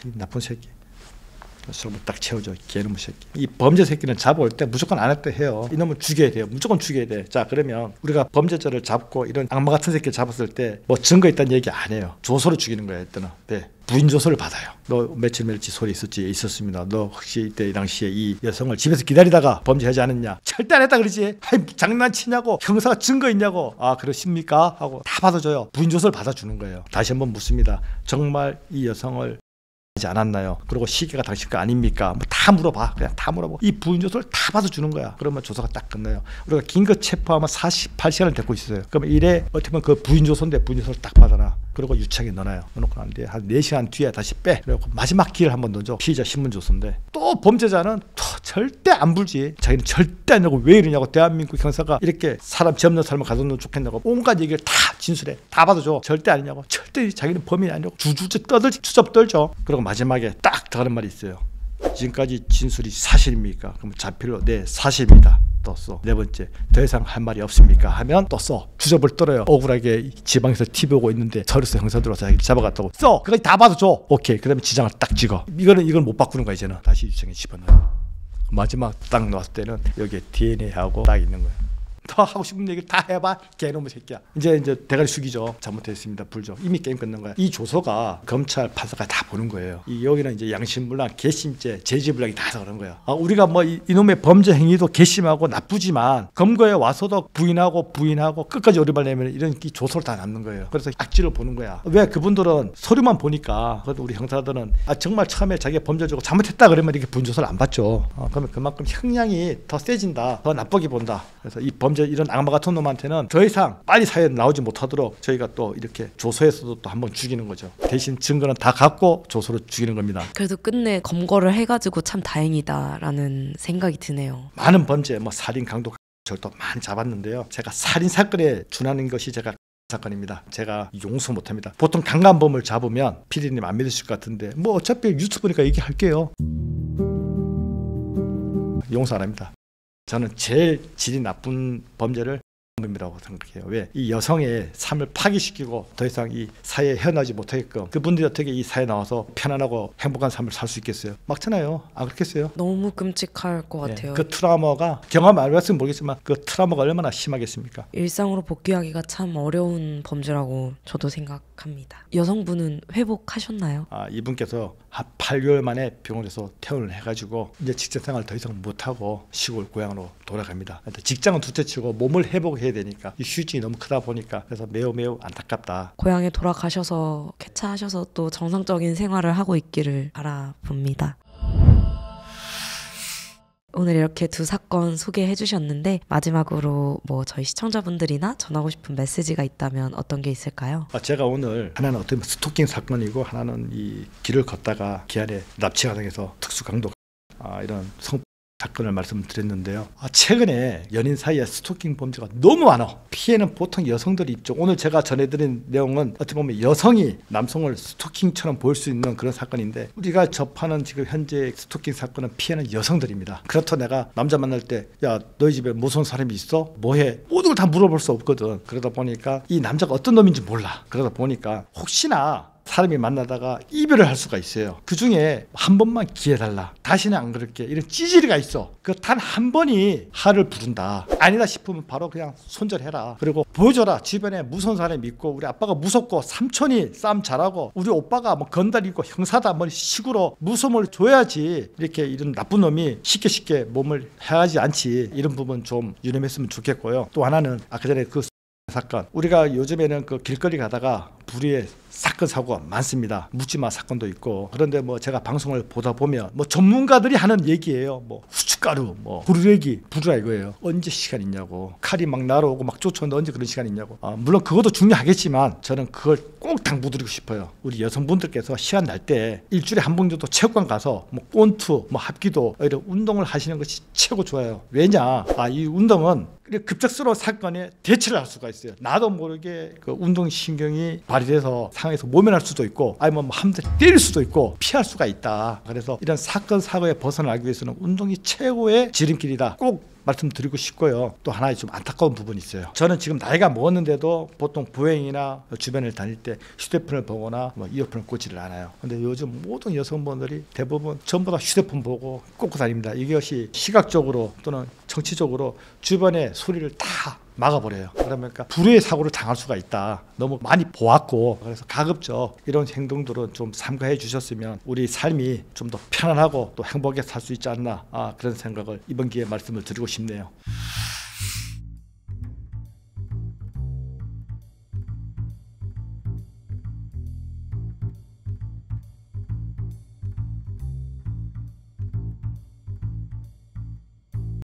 이 나쁜 새끼. 술을 딱 채우죠. 개놈 새끼. 이 범죄 새끼는 잡아올 때 무조건 안 했다 해요. 이놈은 죽여야 돼요. 무조건 죽여야 돼. 자, 그러면 우리가 범죄자를 잡고 이런 악마 같은 새끼를 잡았을 때 뭐 증거 있다는 얘기 안 해요. 조서로 죽이는 거야. 일단은. 네. 부인 조서를 받아요. 너 며칠 소리 있었지? 있었습니다. 너 혹시 이때 이 당시에 이 여성을 집에서 기다리다가 범죄하지 않았냐? 절대 안 했다 그러지. 아이, 장난치냐고. 형사가 증거 있냐고. 아, 그러십니까? 하고 다 받아줘요. 부인 조서를 받아주는 거예요. 다시 한번 묻습니다. 정말 이 여성을 하지 않았나요? 그리고 시계가 당신 거 아닙니까? 뭐 다 물어봐. 그냥 다 물어보고 이 부인 조서를 다 받아주는 거야. 그러면 조사가 딱 끝나요. 우리가 긴급 체포하면 48시간을 데리고 있어요. 그러면 이래 어떻게 보면 그 부인 조서인데 부인 조서를 딱 받아라. 그리고 유착에 넣어놔요. 넣어놓고 난 뒤에 한 4시간 뒤에 다시 빼. 그리고 마지막 기회를 한번 넣어줘. 피의자 신문 조서인데 또 범죄자는 절대 안 불지. 자기는 절대 안 하고 왜 이러냐고. 대한민국 형사가 이렇게 사람 죄 없는 사람을 가둬놓으면 좋겠냐고. 온갖 얘기를 다 진술해. 다 받아줘. 절대 아니냐고. 절대 자기는 범인이 아니라고 주저없이 떠들지. 주접 떨죠. 그리고 마지막에 딱 하는 말이 있어요. 지금까지 진술이 사실입니까? 그럼 자필로 네, 사실입니다. 떴어. 4번째, 더 이상 할 말이 없습니까? 하면 또 써. 주접을 떨어요. 억울하게 지방에서 TV 보고 있는데 서울에서 형사 들어와서 자기를 잡아갔다고 써. 그까지 다 받아줘. 오케이. 그다음에 지장을 딱 찍어. 이걸 못 바꾸는 거야. 이제는 다시 유청에 집어넣어요. 마지막 딱 넣었을 때는 여기에 DNA하고 딱 있는 거야. 더 하고 싶은 얘기를 다 해봐. 개놈의 새끼야. 이제 대가리 숙이죠. 잘못했습니다. 불죠. 이미 게임 끝난 거야. 이 조서가 검찰 판사가 다 보는 거예요. 여기는 이제 양심불량, 괘씸죄, 재지불량이 다 해서 그런 거야. 우리가 뭐 이놈의 범죄 행위도 괘씸하고 나쁘지만 검거에 와서도 부인하고 끝까지 오리발 내면 이런 이 조서를 다 남는 거예요. 그래서 악질을 보는 거야. 왜 그분들은 서류만 보니까, 그래도 우리 형사들은 정말 처음에 자기가 범죄적으로 잘못했다 그러면 이렇게 부인조서를 안 받죠. 그러면 그만큼 형량이 더 세진다, 더 나쁘게 본다. 그래서 이 범죄 이런 악마 같은 놈한테는 더 이상 빨리 사회에 나오지 못하도록 저희가 또 이렇게 조서에서도 또 한번 죽이는 거죠. 대신 증거는 다 갖고 조서로 죽이는 겁니다. 그래도 끝내 검거를 해가지고 참 다행이다라는 생각이 드네요. 많은 범죄, 뭐 살인, 강도, 절도 많이 잡았는데요. 제가 살인 사건에 준하는 것이 제가 사건입니다. 제가 용서 못합니다. 보통 강간범을 잡으면 피디님 안 믿으실 것 같은데 뭐 어차피 유튜브니까 얘기할게요. 용서 안 합니다. 저는 제일 질이 나쁜 범죄를 범이라고 생각해요. 왜? 이 여성의 삶을 파괴시키고 더 이상 이 사회에 헤어나지 못하게끔 그분들이 어떻게 이 사회에 나와서 편안하고 행복한 삶을 살 수 있겠어요? 막잖아요. 안 그렇겠어요? 너무 끔찍할 것 같아요. 그 트라우마가 경험 안 해봤으면 모르겠지만 그 트라우마가 얼마나 심하겠습니까? 일상으로 복귀하기가 참 어려운 범죄라고 저도 생각합니다. 여성분은 회복하셨나요? 이분께서 한 8개월 만에 병원에서 퇴원을 해가지고 이제 직장생활 더 이상 못하고 시골 고향으로 돌아갑니다. 직장은 둘째치고 몸을 회복해야 되니까 이 휴직이 너무 크다 보니까 그래서 매우 안타깝다. 고향에 돌아가셔서 쾌차하셔서 또 정상적인 생활을 하고 있기를 바라봅니다. 오늘 이렇게 두 사건 소개해 주셨는데 마지막으로 뭐 저희 시청자분들이나 전하고 싶은 메시지가 있다면 어떤 게 있을까요? 제가 오늘 하나는 어떤 스토킹 사건이고 하나는 이 길을 걷다가 기안에 납치가 당해서 특수강도 이런 성 사건을 말씀드렸는데요. 최근에 연인 사이에 스토킹 범죄가 너무 많아. 피해는 보통 여성들이 입죠. 오늘 제가 전해드린 내용은 어떻게 보면 여성이 남성을 스토킹처럼 보일 수 있는 그런 사건인데 우리가 접하는 지금 현재 스토킹 사건은 피해는 여성들입니다. 그렇다고 내가 남자 만날 때 야 너희 집에 무서운 사람이 있어? 뭐해? 모든 걸 다 물어볼 수 없거든. 그러다 보니까 이 남자가 어떤 놈인지 몰라. 그러다 보니까 혹시나 사람이 만나다가 이별을 할 수가 있어요. 그중에 한 번만 기회 달라. 다시는 안 그럴게. 이런 찌질이가 있어. 그 단 한 번이 화를 부른다. 아니다 싶으면 바로 그냥 손절해라. 그리고 보여줘라. 주변에 무서운 사람이 있고 우리 아빠가 무섭고 삼촌이 싸움 잘하고 우리 오빠가 뭐 건달이고 형사다 뭐 식으로 무서움을 줘야지 이렇게 이런 나쁜 놈이 쉽게 몸을 해하지 않지. 이런 부분 좀 유념했으면 좋겠고요. 또 하나는 아까 전에 그 사건, 우리가 요즘에는 그 길거리 가다가 불의의 사건 사고가 많습니다. 묻지마 사건도 있고. 그런데 뭐 제가 방송을 보다 보면 뭐 전문가들이 하는 얘기예요. 뭐 후춧가루, 뭐 부르레기, 부르라 이거예요. 언제 시간 있냐고. 칼이 막 날아오고 막 쫓아오는데 언제 그런 시간 있냐고. 물론 그것도 중요하겠지만 저는 그걸 꼭 당부드리고 싶어요. 우리 여성분들께서 시간 날 때 일주일에 한 번 정도 체육관 가서 뭐 권투, 뭐 합기도 이런 운동을 하시는 것이 최고 좋아요. 왜냐? 이 운동은 급작스러운 사건에 대처를 할 수가 있어요. 나도 모르게 그 운동신경이 발휘돼서 상황에서 모면할 수도 있고 아니면 뭐 한 대 때릴 수도 있고 피할 수가 있다. 그래서 이런 사건 사고에 벗어나기 위해서는 운동이 최고의 지름길이다. 꼭 말씀드리고 싶고요. 또 하나 좀 안타까운 부분이 있어요. 저는 지금 나이가 먹었는데도 보통 보행이나 주변을 다닐 때 휴대폰을 보거나 뭐 이어폰을 꽂지를 않아요. 근데 요즘 모든 여성분들이 대부분 전부 다 휴대폰 보고 꽂고 다닙니다. 이것이 시각적으로 또는 정치적으로 주변의 소리를 다 막아버려요. 그러니까 불의의 사고를 당할 수가 있다. 너무 많이 보았고 그래서 가급적 이런 행동들은 좀 삼가해 주셨으면 우리 삶이 좀 더 편안하고 또 행복하게 살 수 있지 않나 그런 생각을 이번 기회에 말씀을 드리고 싶네요.